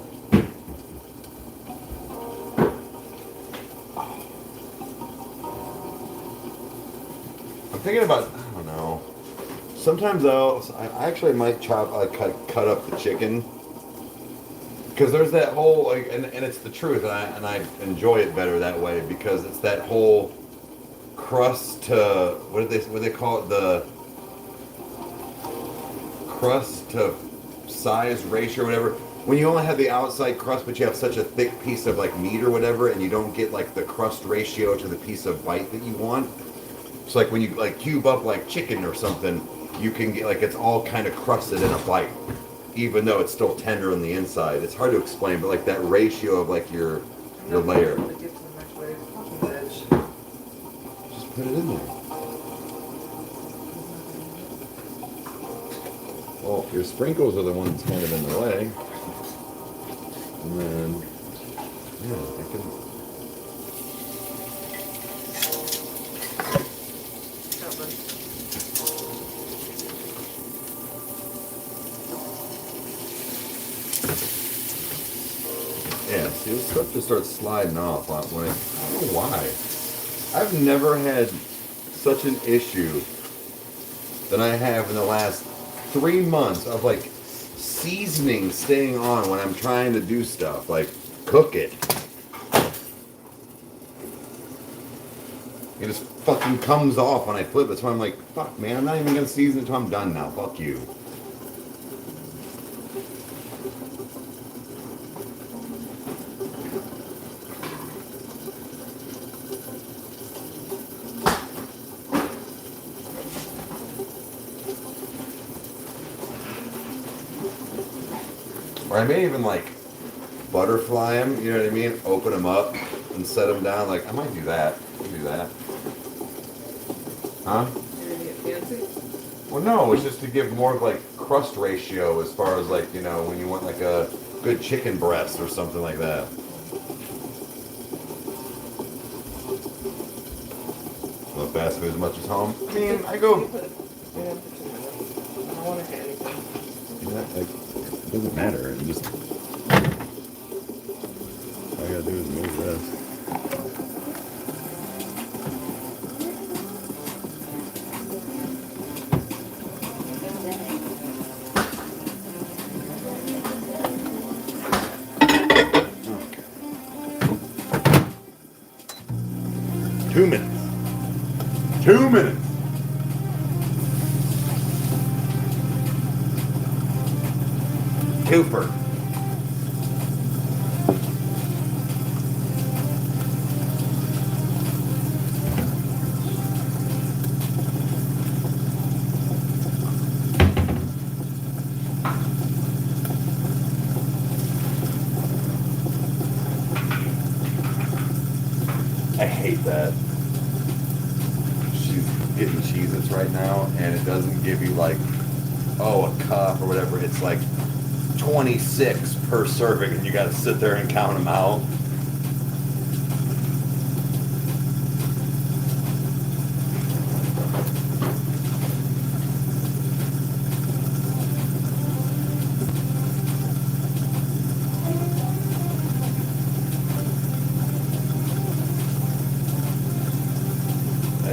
I'm thinking about, I don't know. Sometimes I actually might cut up the chicken. Because there's that whole, like, and it's the truth, and I enjoy it better that way, because it's that whole crust to, what do they call it, the crust to size ratio or whatever. When you only have the outside crust, but you have such a thick piece of like meat or whatever, and you don't get like the crust ratio to the piece of bite that you want. It's like when you like cube up like chicken or something, you can get like it's all kind of crusted in a bite, even though it's still tender on the inside. It's hard to explain, but like that ratio of like your layer. Just put it in there. Well, your sprinkles are the ones kind of in the way. And then, yeah, I can. Yeah, see, this stuff just starts sliding off when I don't know why. I've never had such an issue than I have in the last 3 months of like seasoning staying on when I'm trying to do stuff, like cook it. It just fucking comes off when I flip it, so I'm like, fuck man, I'm not even gonna season it until I'm done now, fuck you. Or I may even like butterfly them, you know what I mean? Open them up and set them down. Like, I might do that. I'll do that. Huh? You're gonna get fancy? Well, no, it's just to give more of like crust ratio as far as like, you know, when you want like a good chicken breast or something like that. Love fast food as much as home. I mean, I go. I don't want to hit anything. It doesn't matter. It just. All I gotta do is move this. 2 minutes. 2 minutes. Twofer. I hate that. She's getting Cheez-Its right now, and it doesn't give you like, oh, a cup or whatever. It's like 26 per serving, and you got to sit there and count them out.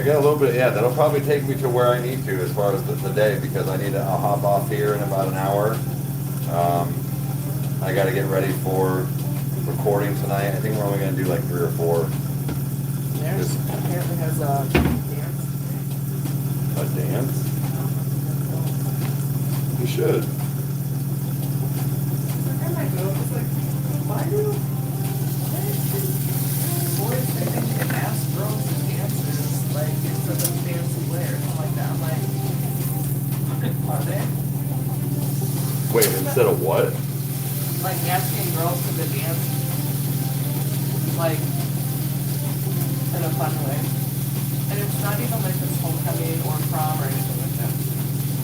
I got a little bit, yeah, that'll probably take me to where I need to as far as the day because I'll hop off here in about an hour. I got to get ready for recording tonight. I think we're only going to do like 3 or 4. There's apparently has a dance. A dance? You should. And I go, it's like, why do boys think they can ask girls to dances like instead of fancy wear or something like that? I'm like, are they? Wait, instead of what? Like asking girls to the dance, like in a fun way. And it's not even like it's homecoming or prom or anything like that.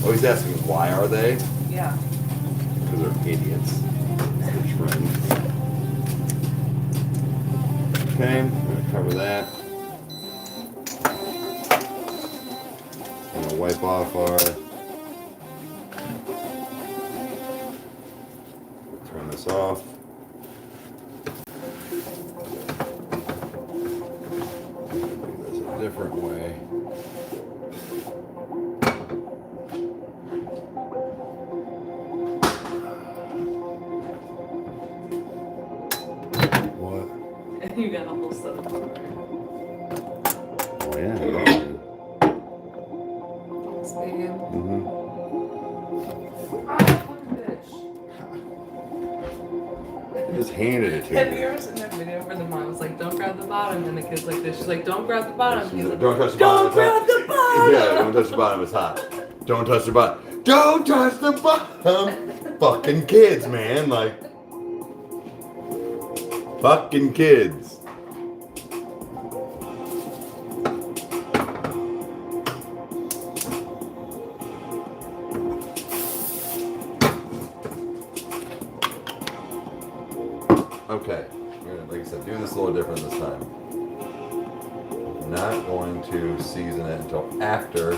Oh, he's asking why are they? Yeah. Because they're idiots. It's the trend. Okay, I'm going to cover that. I'm going to wipe off our... Turn this off. Do this a different way. What? And you got a whole set of them. Oh yeah. Speaking. Mm-hmm. Ah, fucking bitch. Just handed it to Have me. you ever seen that video where the mom was like, don't grab the bottom, and the kid's like this? She's like, don't grab the bottom. He's like, Don't touch the bottom. don't grab the bottom! Yeah, don't touch the bottom. It's hot. Don't touch the bottom. Don't touch the bottom. Fucking kids, man. Like, fucking kids. Okay, like I said, doing this a little different this time. Not going to season it until after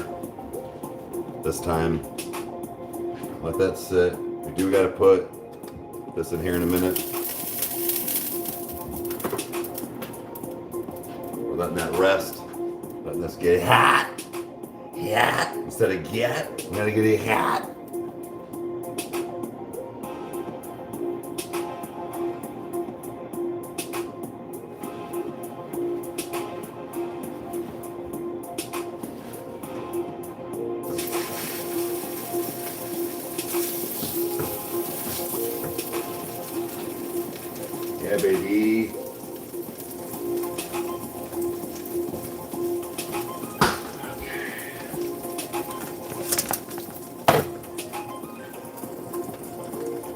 this time. Let that sit. We do got to put this in here in a minute. We're letting that rest. Letting this get hot. Hot. Instead of get, we got to get it hot. Yeah, baby.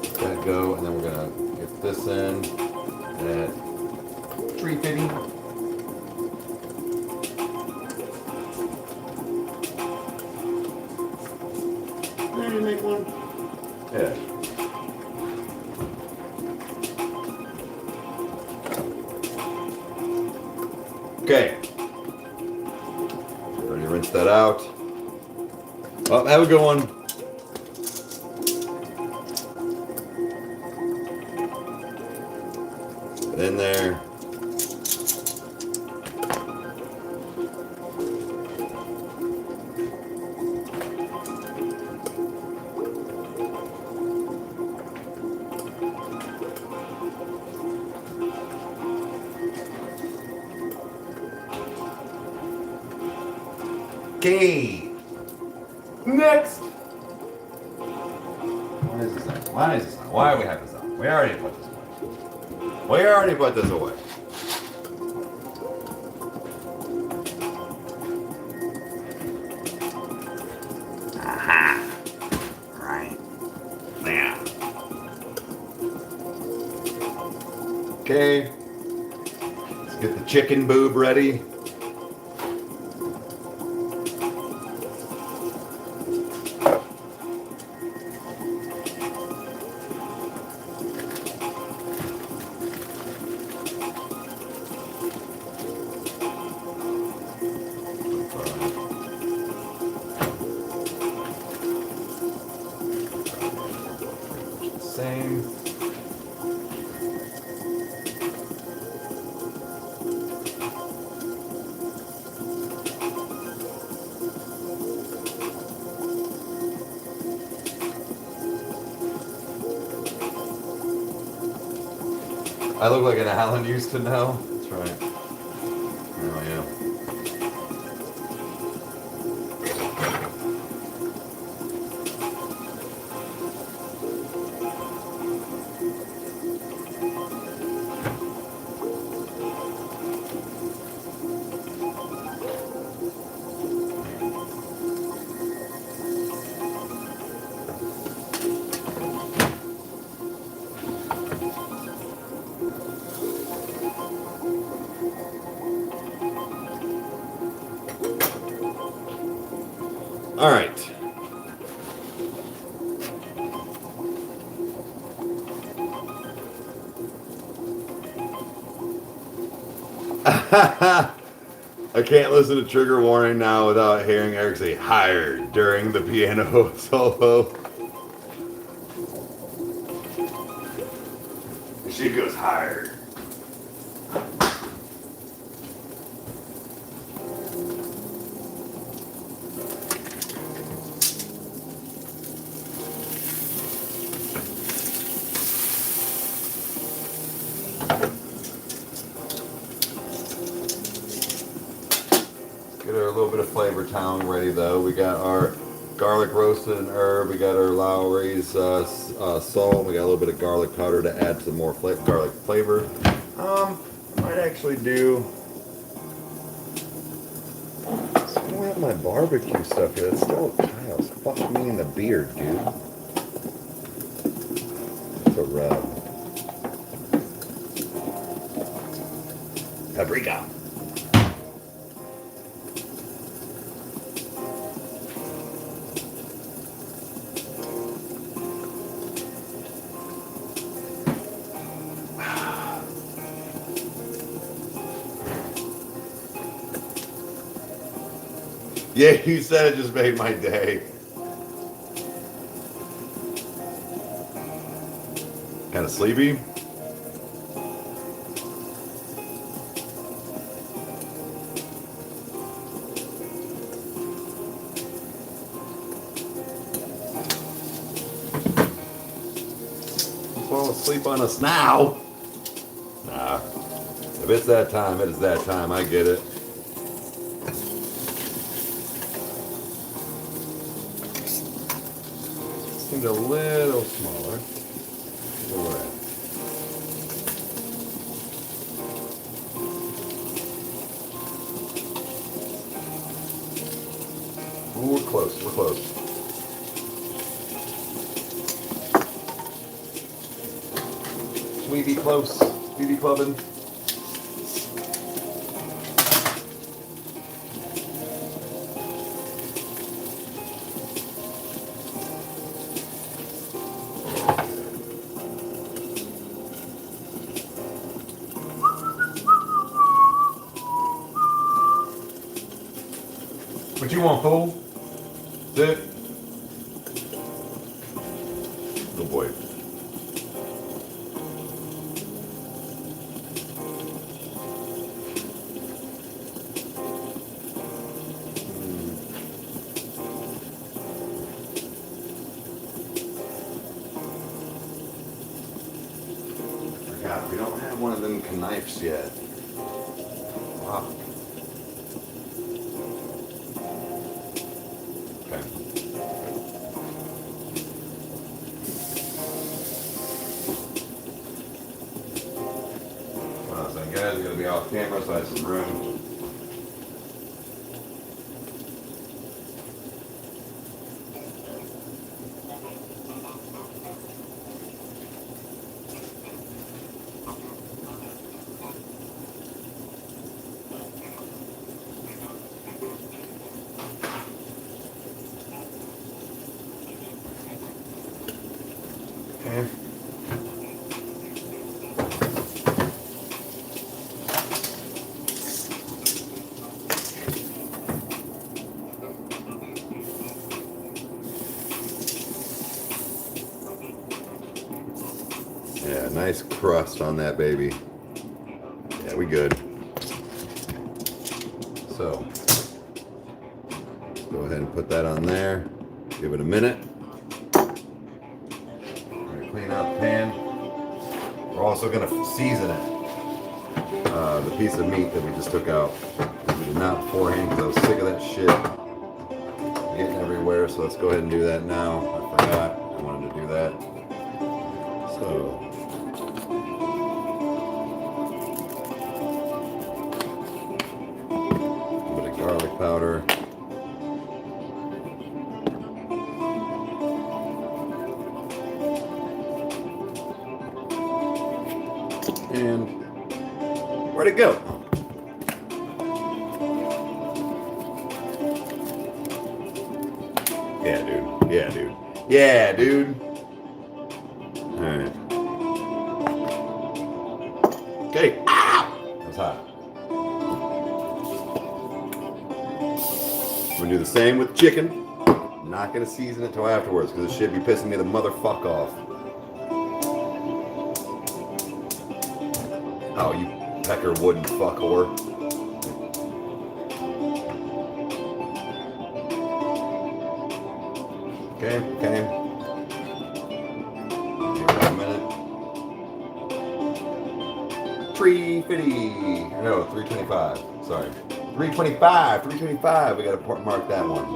Let that go, and then we're gonna get this in at 350. There you make one. Yeah. Okay. Already rinsed that out. Oh, have a good one. Put it in there. Okay. Next. Why is this on? Why is this on? Why do we have this on? We already put this away. We already put this away. Aha. Right. There. Okay. Let's get the chicken boob ready. Same. I look like an Alan used to know. That's right. Oh yeah. All right. I can't listen to Trigger Warning now without hearing Eric say "hired" during the piano solo. She goes hired. Get our little bit of flavor town ready though. We got our garlic roasted and herb. We got our Lowry's salt. We got a little bit of garlic powder to add some more garlic flavor. I might actually do. I don't have my barbecue stuff yet. It's still at Kyle's. Fuck me in the beard, dude. It's a rub. Paprika. Yeah, you said it just made my day. Kind of sleepy? Fall asleep on us now? Nah. If it's that time, it is that time. I get it. Seemed a little smaller. Where we're at. Ooh, we're close. We're close. We be close. We be clubbing. What you want, fool? Sit. Good boy. Forgot, we don't have one of them knives yet. Wow. Guys, we're gonna be off camera, so I have some room. Okay. Yeah, nice crust on that baby. Yeah, we good. So, go ahead and put that on there. Give it a minute. Clean out the pan. We're also going to season it. The piece of meat that we just took out. We did not beforehand because I was sick of that shit getting everywhere. So let's go ahead and do that now. I forgot I wanted to do that. So. A bit of garlic powder. And where'd it go? Yeah, dude. Yeah, dude. Yeah, dude. Alright. Okay. Ah! That's hot. I'm gonna do the same with chicken. I'm not gonna season it till afterwards because it should be pissing me the motherfuck off. Oh, you pecker wooden fuck whore. Okay, okay. Give it a minute. 350. No, 325. Sorry. 325. 325. We gotta mark that one.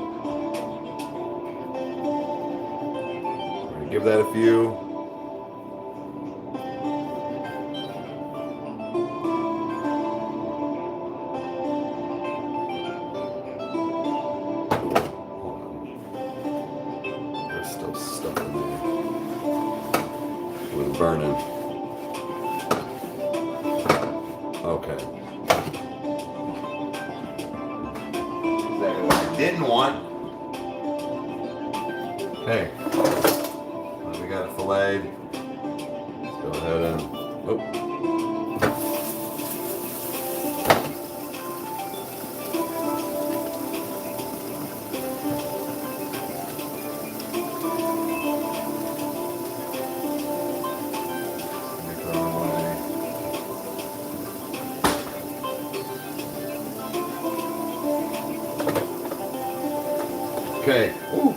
We're gonna give that a few. Burning. Okay. Exactly what I didn't want. Okay. We got it filleted. Let's go ahead and. Oh. Okay. Ooh.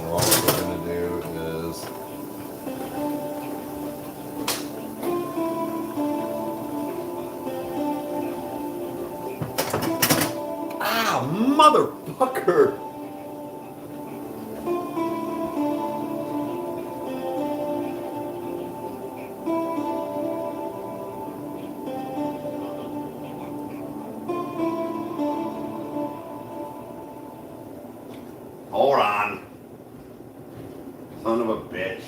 All we're going to do is motherfucker! Hold on. Son of a bitch.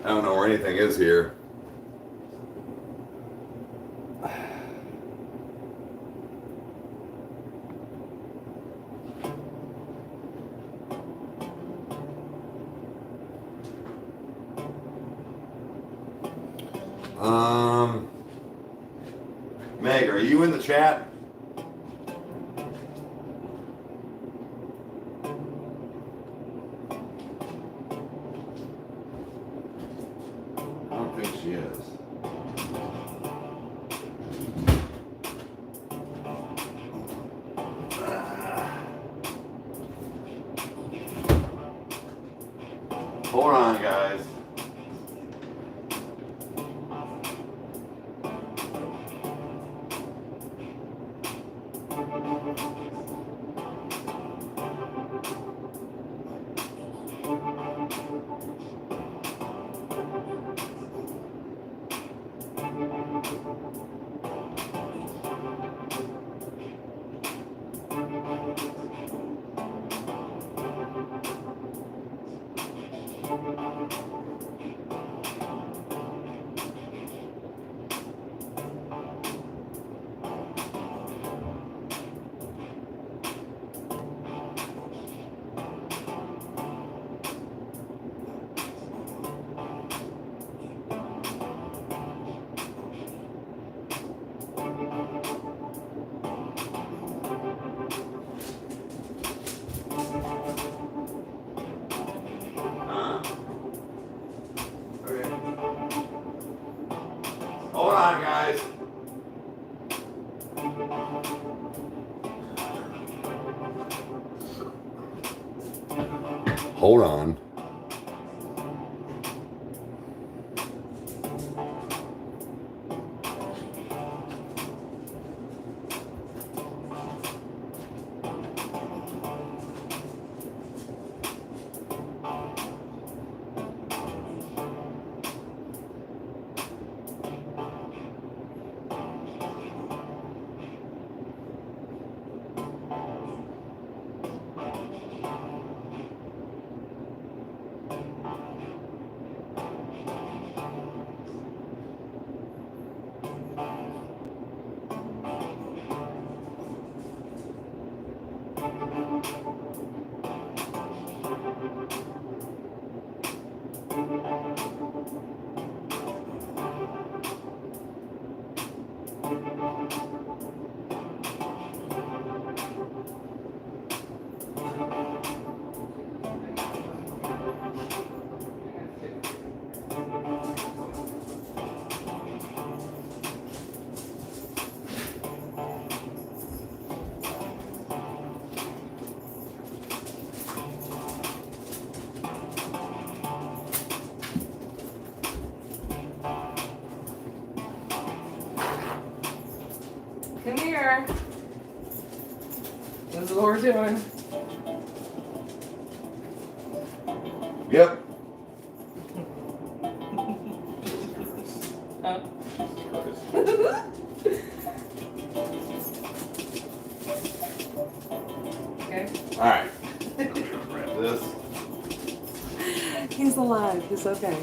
I don't know where anything is here. Meg, are you in the chat? I don't think she is. Hold on, guys. Hold on. Come here. This is what we're doing. Yep. Okay. All right. I'm gonna grab this. He's alive. He's okay.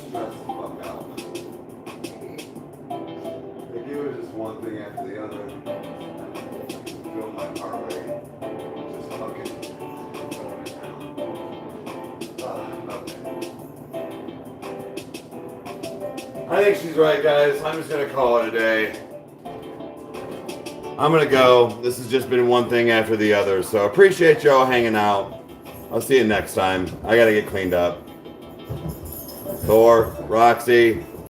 Stress the fuck out. If you was just one thing after the other, feel my heart rate just fucking. Okay. I think she's right, guys. I'm just gonna call it a day. I'm gonna go. This has just been one thing after the other. So appreciate y'all hanging out. I'll see you next time. I gotta get cleaned up. Thor, Roxy,